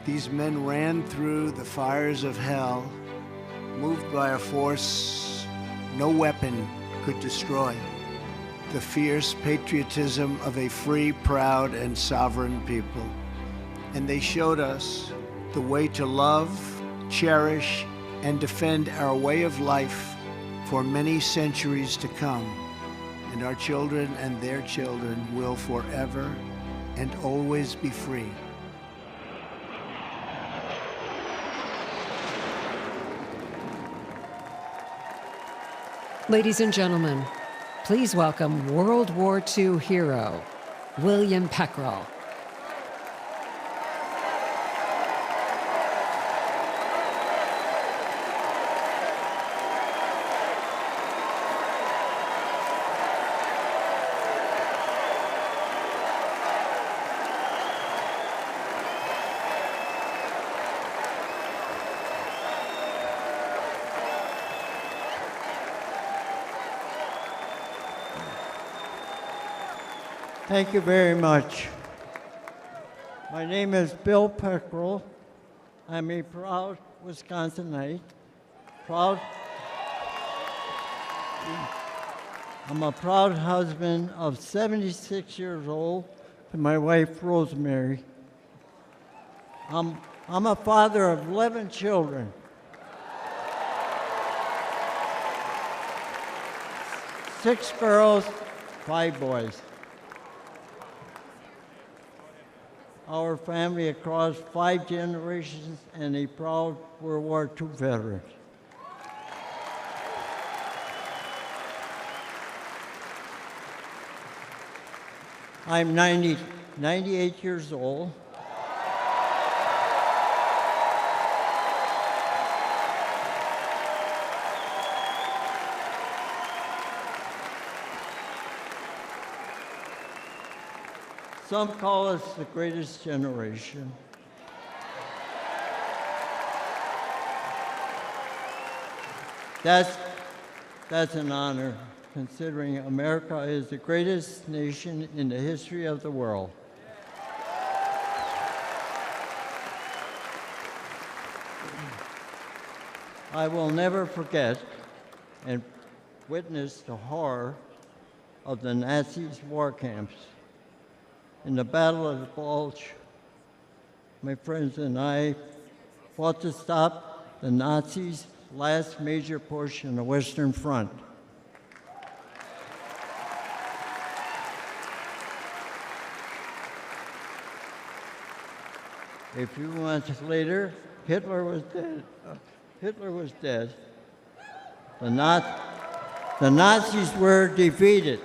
These men ran through the fires of hell, moved by a force no weapon could destroy. The fierce patriotism of a free, proud, and sovereign people. And they showed us the way to love, cherish, and defend our way of life for many centuries to come. And our children and their children will forever and always be free. Ladies and gentlemen, please welcome World War II hero, William Peckrell. Thank you very much. My name is Bill Peckrell. I'm a proud Wisconsinite. I'm a proud husband of 76 years old to my wife, Rosemary. I'm a father of 11 children. 6 girls, 5 boys. Our family across 5 generations and a proud World War II veteran. I'm 98 years old. Some call us the greatest generation. That's an honor, considering America is the greatest nation in the history of the world. I will never forget and witness the horror of the Nazis' war camps. In the Battle of the Bulge, my friends and I fought to stop the Nazis' last major push in the Western Front. A few months later, Hitler was dead. The Nazis were defeated.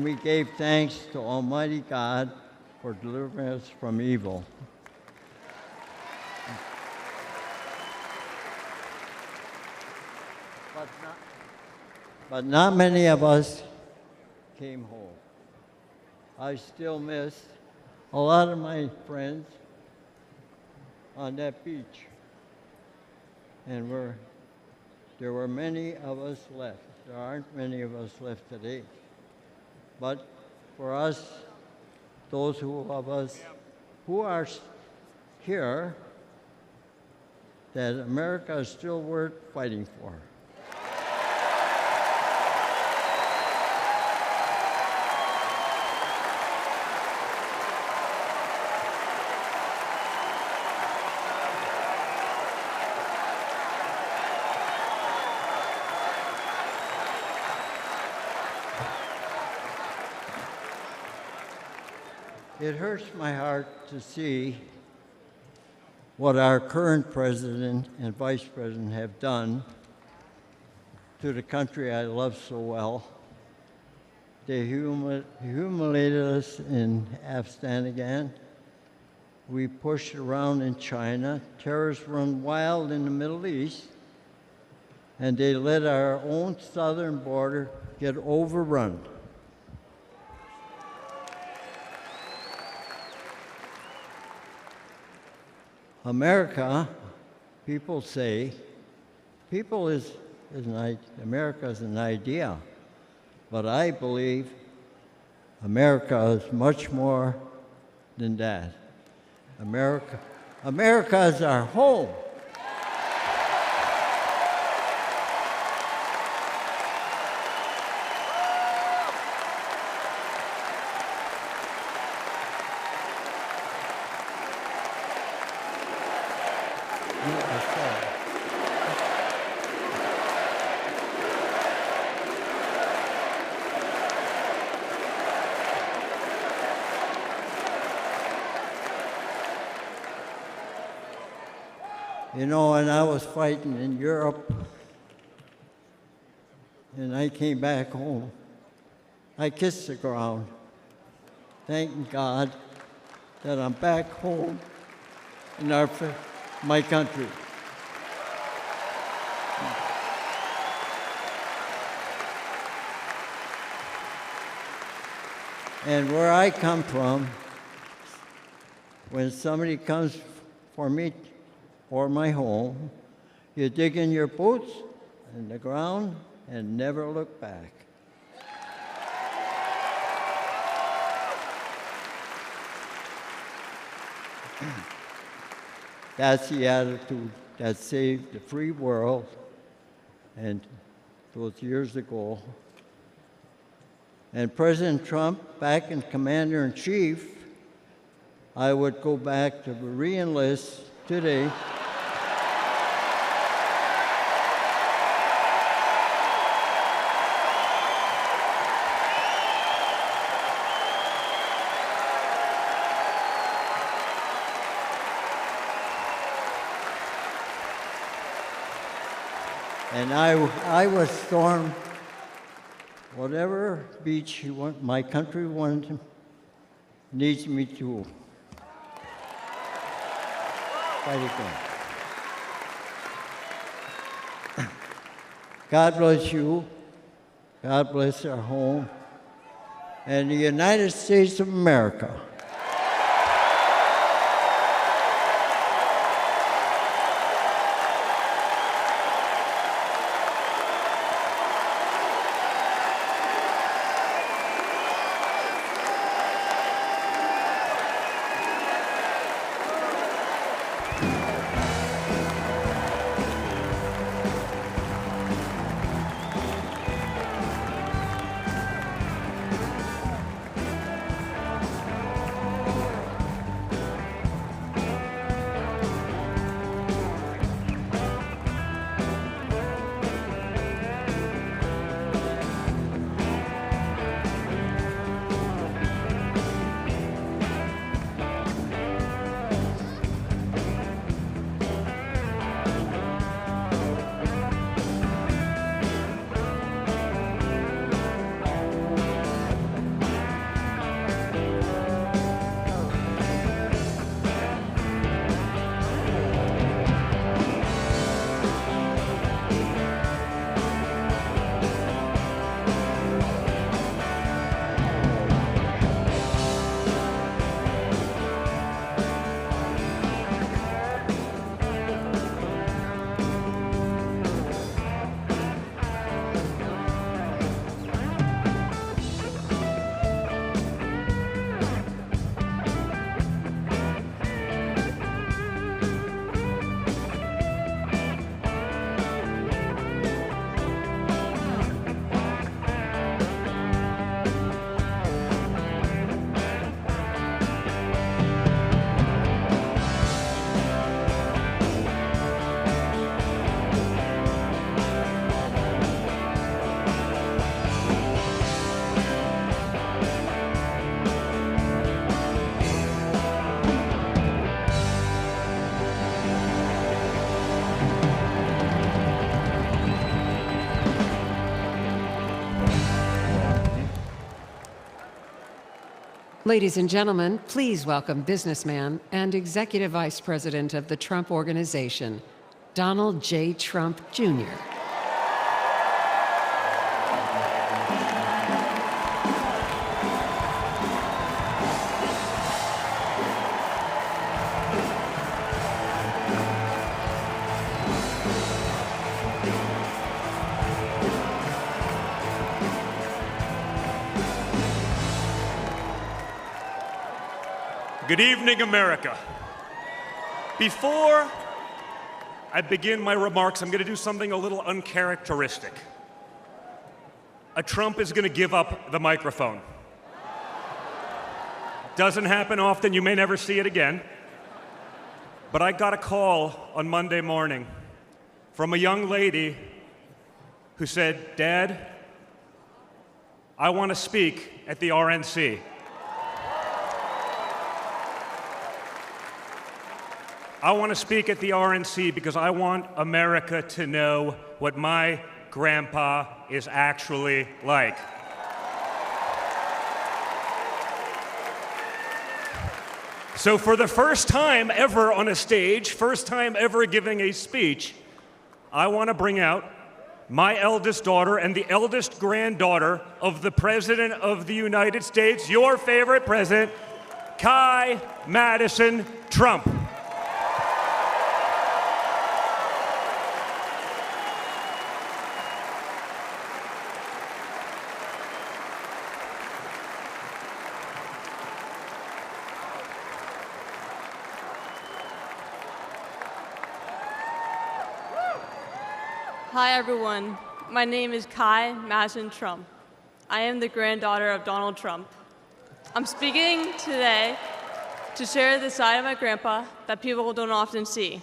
We gave thanks to Almighty God for delivering us from evil. But not many of us came home. I still miss a lot of my friends on that beach. And there were many of us left. There aren't many of us left today. But for us, those of us who are here, that America is still worth fighting for. It hurts my heart to see what our current president and vice president have done to the country I love so well. They humiliated us in Afghanistan. We pushed around in China. Terrorists run wild in the Middle East. And they let our own southern border get overrun. America, people say, America is an idea, but I believe America is much more than that. America is our home. You know, when I was fighting in Europe and I came back home, I kissed the ground, thanking God that I'm back home in my country. And where I come from, when somebody comes for me or my home, you dig in your boots in the ground and never look back. That's the attitude that saved the free world, and those years ago. And President Trump, back in Commander-in-Chief, I would go back to re-enlist today. And I would storm whatever beach my country needs me to fight again. God bless you. God bless our home and the United States of America. Ladies and gentlemen, please welcome businessman and Executive Vice President of the Trump Organization, Donald J. Trump, Jr. Good evening, America. Before I begin my remarks, I'm going to do something a little uncharacteristic. A Trump is going to give up the microphone. Doesn't happen often. You may never see it again. But I got a call on Monday morning from a young lady who said, "Dad, I want to speak at the RNC." I want to speak at the RNC because I want America to know what my grandpa is actually like. So for the first time ever on a stage, first time ever giving a speech, I want to bring out my eldest daughter and the eldest granddaughter of the President of the United States, your favorite president, Kai Madison Trump. Hi, everyone. My name is Kai Madison Trump. I am the granddaughter of Donald Trump. I'm speaking today to share the side of my grandpa that people don't often see.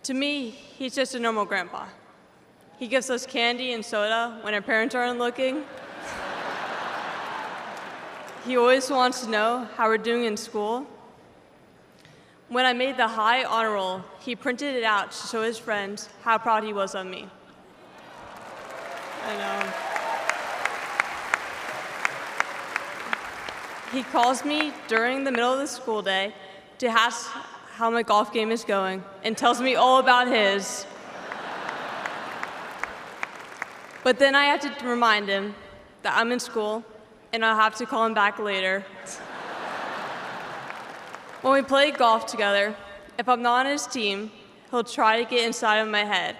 To me, he's just a normal grandpa. He gives us candy and soda when our parents aren't looking. He always wants to know how we're doing in school. When I made the high honor roll, he printed it out to show his friends how proud he was of me. I know. He calls me during the middle of the school day to ask how my golf game is going and tells me all about his. But then I have to remind him that I'm in school and I'll have to call him back later. When we play golf together, if I'm not on his team, he'll try to get inside of my head.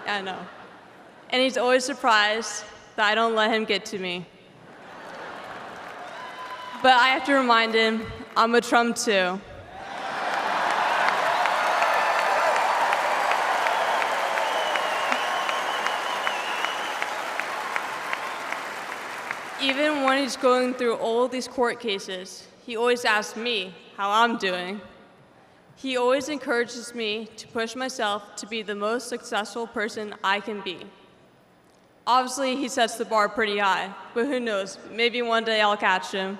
I know. And he's always surprised that I don't let him get to me. But I have to remind him, I'm a Trump too. Even when he's going through all these court cases, he always asks me how I'm doing. He always encourages me to push myself to be the most successful person I can be. Obviously, he sets the bar pretty high, but who knows, maybe one day I'll catch him.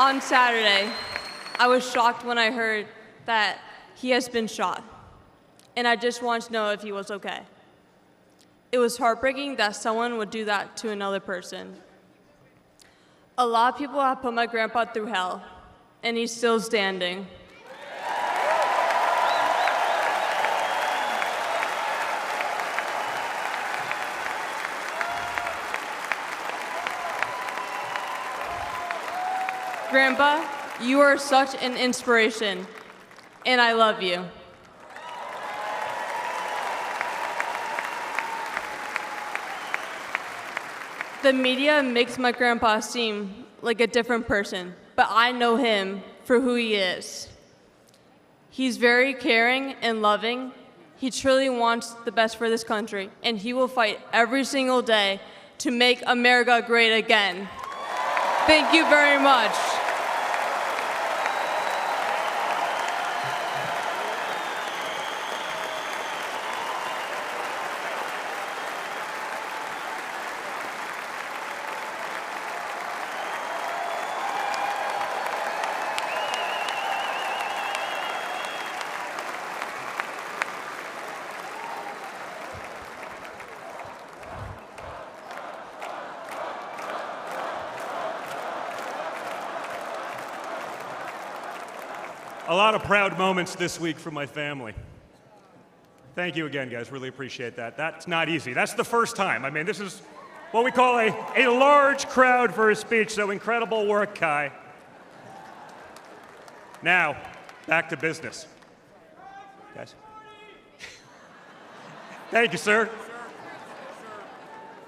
On Saturday, I was shocked when I heard that he has been shot, and I just wanted to know if he was okay. It was heartbreaking that someone would do that to another person. A lot of people have put my grandpa through hell, and he's still standing. Grandpa, you are such an inspiration, and I love you. The media makes my grandpa seem like a different person, but I know him for who he is. He's very caring and loving. He truly wants the best for this country, and he will fight every single day to make America great again. Thank you very much. A lot of proud moments this week for my family. Thank you again, guys. Really appreciate that. That's not easy. That's the first time. I mean, this is what we call a large crowd for a speech, so incredible work, Kai. Now, back to business. Guys. Thank you, sir.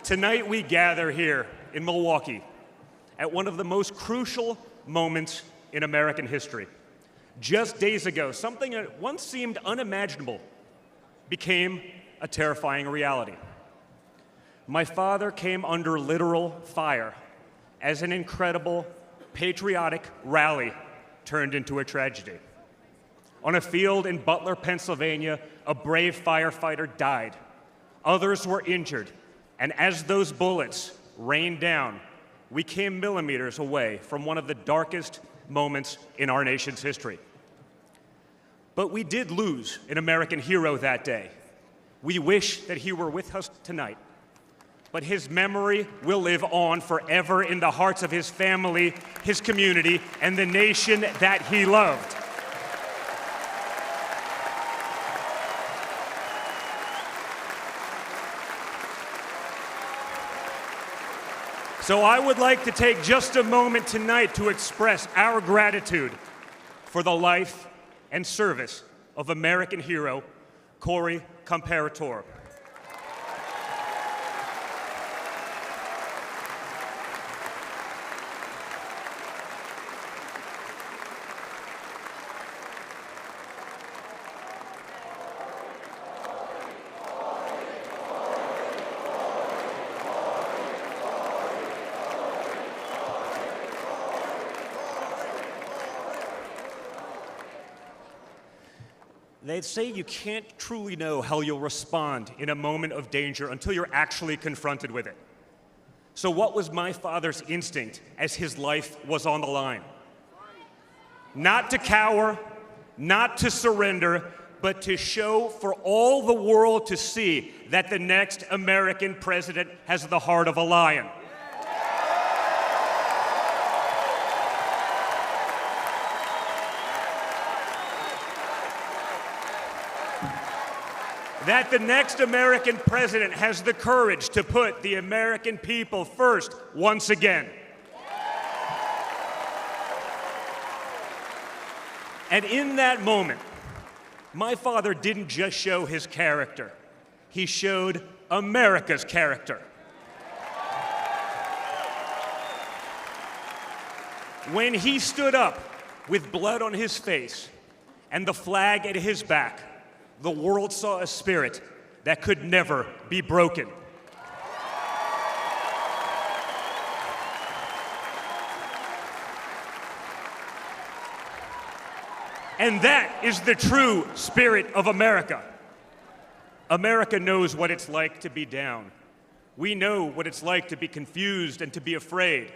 Tonight we gather here in Milwaukee at one of the most crucial moments in American history. Just days ago, something that once seemed unimaginable became a terrifying reality. My father came under literal fire as an incredible, patriotic rally turned into a tragedy. On a field in Butler, Pennsylvania, a brave firefighter died. Others were injured, and as those bullets rained down, we came millimeters away from one of the darkest moments in our nation's history. But we did lose an American hero that day. We wish that he were with us tonight, but his memory will live on forever in the hearts of his family, his community, and the nation that he loved. So I would like to take just a moment tonight to express our gratitude for the life and service of American hero Corey Comparator. They say you can't truly know how you'll respond in a moment of danger until you're actually confronted with it. So what was my father's instinct as his life was on the line? Not to cower, not to surrender, but to show for all the world to see that the next American president has the heart of a lion. That the next American president has the courage to put the American people first once again. And in that moment, my father didn't just show his character, he showed America's character. When he stood up with blood on his face and the flag at his back, the world saw a spirit that could never be broken. And that is the true spirit of America. America knows what it's like to be down. We know what it's like to be confused and to be afraid.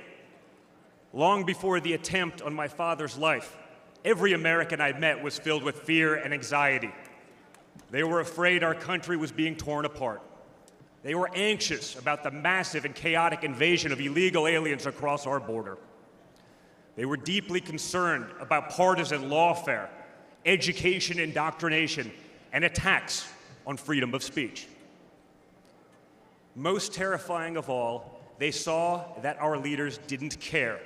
Long before the attempt on my father's life, every American I met was filled with fear and anxiety. They were afraid our country was being torn apart. They were anxious about the massive and chaotic invasion of illegal aliens across our border. They were deeply concerned about partisan lawfare, education indoctrination, and attacks on freedom of speech. Most terrifying of all, they saw that our leaders didn't care,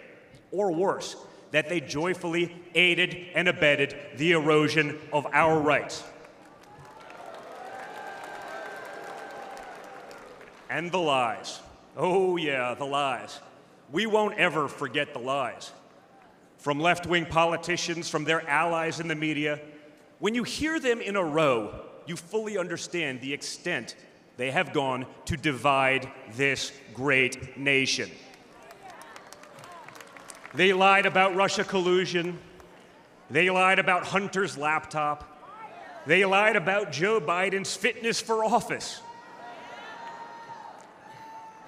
or worse, that they joyfully aided and abetted the erosion of our rights. And the lies. Oh yeah, the lies. We won't ever forget the lies. From left-wing politicians, from their allies in the media, when you hear them in a row, you fully understand the extent they have gone to divide this great nation. They lied about Russia collusion. They lied about Hunter's laptop. They lied about Joe Biden's fitness for office.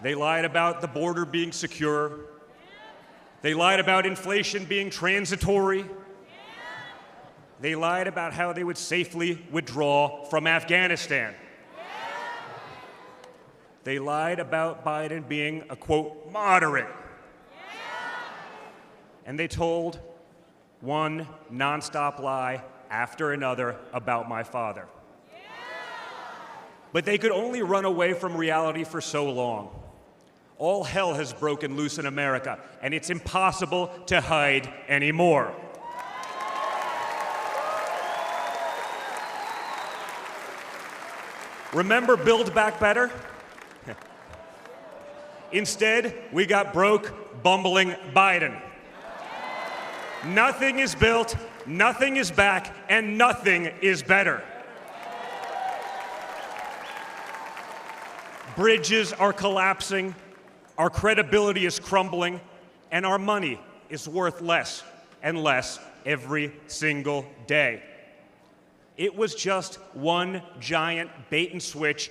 They lied about the border being secure. They lied about inflation being transitory. They lied about how they would safely withdraw from Afghanistan. They lied about Biden being a, quote, moderate. And they told one nonstop lie after another about my father. But they could only run away from reality for so long. All hell has broken loose in America, and it's impossible to hide anymore. Remember Build Back Better? Instead, we got broke, bumbling Biden. Nothing is built, nothing is back, and nothing is better. Bridges are collapsing, our credibility is crumbling, and our money is worth less and less every single day. It was just one giant bait and switch,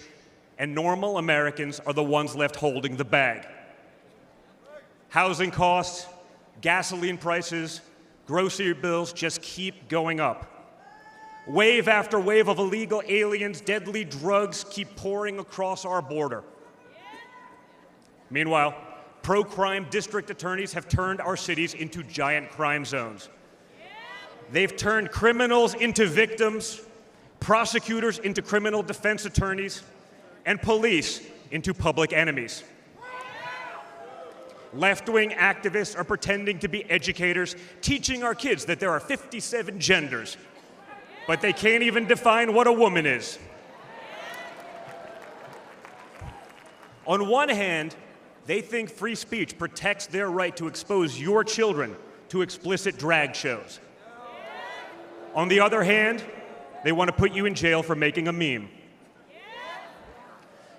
and normal Americans are the ones left holding the bag. Housing costs, gasoline prices, grocery bills just keep going up. Wave after wave of illegal aliens, deadly drugs keep pouring across our border. Meanwhile, pro-crime district attorneys have turned our cities into giant crime zones. They've turned criminals into victims, prosecutors into criminal defense attorneys, and police into public enemies. Left-wing activists are pretending to be educators, teaching our kids that there are 57 genders, but they can't even define what a woman is. On one hand, they think free speech protects their right to expose your children to explicit drag shows. On the other hand, they want to put you in jail for making a meme.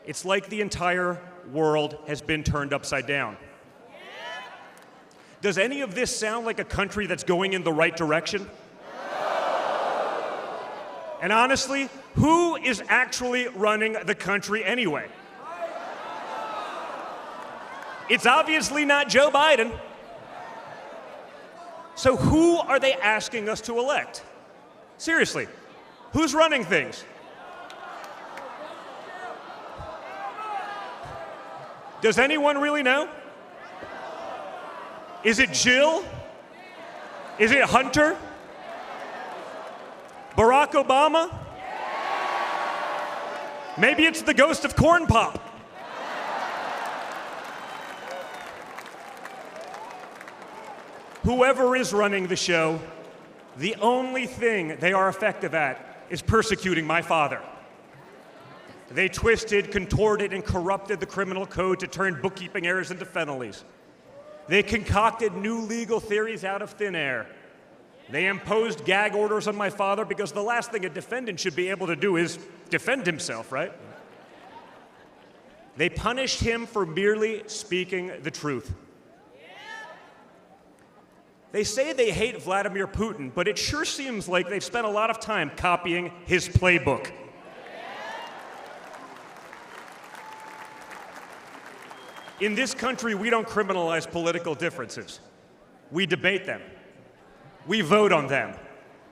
It's like the entire world has been turned upside down. Does any of this sound like a country that's going in the right direction? And honestly, who is actually running the country anyway? It's obviously not Joe Biden. So who are they asking us to elect? Seriously, who's running things? Does anyone really know? Is it Jill? Is it Hunter? Barack Obama? Maybe it's the ghost of Corn Pop. Whoever is running the show, the only thing they are effective at is persecuting my father. They twisted, contorted, and corrupted the criminal code to turn bookkeeping errors into felonies. They concocted new legal theories out of thin air. They imposed gag orders on my father because the last thing a defendant should be able to do is defend himself, right? They punished him for merely speaking the truth. They say they hate Vladimir Putin, but it sure seems like they've spent a lot of time copying his playbook. In this country, we don't criminalize political differences. We debate them. We vote on them.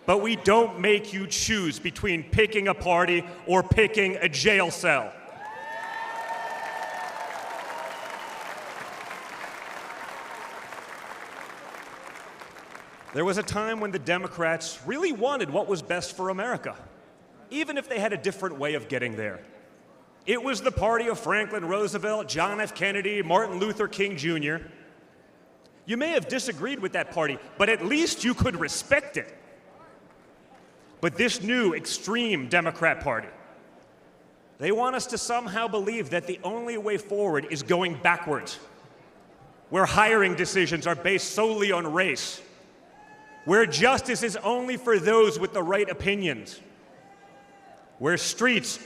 But we don't make you choose between picking a party or picking a jail cell. There was a time when the Democrats really wanted what was best for America, even if they had a different way of getting there. It was the party of Franklin Roosevelt, John F. Kennedy, Martin Luther King Jr. You may have disagreed with that party, but at least you could respect it. But this new extreme Democrat Party, they want us to somehow believe that the only way forward is going backwards, where hiring decisions are based solely on race, where justice is only for those with the right opinions, where streets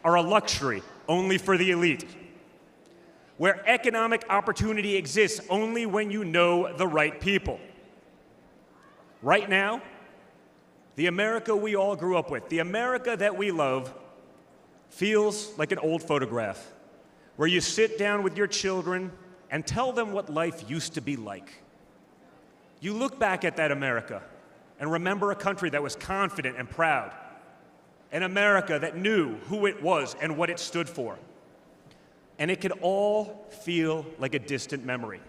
are a luxury only for the elite, where economic opportunity exists only when you know the right people. Right now, the America we all grew up with, the America that we love, feels like an old photograph where you sit down with your children and tell them what life used to be like. You look back at that America and remember a country that was confident and proud, an America that knew who it was and what it stood for. And it could all feel like a distant memory.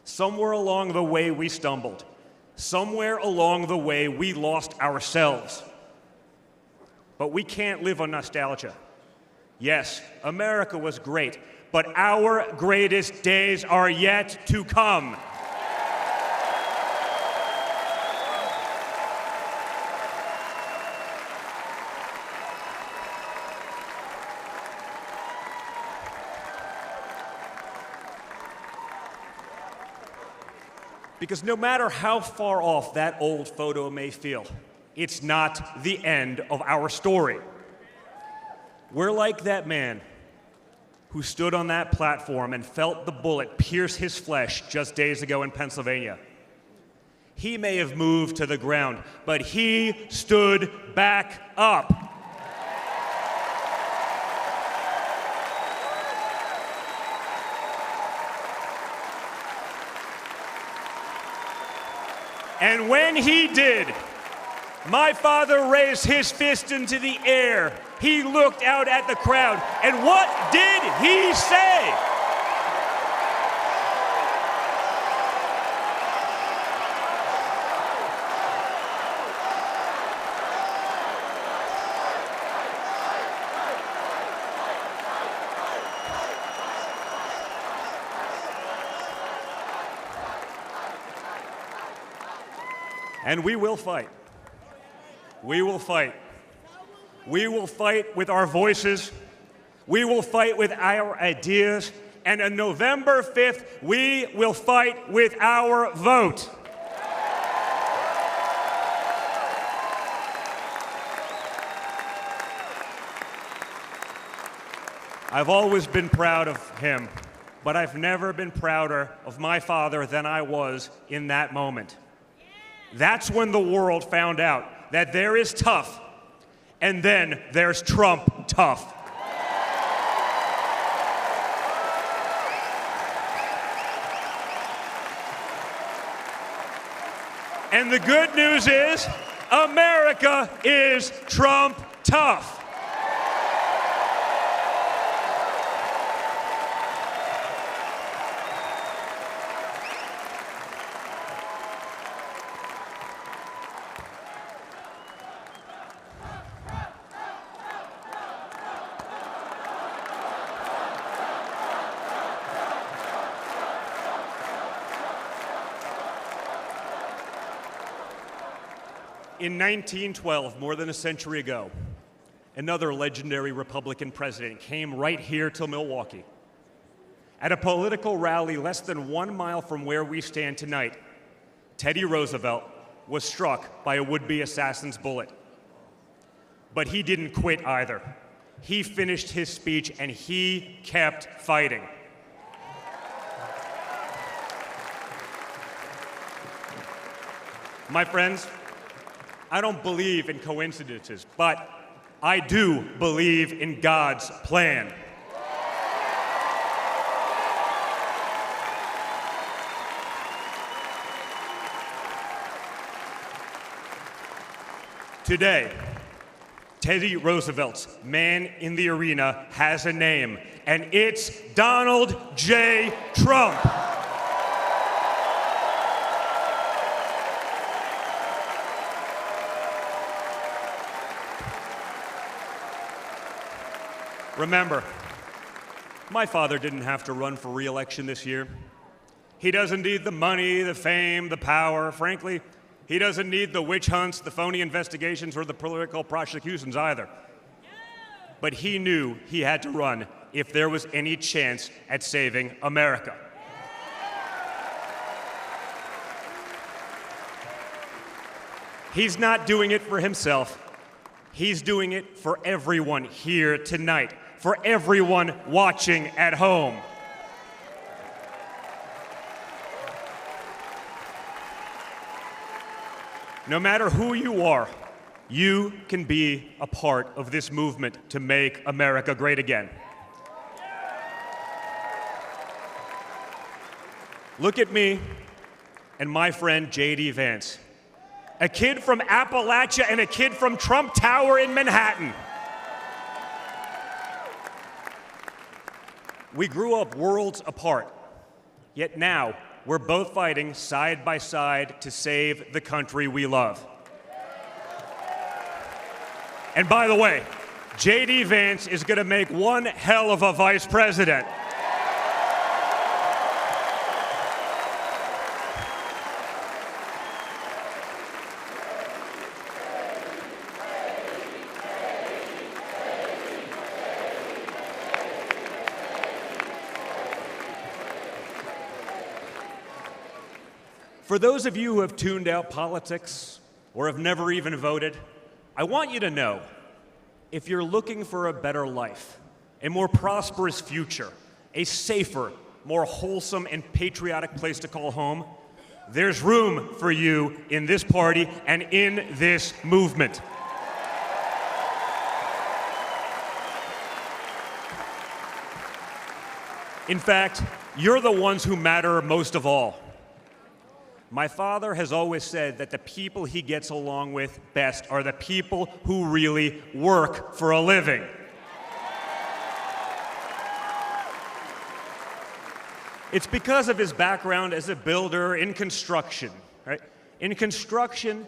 Somewhere along the way we stumbled. Somewhere along the way we lost ourselves. But we can't live on nostalgia. Yes, America was great, but our greatest days are yet to come. Because no matter how far off that old photo may feel, it's not the end of our story. We're like that man who stood on that platform and felt the bullet pierce his flesh just days ago in Pennsylvania. He may have moved to the ground, but he stood back up. And when he did, my father raised his fist into the air. He looked out at the crowd, and what did he say? And we will fight. We will fight. We will fight with our voices. We will fight with our ideas. And on November 5th, we will fight with our vote. I've always been proud of him, but I've never been prouder of my father than I was in that moment. That's when the world found out that there is tough, and then there's Trump tough. And the good news is, America is Trump tough. In 1912, more than a century ago, another legendary Republican president came right here to Milwaukee. At a political rally less than 1 mile from where we stand tonight, Teddy Roosevelt was struck by a would-be assassin's bullet. But he didn't quit either. He finished his speech and he kept fighting. My friends, I don't believe in coincidences, but I do believe in God's plan. Today, Teddy Roosevelt's man in the arena has a name, and it's Donald J. Trump. Remember, my father didn't have to run for re-election this year. He doesn't need the money, the fame, the power. Frankly, he doesn't need the witch hunts, the phony investigations, or the political prosecutions either. But he knew he had to run if there was any chance at saving America. He's not doing it for himself. He's doing it for everyone here tonight, for everyone watching at home. No matter who you are, you can be a part of this movement to make America great again. Look at me and my friend J.D. Vance, a kid from Appalachia and a kid from Trump Tower in Manhattan. We grew up worlds apart, yet now we're both fighting side by side to save the country we love. And by the way, J.D. Vance is going to make one hell of a vice president. For those of you who have tuned out politics or have never even voted, I want you to know, if you're looking for a better life, a more prosperous future, a safer, more wholesome and patriotic place to call home, there's room for you in this party and in this movement. In fact, you're the ones who matter most of all. My father has always said that the people he gets along with best are the people who really work for a living. It's because of his background as a builder in construction, right? In construction,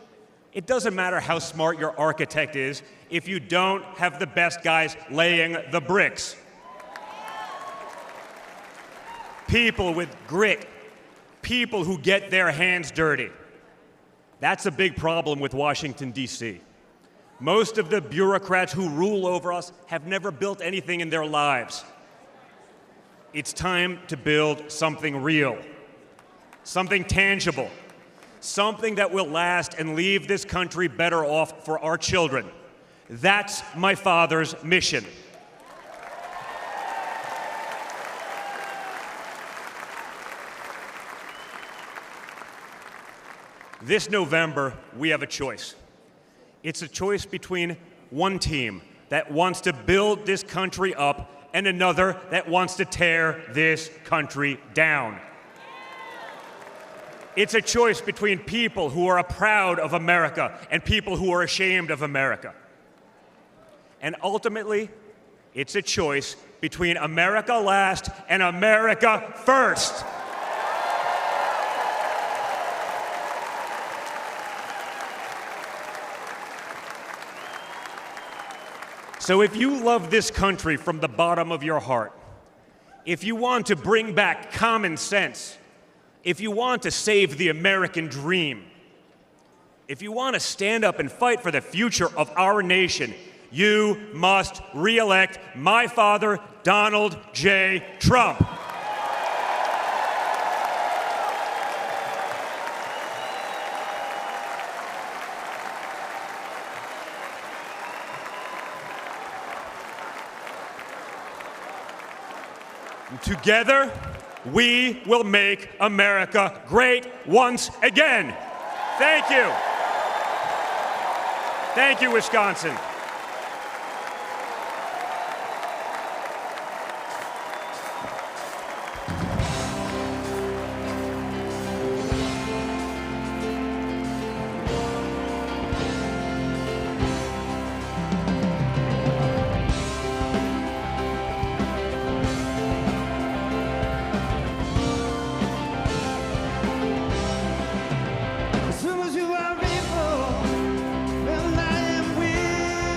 it doesn't matter how smart your architect is if you don't have the best guys laying the bricks. People with grit, people who get their hands dirty. That's a big problem with Washington, D.C. Most of the bureaucrats who rule over us have never built anything in their lives. It's time to build something real, something tangible, something that will last and leave this country better off for our children. That's my father's mission. This November, we have a choice. It's a choice between one team that wants to build this country up and another that wants to tear this country down. It's a choice between people who are proud of America and people who are ashamed of America. And ultimately, it's a choice between America last and America first. So if you love this country from the bottom of your heart, if you want to bring back common sense, if you want to save the American dream, if you want to stand up and fight for the future of our nation, you must re-elect my father, Donald J. Trump. Together, we will make America great once again. Thank you. Thank you, Wisconsin. As soon as you are able, well, I am with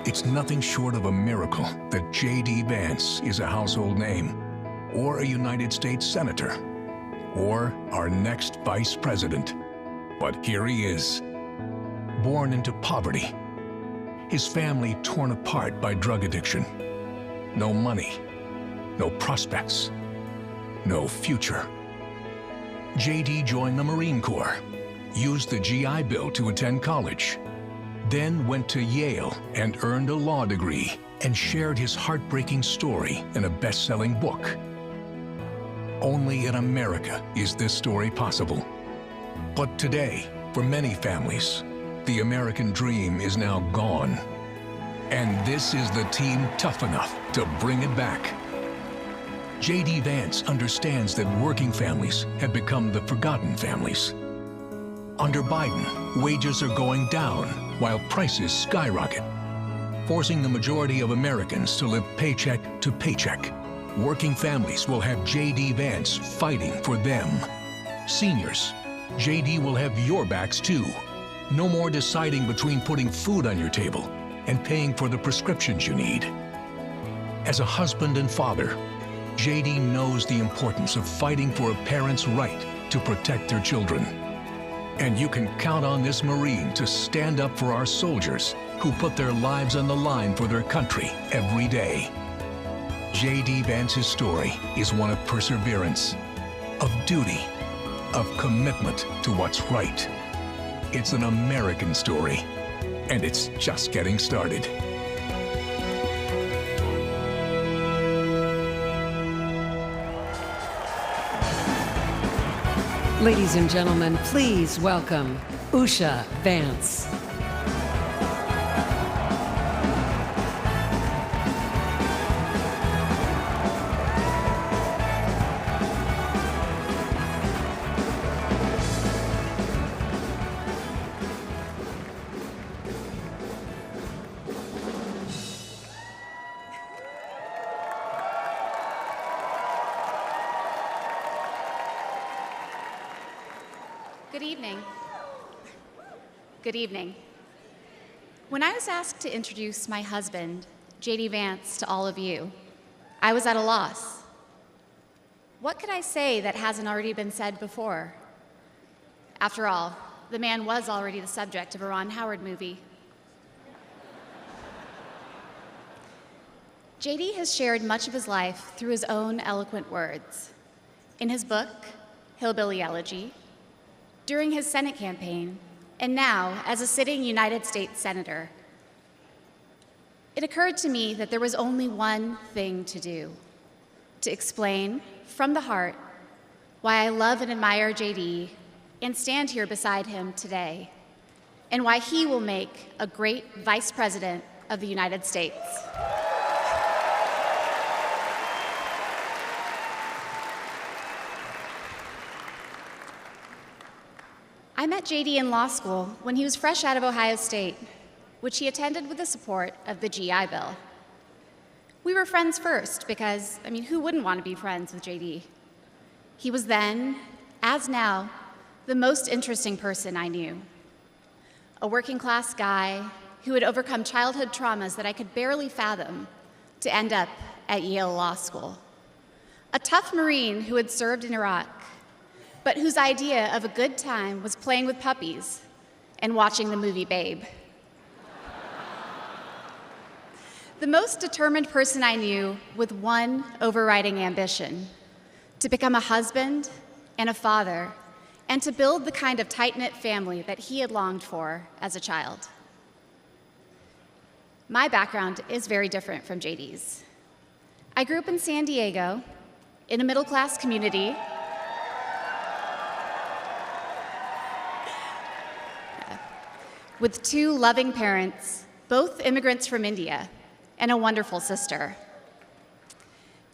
It's nothing short of a miracle that J.D. Vance is a household name, or a United States Senator, or our next Vice President. But here he is, born into poverty, his family torn apart by drug addiction. No money, no prospects, no future. J.D. joined the Marine Corps, used the GI Bill to attend college, then went to Yale and earned a law degree and shared his heartbreaking story in a best-selling book. Only in America is this story possible. But today, for many families, the American dream is now gone. And this is the team tough enough to bring it back. J.D. Vance understands that working families have become the forgotten families. Under Biden, wages are going down while prices skyrocket, forcing the majority of Americans to live paycheck to paycheck. Working families will have J.D. Vance fighting for them. Seniors, J.D. will have your backs too. No more deciding between putting food on your table and paying for the prescriptions you need. As a husband and father, J.D. knows the importance of fighting for a parent's right to protect their children. And you can count on this Marine to stand up for our soldiers who put their lives on the line for their country every day. J.D. Vance's story is one of perseverance, of duty, of commitment to what's right. It's an American story, and it's just getting started. Ladies and gentlemen, please welcome Usha Vance. Good evening. Good evening. When I was asked to introduce my husband, J.D. Vance, to all of you, I was at a loss. What could I say that hasn't already been said before? After all, the man was already the subject of a Ron Howard movie. J.D. has shared much of his life through his own eloquent words. In his book, Hillbilly Elegy, during his Senate campaign, and now as a sitting United States Senator, it occurred to me that there was only one thing to do: to explain from the heart why I love and admire J.D. and stand here beside him today, and why he will make a great Vice President of the United States. I met J.D. in law school when he was fresh out of Ohio State, which he attended with the support of the GI Bill. We were friends first because, who wouldn't want to be friends with J.D.? He was then, as now, the most interesting person I knew. A working-class guy who had overcome childhood traumas that I could barely fathom to end up at Yale Law School. A tough Marine who had served in Iraq, but whose idea of a good time was playing with puppies and watching the movie Babe. The most determined person I knew with one overriding ambition: to become a husband and a father, and to build the kind of tight-knit family that he had longed for as a child. My background is very different from J.D.'s. I grew up in San Diego, in a middle-class community with two loving parents, both immigrants from India, and a wonderful sister.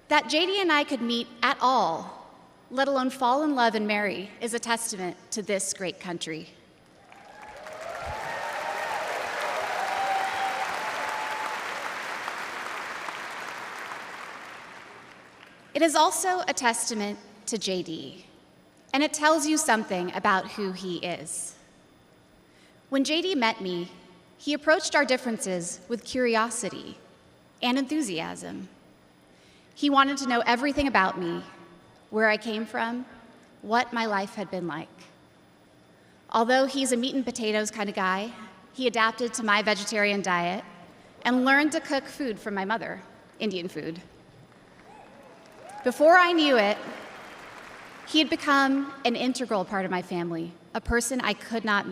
That J.D. and I could meet at all, let alone fall in love and marry, is a testament to this great country. It is also a testament to J.D., and it tells you something about who he is. When J.D. met me, he approached our differences with curiosity and enthusiasm. He wanted to know everything about me, where I came from, what my life had been like. Although he's a meat and potatoes kind of guy, he adapted to my vegetarian diet and learned to cook food from my mother, Indian food. Before I knew it, he had become an integral part of my family, a person I could not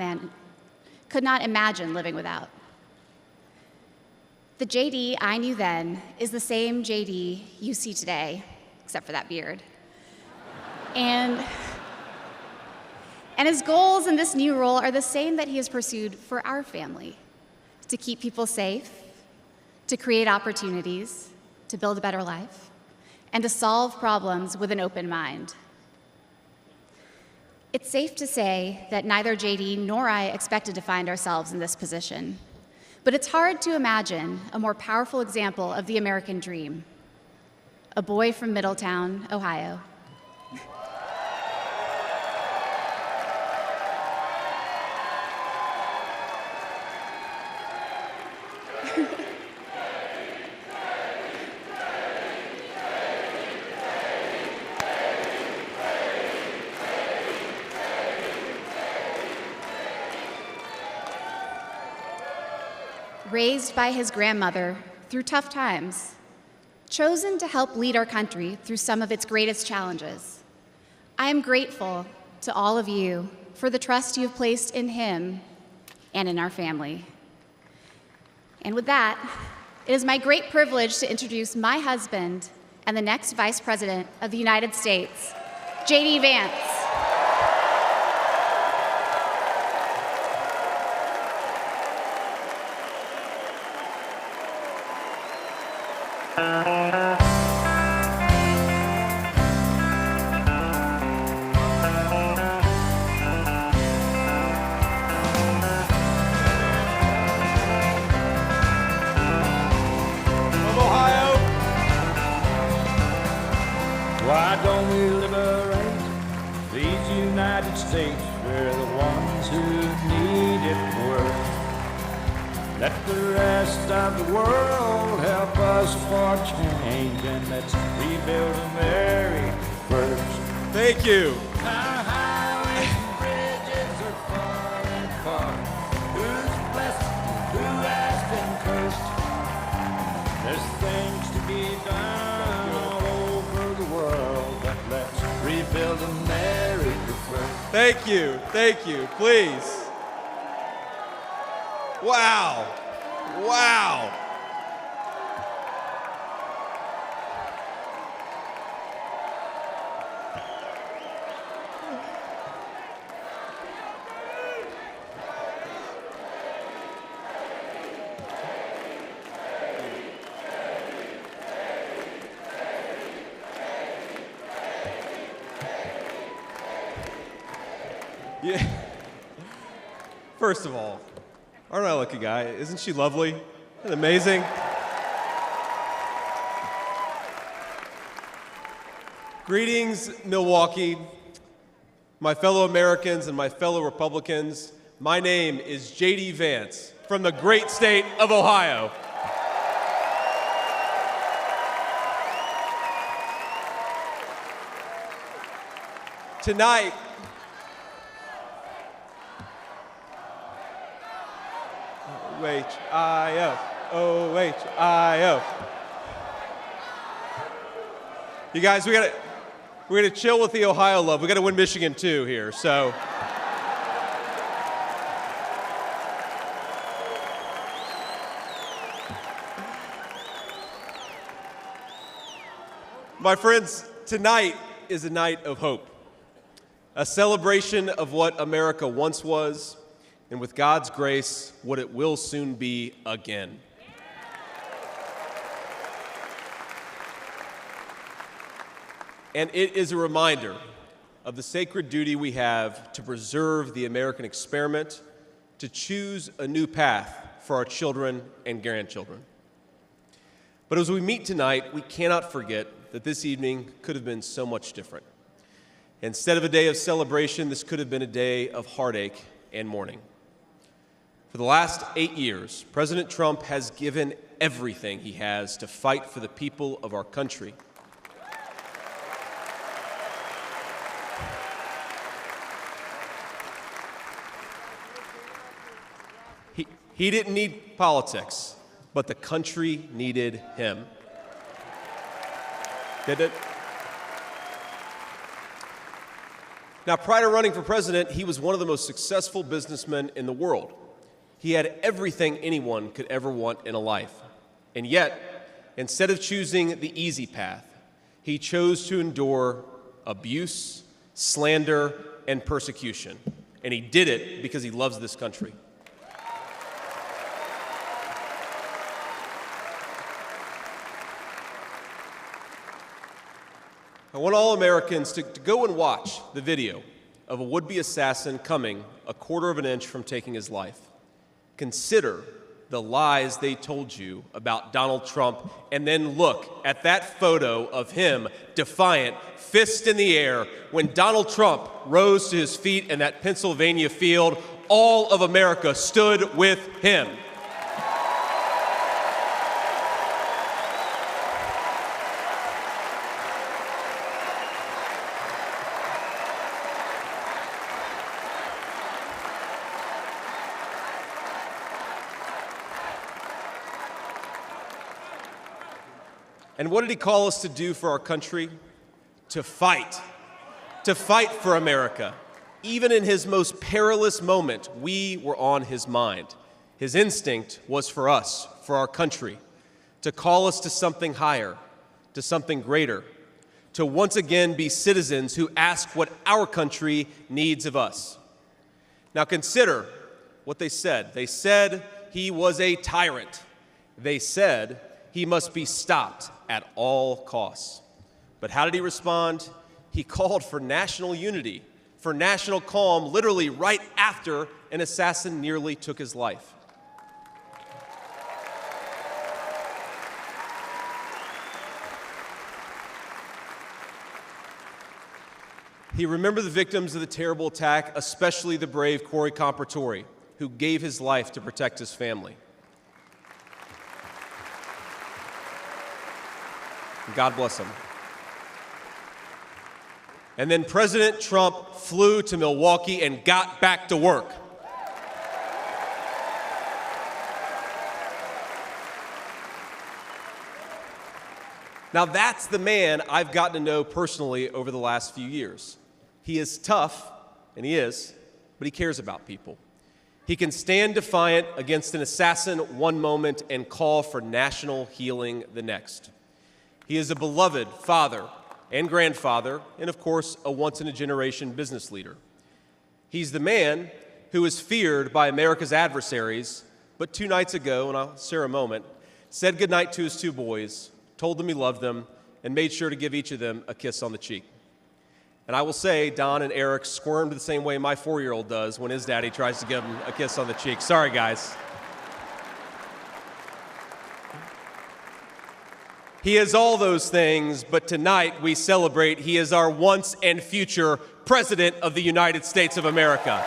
imagine living without. The JD I knew then is the same JD you see today, except for that beard. And his goals in this new role are the same that he has pursued for our family: to keep people safe, to create opportunities, to build a better life, and to solve problems with an open mind. It's safe to say that neither JD nor I expected to find ourselves in this position, but it's hard to imagine a more powerful example of the American dream. A boy from Middletown, Ohio. Raised by his grandmother through tough times, chosen to help lead our country through some of its greatest challenges. I am grateful to all of you for the trust you have placed in him and in our family. And with that, it is my great privilege to introduce my husband and the next Vice President of the United States, J.D. Vance. Why don't we liberate these United States? We're the ones who need it worst. Let the rest of the world help us for change, and let's rebuild America first. Thank you. Our highways and bridges are falling apart. Who's blessed? Who has been cursed? There's things to be done all over the world, but let's rebuild America first. Thank you. Thank you. Please. Wow. Wow. Yeah. First of all, aren't I a lucky guy? Isn't she lovely? Isn't it amazing? Greetings, Milwaukee, my fellow Americans and my fellow Republicans. My name is J.D. Vance from the great state of Ohio. Tonight, O-H-I-O, O-H-I-O. You guys, we're gonna chill with the Ohio love. We gotta win Michigan too here, so. My friends, tonight is a night of hope, a celebration of what America once was, and with God's grace, what it will soon be again. And it is a reminder of the sacred duty we have to preserve the American experiment, to choose a new path for our children and grandchildren. But as we meet tonight, we cannot forget that this evening could have been so much different. Instead of a day of celebration, this could have been a day of heartache and mourning. For the last 8 years, President Trump has given everything he has to fight for the people of our country. He didn't need politics, but the country needed him. Did it? Now, prior to running for president, he was one of the most successful businessmen in the world. He had everything anyone could ever want in a life. And yet, instead of choosing the easy path, he chose to endure abuse, slander, and persecution. And he did it because he loves this country. I want all Americans to go and watch the video of a would-be assassin coming a quarter of an inch from taking his life. Consider the lies they told you about Donald Trump, and then look at that photo of him, defiant, fist in the air, when Donald Trump rose to his feet in that Pennsylvania field. All of America stood with him. And what did he call us to do for our country? To fight for America. Even in his most perilous moment, we were on his mind. His instinct was for us, for our country, to call us to something higher, to something greater, to once again be citizens who ask what our country needs of us. Now consider what they said. They said he was a tyrant. They said he must be stopped at all costs. But how did he respond? He called for national unity, for national calm, literally right after an assassin nearly took his life. He remembered the victims of the terrible attack, especially the brave Corey Comparatori, who gave his life to protect his family. God bless him. And then President Trump flew to Milwaukee and got back to work. Now that's the man I've gotten to know personally over the last few years. He is tough, and he is, but he cares about people. He can stand defiant against an assassin one moment and call for national healing the next. He is a beloved father and grandfather, and of course, a once-in-a-generation business leader. He's the man who is feared by America's adversaries, but 2 nights ago, and I'll share a moment, said goodnight to his 2 boys, told them he loved them, and made sure to give each of them a kiss on the cheek. And I will say, Don and Eric squirmed the same way my 4-year-old does when his daddy tries to give him a kiss on the cheek. Sorry, guys. He is all those things, but tonight we celebrate he is our once and future President of the United States of America.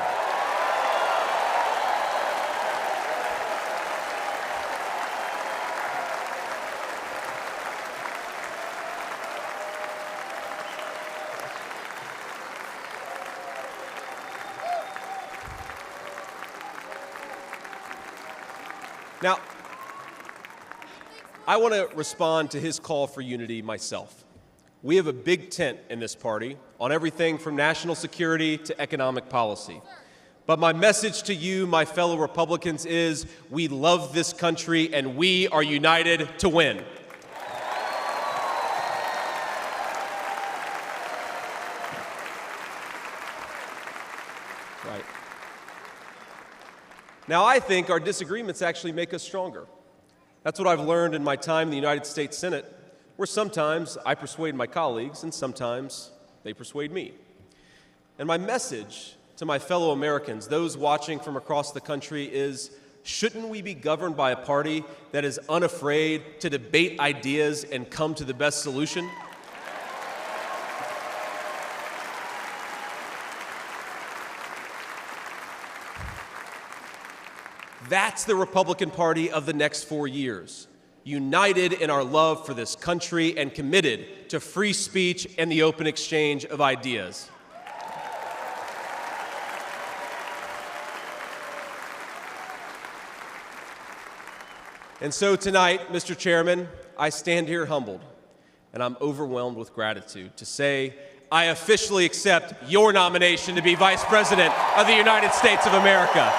Now, I want to respond to his call for unity myself. We have a big tent in this party on everything from national security to economic policy. But my message to you, my fellow Republicans, is we love this country and we are united to win. Right. Now, I think our disagreements actually make us stronger. That's what I've learned in my time in the United States Senate, where sometimes I persuade my colleagues and sometimes they persuade me. And my message to my fellow Americans, those watching from across the country, is shouldn't we be governed by a party that is unafraid to debate ideas and come to the best solution? That's the Republican Party of the next 4 years, united in our love for this country and committed to free speech and the open exchange of ideas. And so tonight, Mr. Chairman, I stand here humbled, and I'm overwhelmed with gratitude to say I officially accept your nomination to be Vice President of the United States of America.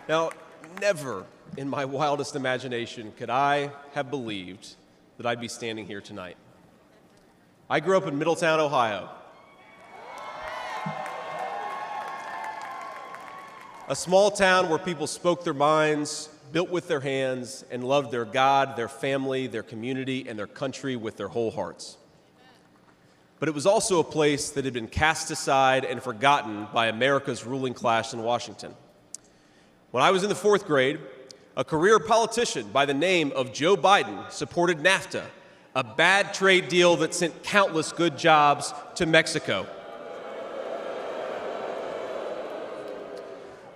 Now, never in my wildest imagination could I have believed that I'd be standing here tonight. I grew up in Middletown, Ohio, a small town where people spoke their minds, built with their hands, and loved their God, their family, their community, and their country with their whole hearts. But it was also a place that had been cast aside and forgotten by America's ruling class in Washington. When I was in the 4th grade, a career politician by the name of Joe Biden supported NAFTA, a bad trade deal that sent countless good jobs to Mexico.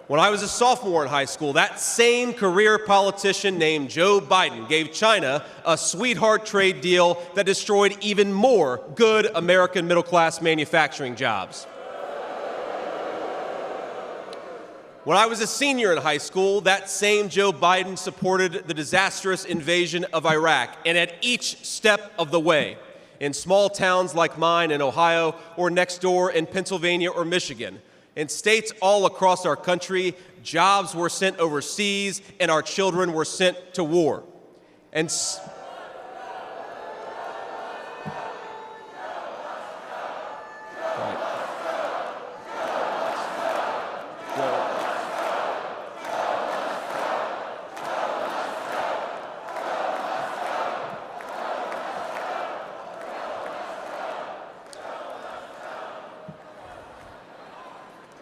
When I was a sophomore in high school, that same career politician named Joe Biden gave China a sweetheart trade deal that destroyed even more good American middle-class manufacturing jobs. When I was a senior in high school, that same Joe Biden supported the disastrous invasion of Iraq, and at each step of the way, in small towns like mine in Ohio or next door in Pennsylvania or Michigan, in states all across our country, jobs were sent overseas and our children were sent to war. And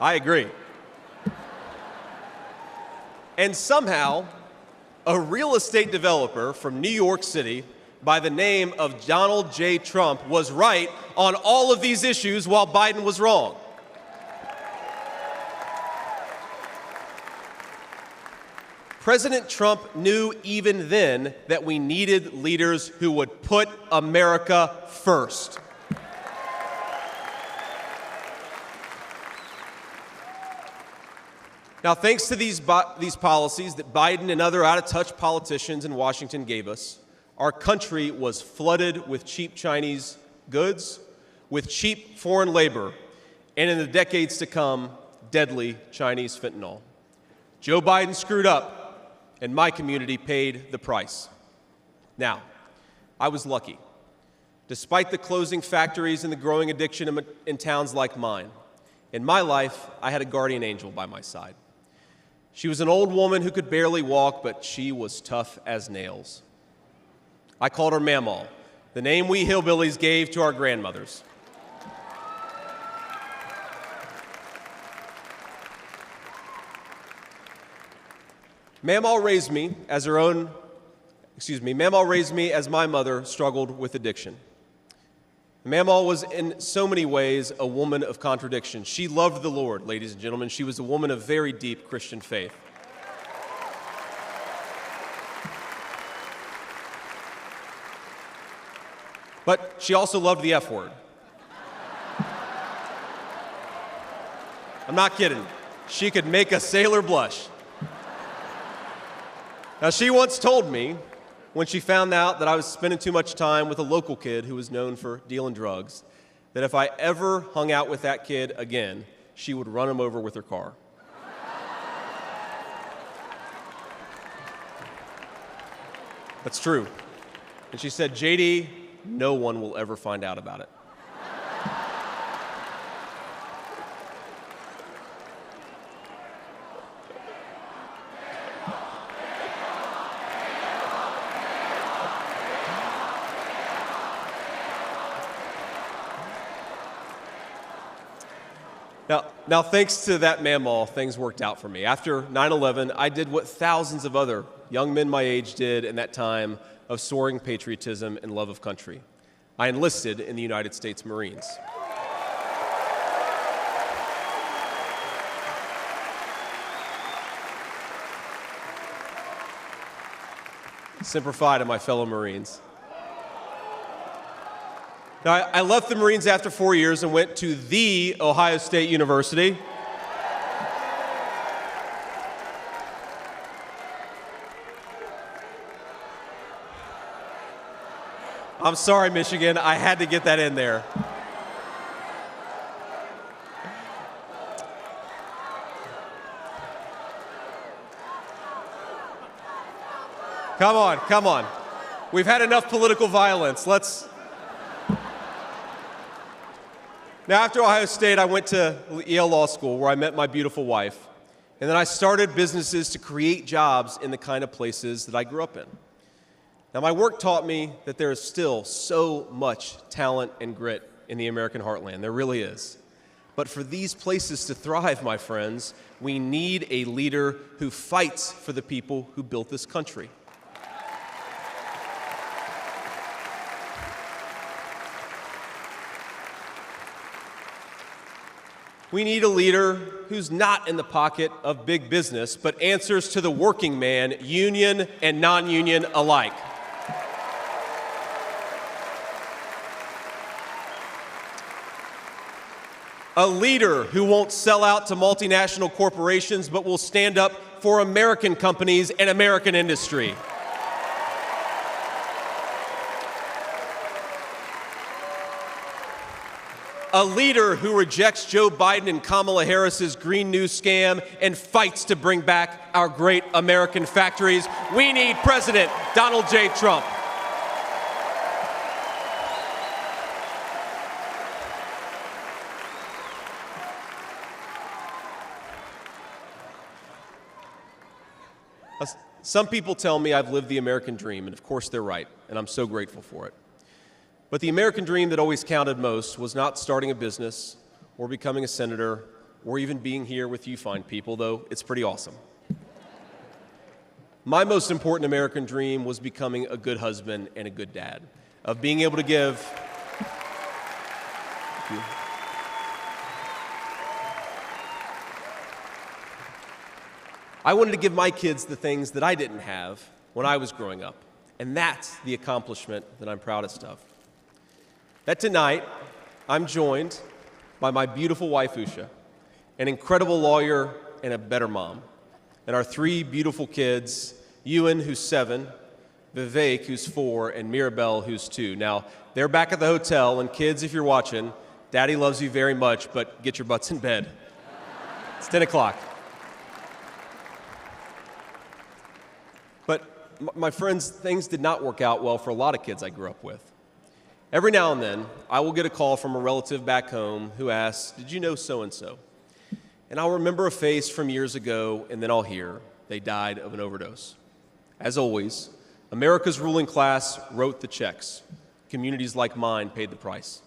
I agree. And somehow, a real estate developer from New York City by the name of Donald J. Trump was right on all of these issues while Biden was wrong. President Trump knew even then that we needed leaders who would put America first. Now, thanks to these policies that Biden and other out-of-touch politicians in Washington gave us, our country was flooded with cheap Chinese goods, with cheap foreign labor, and in the decades to come, deadly Chinese fentanyl. Joe Biden screwed up, and my community paid the price. Now, I was lucky. Despite the closing factories and the growing addiction in towns like mine, in my life, I had a guardian angel by my side. She was an old woman who could barely walk, but she was tough as nails. I called her Mamaw, the name we hillbillies gave to our grandmothers. Mamaw raised me as my mother struggled with addiction. Mamaw was in so many ways a woman of contradiction. She loved the Lord, ladies and gentlemen. She was a woman of very deep Christian faith. But she also loved the F word. I'm not kidding. She could make a sailor blush. Now, she once told me, when she found out that I was spending too much time with a local kid who was known for dealing drugs, that if I ever hung out with that kid again, she would run him over with her car. That's true. And she said, JD, no one will ever find out about it. Now, thanks to that mammal, things worked out for me. After 9/11, I did what thousands of other young men my age did in that time of soaring patriotism and love of country. I enlisted in the United States Marines. Semper Fi to my fellow Marines. Now, I left the Marines after 4 years and went to the Ohio State University. I'm sorry, Michigan, I had to get that in there. Come on, come on. We've had enough political violence. Now, after Ohio State, I went to Yale Law School, where I met my beautiful wife. And then I started businesses to create jobs in the kind of places that I grew up in. Now, my work taught me that there is still so much talent and grit in the American heartland. There really is. But for these places to thrive, my friends, we need a leader who fights for the people who built this country. We need a leader who's not in the pocket of big business, but answers to the working man, union and non-union alike. A leader who won't sell out to multinational corporations, but will stand up for American companies and American industry. A leader who rejects Joe Biden and Kamala Harris's Green New scam and fights to bring back our great American factories. We need President Donald J. Trump. Some people tell me I've lived the American dream, and of course they're right, and I'm so grateful for it. But the American dream that always counted most was not starting a business or becoming a senator or even being here with you fine people, though it's pretty awesome. My most important American dream was becoming a good husband and a good dad, of being able to give. Thank you. I wanted to give my kids the things that I didn't have when I was growing up, and that's the accomplishment that I'm proudest of. That tonight, I'm joined by my beautiful wife, Usha, an incredible lawyer and a better mom, and our three beautiful kids, Ewan, who's 7, Vivek, who's 4, and Mirabelle, who's 2. Now, they're back at the hotel, and kids, if you're watching, Daddy loves you very much, but get your butts in bed. It's 10 o'clock. But my friends, things did not work out well for a lot of kids I grew up with. Every now and then, I will get a call from a relative back home who asks, "Did you know so-and-so?" And I'll remember a face from years ago, and then I'll hear, "They died of an overdose." As always, America's ruling class wrote the checks. Communities like mine paid the price.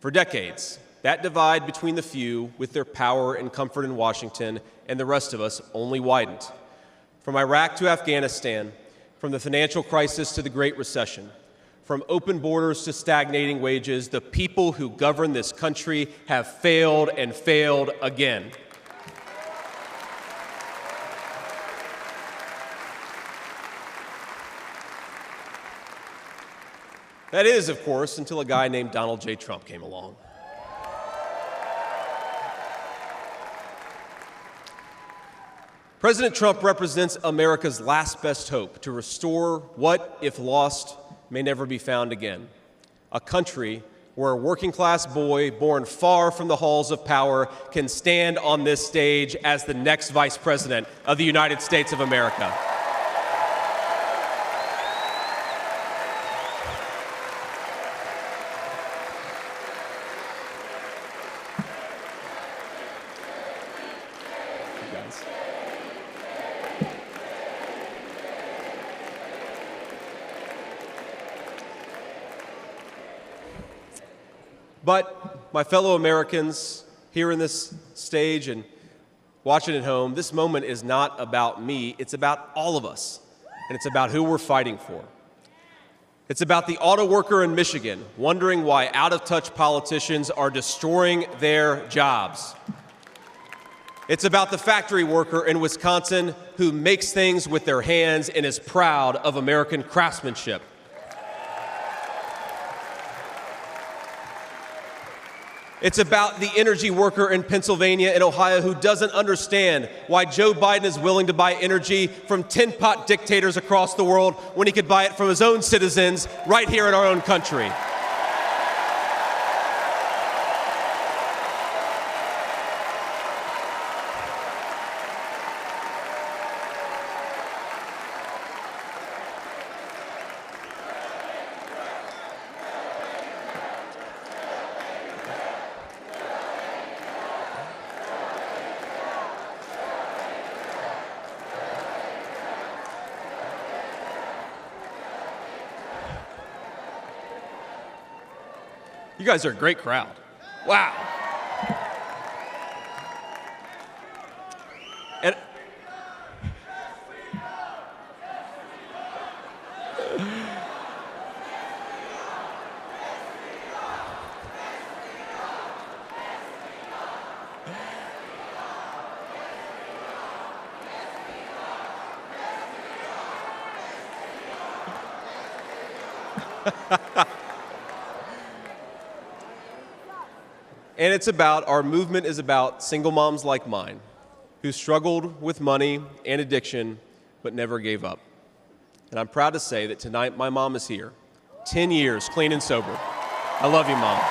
For decades, that divide between the few with their power and comfort in Washington and the rest of us only widened. From Iraq to Afghanistan, from the financial crisis to the Great Recession, from open borders to stagnating wages, the people who govern this country have failed and failed again. That is, of course, until a guy named Donald J. Trump came along. President Trump represents America's last best hope to restore what, if lost, may never be found again. A country where a working-class boy born far from the halls of power can stand on this stage as the next Vice President of the United States of America. But, my fellow Americans, here in this stage and watching at home, this moment is not about me, it's about all of us, and it's about who we're fighting for. It's about the auto worker in Michigan wondering why out-of-touch politicians are destroying their jobs. It's about the factory worker in Wisconsin who makes things with their hands and is proud of American craftsmanship. It's about the energy worker in Pennsylvania and Ohio who doesn't understand why Joe Biden is willing to buy energy from tin-pot dictators across the world when he could buy it from his own citizens right here in our own country. You guys are a great crowd. Wow. And And it's about, our movement is about single moms like mine who struggled with money and addiction but never gave up. And I'm proud to say that tonight my mom is here, 10 years clean and sober. I love you, Mom.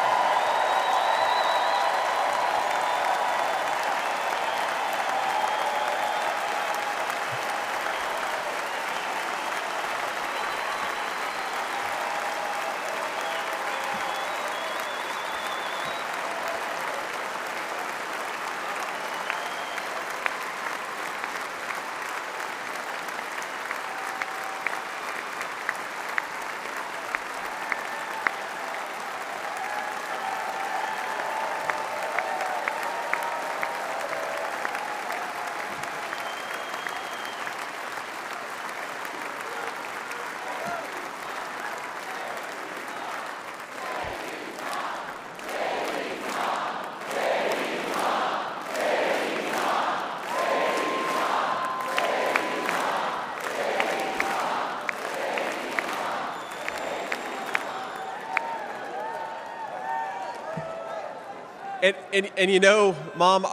And you know, Mom,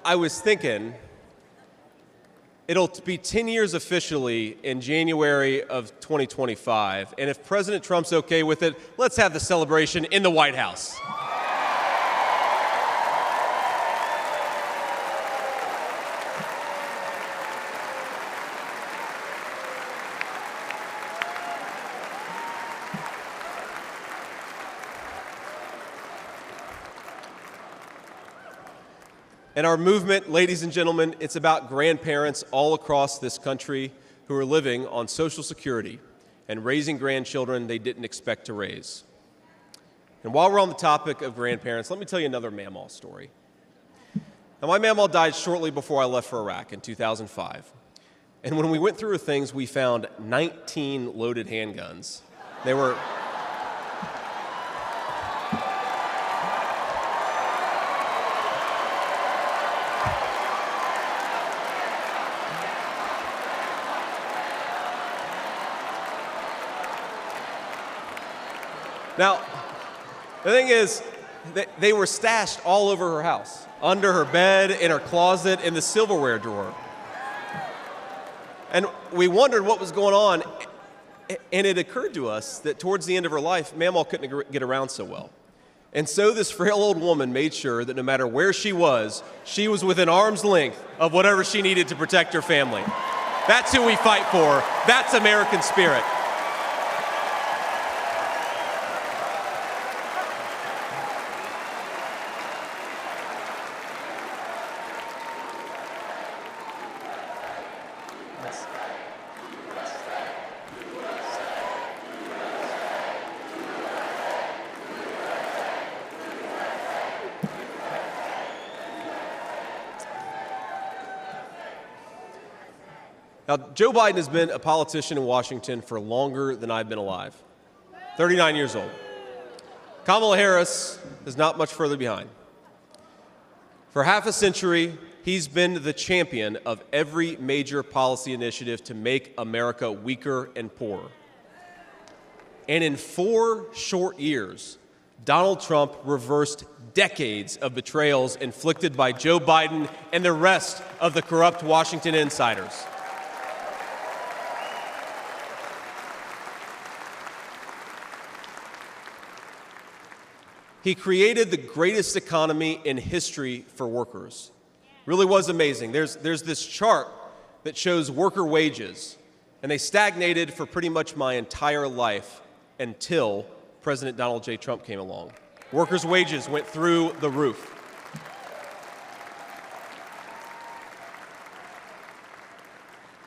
I was thinking, it'll be 10 years officially in January of 2025, and if President Trump's okay with it, let's have the celebration in the White House. And our movement, ladies and gentlemen, it's about grandparents all across this country who are living on Social Security and raising grandchildren they didn't expect to raise. And while we're on the topic of grandparents, let me tell you another Mamaw story. Now, my Mamaw died shortly before I left for Iraq in 2005. And when we went through her things, we found 19 loaded handguns. They were... Now, the thing is, they were stashed all over her house, under her bed, in her closet, in the silverware drawer. And we wondered what was going on, and it occurred to us that towards the end of her life, Mamaw couldn't get around so well. And so this frail old woman made sure that no matter where she was within arm's length of whatever she needed to protect her family. That's who we fight for. That's American spirit. Now, Joe Biden has been a politician in Washington for longer than I've been alive, 39 years old. Kamala Harris is not much further behind. For half a century, he's been the champion of every major policy initiative to make America weaker and poorer. And in 4 short years, Donald Trump reversed decades of betrayals inflicted by Joe Biden and the rest of the corrupt Washington insiders. He created the greatest economy in history for workers. Really was amazing. There's this chart that shows worker wages, and they stagnated for pretty much my entire life until President Donald J. Trump came along. Workers' wages went through the roof.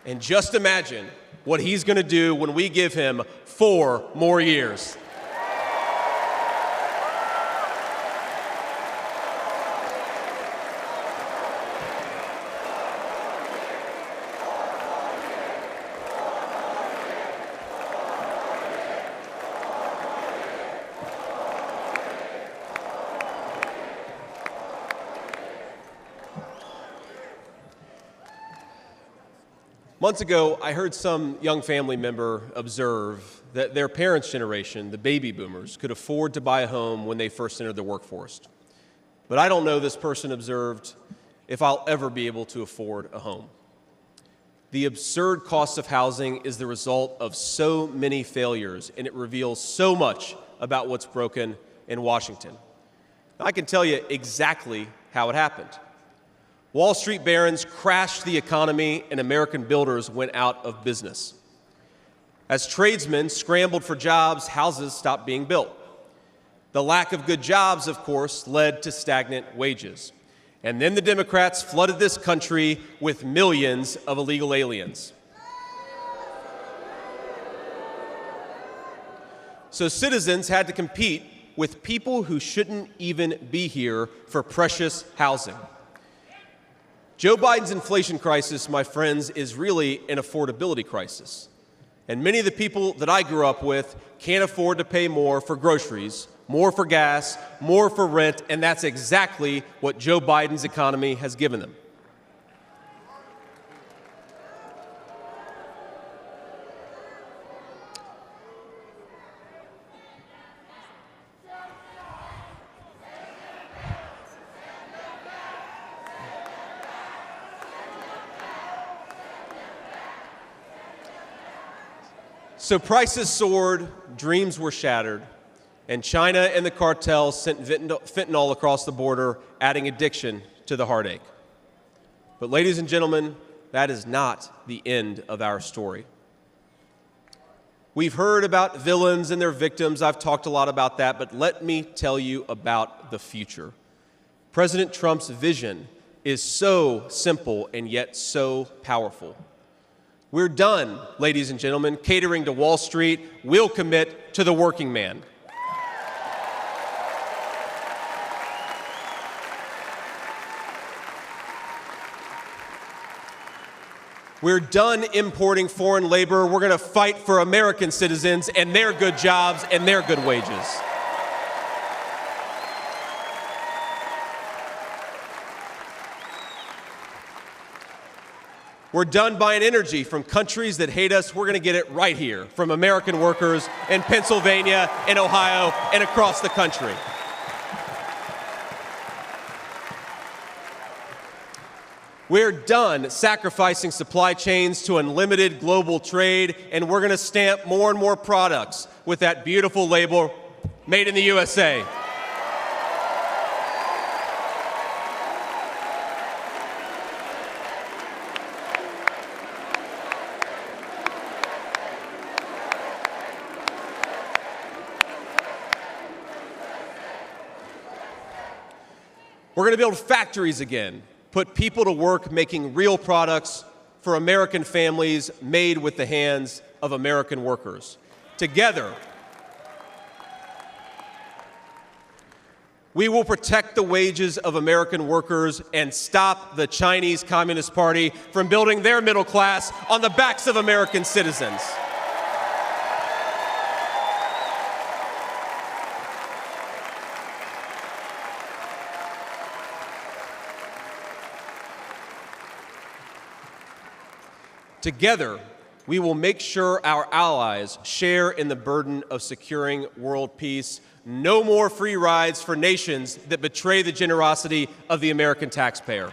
And just imagine what he's going to do when we give him 4 more years. Months ago, I heard some young family member observe that their parents' generation, the baby boomers, could afford to buy a home when they first entered the workforce. But I don't know, this person observed, if I'll ever be able to afford a home. The absurd cost of housing is the result of so many failures, and it reveals so much about what's broken in Washington. I can tell you exactly how it happened. Wall Street barons crashed the economy, and American builders went out of business. As tradesmen scrambled for jobs, houses stopped being built. The lack of good jobs, of course, led to stagnant wages. And then the Democrats flooded this country with millions of illegal aliens. So citizens had to compete with people who shouldn't even be here for precious housing. Joe Biden's inflation crisis, my friends, is really an affordability crisis. And many of the people that I grew up with can't afford to pay more for groceries, more for gas, more for rent, and that's exactly what Joe Biden's economy has given them. So prices soared, dreams were shattered, and China and the cartels sent fentanyl across the border, adding addiction to the heartache. But ladies and gentlemen, that is not the end of our story. We've heard about villains and their victims. I've talked a lot about that, but let me tell you about the future. President Trump's vision is so simple and yet so powerful. We're done, ladies and gentlemen, catering to Wall Street. We'll commit to the working man. We're done importing foreign labor. We're going to fight for American citizens and their good jobs and their good wages. We're done buying energy from countries that hate us. We're going to get it right here from American workers in Pennsylvania, in Ohio, and across the country. We're done sacrificing supply chains to unlimited global trade, and we're going to stamp more and more products with that beautiful label, Made in the USA. We're going to build factories again, put people to work making real products for American families made with the hands of American workers. Together, We will protect the wages of American workers and stop the Chinese Communist Party from building their middle class on the backs of American citizens. Together, we will make sure our allies share in the burden of securing world peace. No more free rides for nations that betray the generosity of the American taxpayer.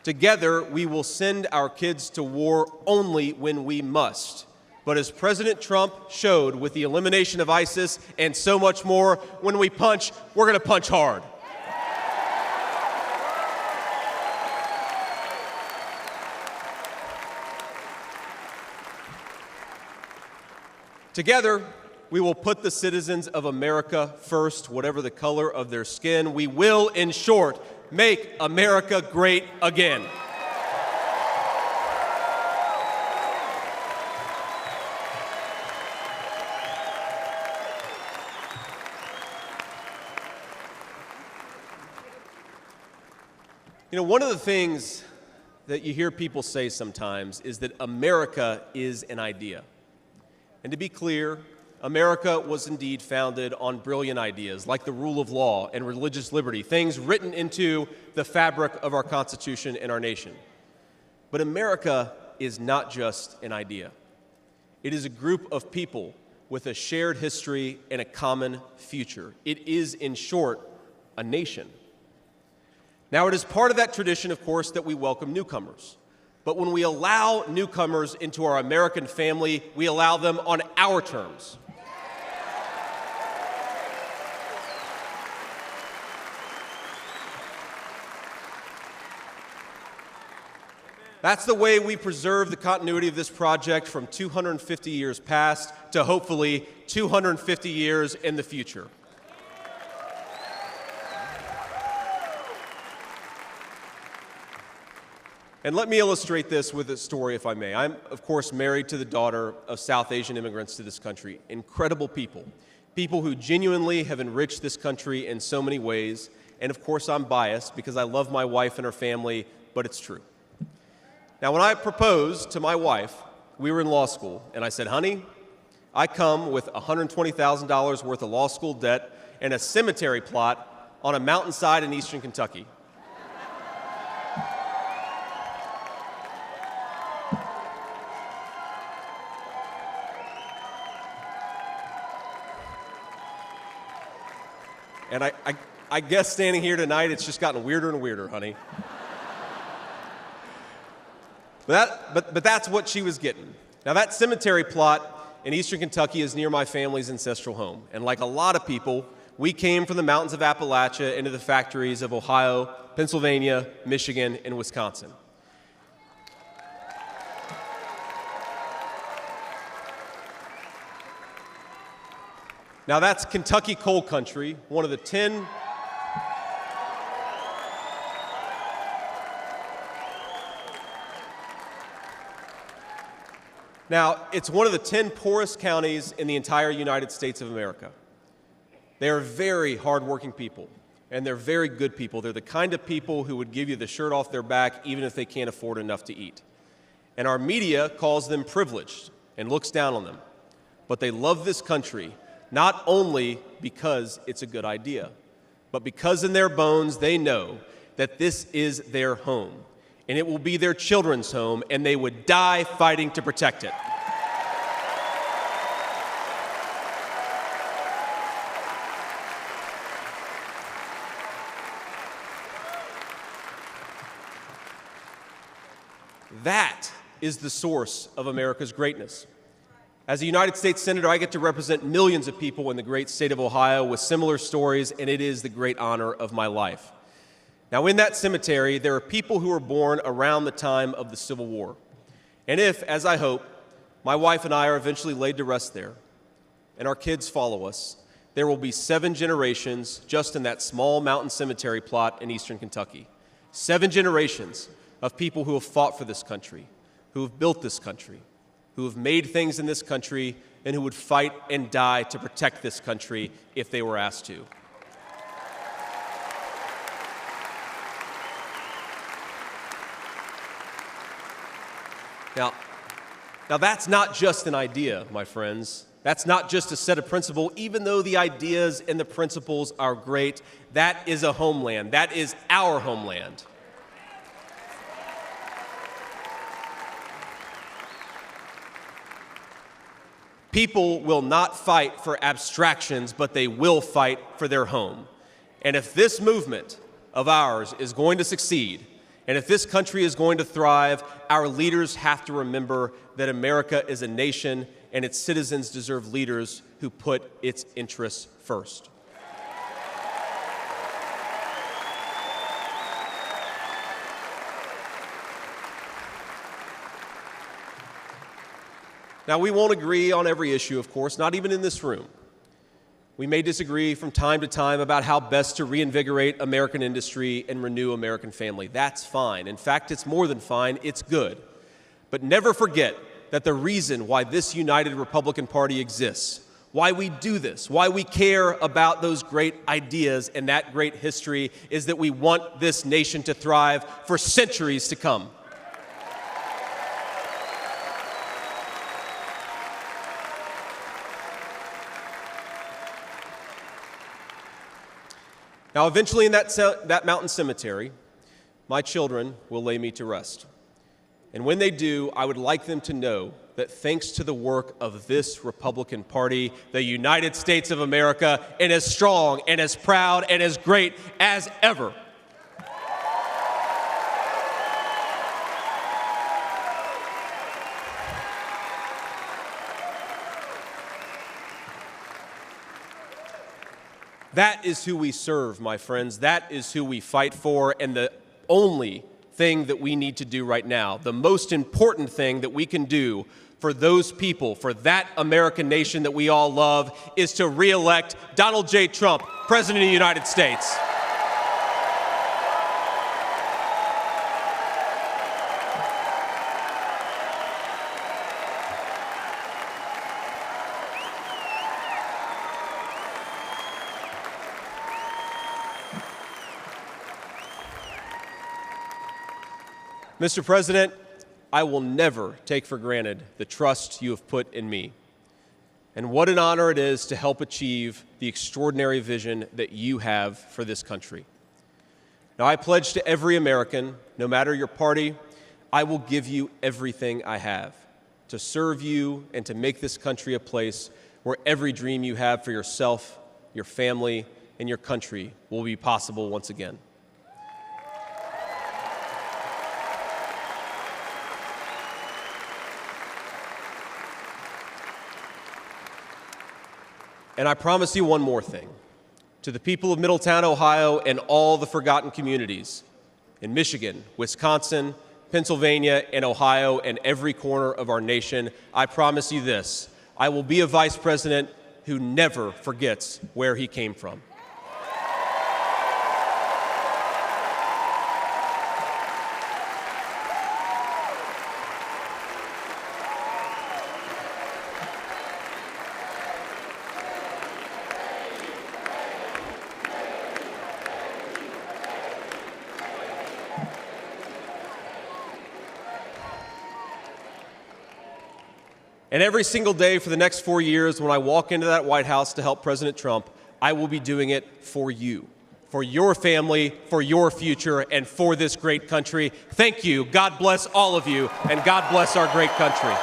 Together, we will send our kids to war only when we must. But as President Trump showed with the elimination of ISIS and so much more, when we punch, we're going to punch hard. Together, we will put the citizens of America first, whatever the color of their skin. We will, in short, make America great again. You know, one of the things that you hear people say sometimes is that America is an idea. And to be clear, America was indeed founded on brilliant ideas like the rule of law and religious liberty, things written into the fabric of our Constitution and our nation. But America is not just an idea. It is a group of people with a shared history and a common future. It is, in short, a nation. Now, it is part of that tradition, of course, that we welcome newcomers. But when we allow newcomers into our American family, we allow them on our terms. That's the way we preserve the continuity of this project from 250 years past to hopefully 250 years in the future. And let me illustrate this with a story, if I may. I'm, of course, married to the daughter of South Asian immigrants to this country. Incredible people. People who genuinely have enriched this country in so many ways. And, of course, I'm biased because I love my wife and her family, but it's true. Now, when I proposed to my wife, we were in law school, and I said, honey, I come with $120,000 worth of law school debt and a cemetery plot on a mountainside in eastern Kentucky. And I guess standing here tonight, it's just gotten weirder and weirder, honey. But that's what she was getting. Now, that cemetery plot in eastern Kentucky is near my family's ancestral home. And like a lot of people, we came from the mountains of Appalachia into the factories of Ohio, Pennsylvania, Michigan, and Wisconsin. Now, that's Kentucky coal country, one of the 10 Now, it's one of the 10 poorest counties in the entire United States of America. They are very hardworking people, and they're very good people. They're the kind of people who would give you the shirt off their back even if they can't afford enough to eat. And our media calls them privileged and looks down on them. But they love this country, not only because it's a good idea, but because in their bones they know that this is their home, and it will be their children's home, and they would die fighting to protect it. That is the source of America's greatness. As a United States Senator, I get to represent millions of people in the great state of Ohio with similar stories, and it is the great honor of my life. Now, in that cemetery, there are people who were born around the time of the Civil War. And if, as I hope, my wife and I are eventually laid to rest there, and our kids follow us, there will be 7 generations just in that small mountain cemetery plot in eastern Kentucky. 7 generations of people who have fought for this country, who have built this country, who have made things in this country, and who would fight and die to protect this country if they were asked to. Now that's not just an idea, my friends. That's not just a set of principles. Even though the ideas and the principles are great, that is a homeland. That is our homeland. People will not fight for abstractions, but they will fight for their home. And if this movement of ours is going to succeed, and if this country is going to thrive, our leaders have to remember that America is a nation and its citizens deserve leaders who put its interests first. Now, we won't agree on every issue, of course, not even in this room. We may disagree from time to time about how best to reinvigorate American industry and renew American family. That's fine. In fact, it's more than fine. It's good. But never forget that the reason why this united Republican Party exists, why we do this, why we care about those great ideas and that great history, is that we want this nation to thrive for centuries to come. Now, eventually in that mountain cemetery, my children will lay me to rest. And when they do, I would like them to know that thanks to the work of this Republican Party, the United States of America is as strong and as proud and as great as ever. That is who we serve, my friends. That is who we fight for. And the only thing that we need to do right now, the most important thing that we can do for those people, for that American nation that we all love, is to re-elect Donald J. Trump, President of the United States. Mr. President, I will never take for granted the trust you have put in me. And what an honor it is to help achieve the extraordinary vision that you have for this country. Now, I pledge to every American, no matter your party, I will give you everything I have to serve you and to make this country a place where every dream you have for yourself, your family, and your country will be possible once again. And I promise you one more thing. To the people of Middletown, Ohio, and all the forgotten communities in Michigan, Wisconsin, Pennsylvania, and Ohio, and every corner of our nation, I promise you this: I will be a vice president who never forgets where he came from. And every single day for the next 4 years, when I walk into that White House to help President Trump, I will be doing it for you, for your family, for your future, and for this great country. Thank you. God bless all of you, and God bless our great country.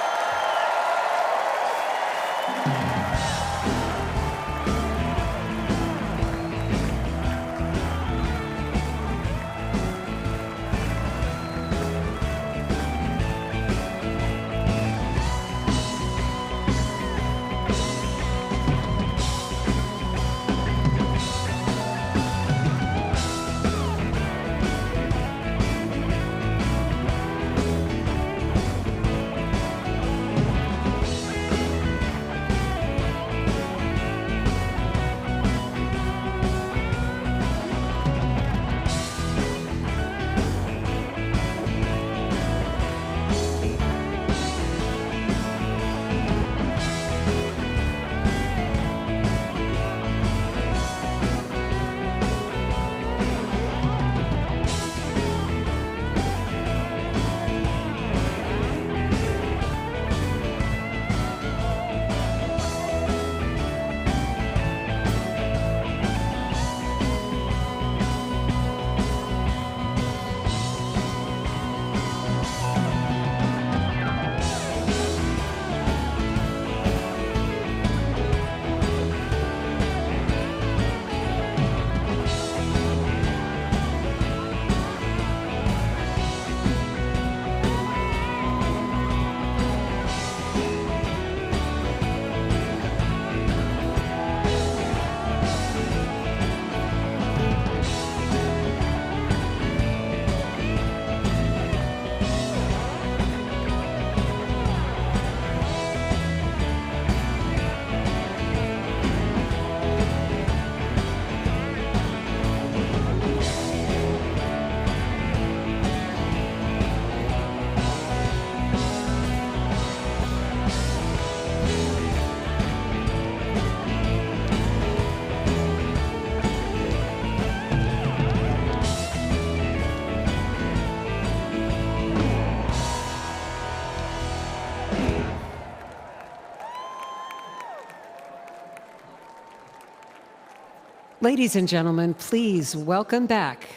Ladies and gentlemen, please welcome back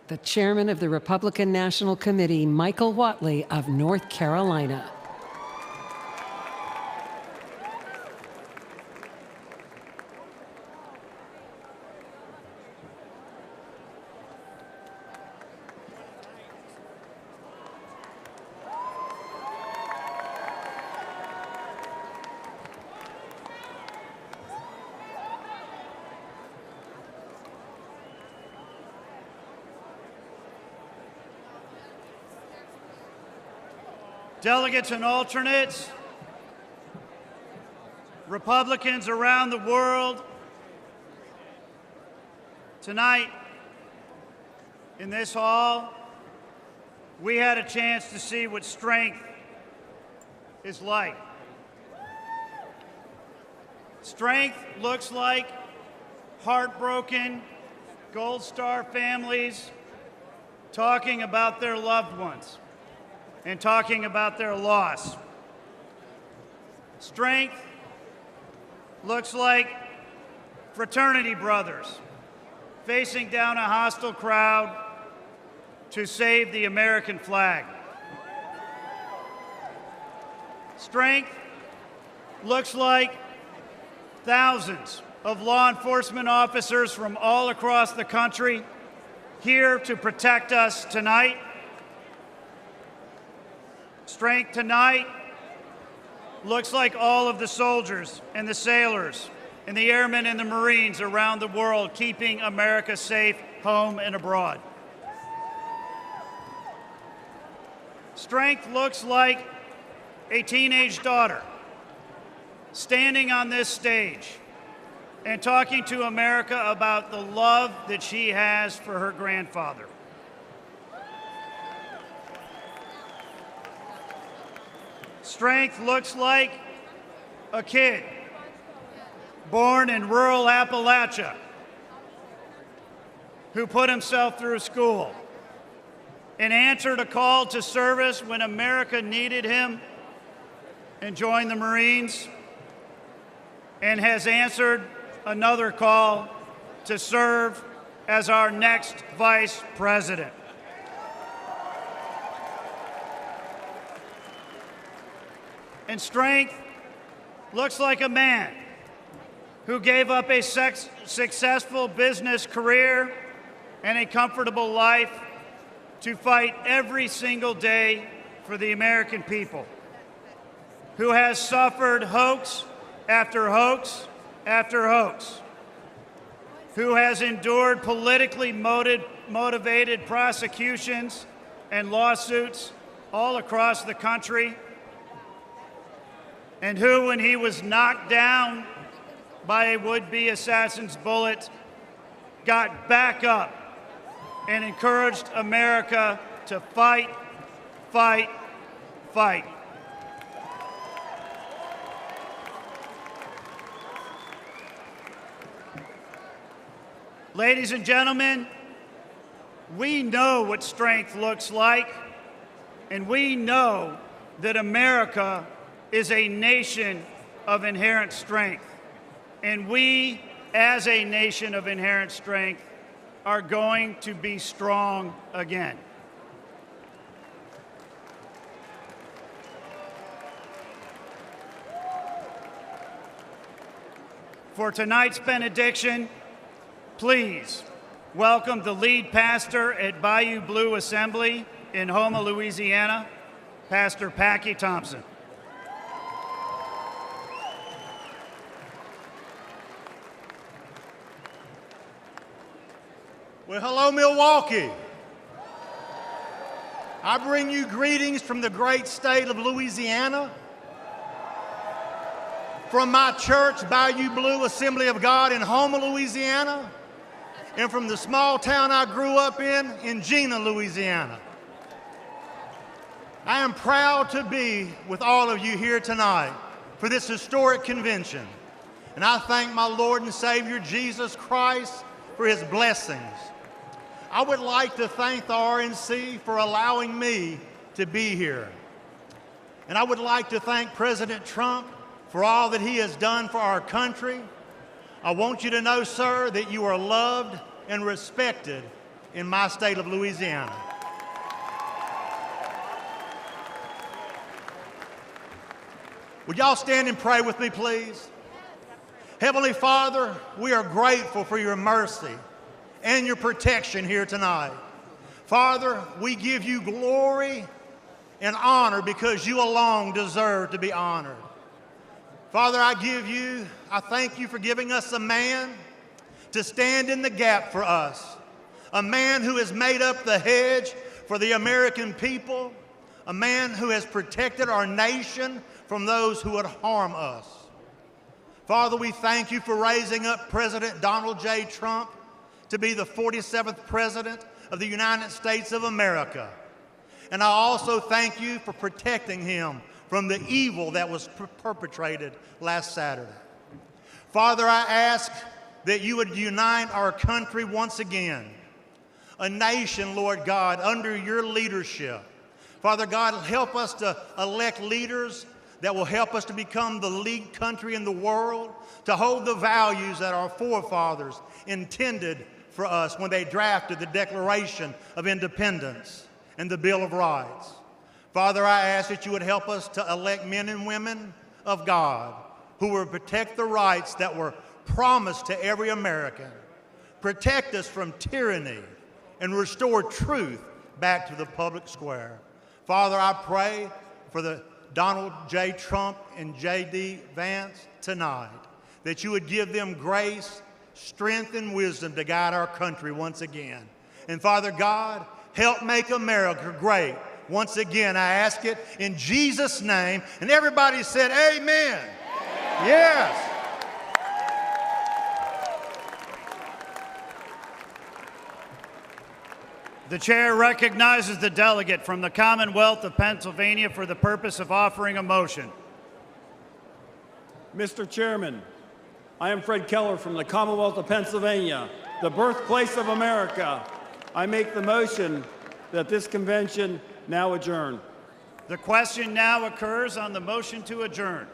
the chairman of the Republican National Committee, Michael Whatley of North Carolina. Delegates and alternates, Republicans around the world, tonight in this hall, we had a chance to see what strength is like. Strength looks like heartbroken Gold Star families talking about their loved ones and talking about their loss. Strength looks like fraternity brothers facing down a hostile crowd to save the American flag. Strength looks like thousands of law enforcement officers from all across the country here to protect us tonight. Strength tonight looks like all of the soldiers and the sailors and the airmen and the Marines around the world keeping America safe home and abroad. Strength looks like a teenage daughter standing on this stage and talking to America about the love that she has for her grandfather. Strength looks like a kid born in rural Appalachia who put himself through school and answered a call to service when America needed him and joined the Marines, and has answered another call to serve as our next vice president. And strength looks like a man who gave up a successful business career and a comfortable life to fight every single day for the American people, who has suffered hoax after hoax after hoax, who has endured politically motivated prosecutions and lawsuits all across the country, and who, when he was knocked down by a would-be assassin's bullet, got back up and encouraged America to fight, fight, fight. Ladies and gentlemen, we know what strength looks like, and we know that America is a nation of inherent strength. And we, as a nation of inherent strength, are going to be strong again. For tonight's benediction, please welcome the lead pastor at Bayou Blue Assembly in Houma, Louisiana, Pastor Packy Thompson. Well, hello, Milwaukee. I bring you greetings from the great state of Louisiana, from my church, Bayou Blue Assembly of God in Houma, Louisiana, and from the small town I grew up in Jena, Louisiana. I am proud to be with all of you here tonight for this historic convention, and I thank my Lord and Savior Jesus Christ for his blessings. I would like to thank the RNC for allowing me to be here. And I would like to thank President Trump for all that he has done for our country. I want you to know, sir, that you are loved and respected in my state of Louisiana. Would y'all stand and pray with me, please? Heavenly Father, we are grateful for your mercy and your protection here tonight. Father, we give you glory and honor because you alone deserve to be honored. Father, I thank you for giving us a man to stand in the gap for us, a man who has made up the hedge for the American people, a man who has protected our nation from those who would harm us. Father, we thank you for raising up President Donald J. Trump to be the 47th President of the United States of America. And I also thank you for protecting him from the evil that was perpetrated last Saturday. Father, I ask that you would unite our country once again, a nation, Lord God, under your leadership. Father God, help us to elect leaders that will help us to become the lead country in the world, to hold the values that our forefathers intended for us when they drafted the Declaration of Independence and the Bill of Rights. Father, I ask that you would help us to elect men and women of God who will protect the rights that were promised to every American, protect us from tyranny, and restore truth back to the public square. Father, I pray for the Donald J. Trump and J.D. Vance tonight, that you would give them grace, strength, and wisdom to guide our country once again. And Father God, help make America great. Once again, I ask it in Jesus' name. And everybody said, amen. Amen. Yes. The chair recognizes the delegate from the Commonwealth of Pennsylvania for the purpose of offering a motion. Mr. Chairman, I am Fred Keller from the Commonwealth of Pennsylvania, the birthplace of America. I make the motion that this convention now adjourn. The question now occurs on the motion to adjourn.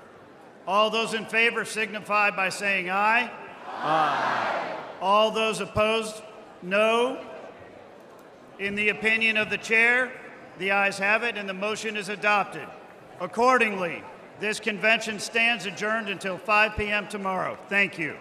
All those in favor signify by saying aye. Aye. All those opposed, no. In the opinion of the chair, the ayes have it and the motion is adopted. Accordingly, this convention stands adjourned until 5 p.m. tomorrow. Thank you.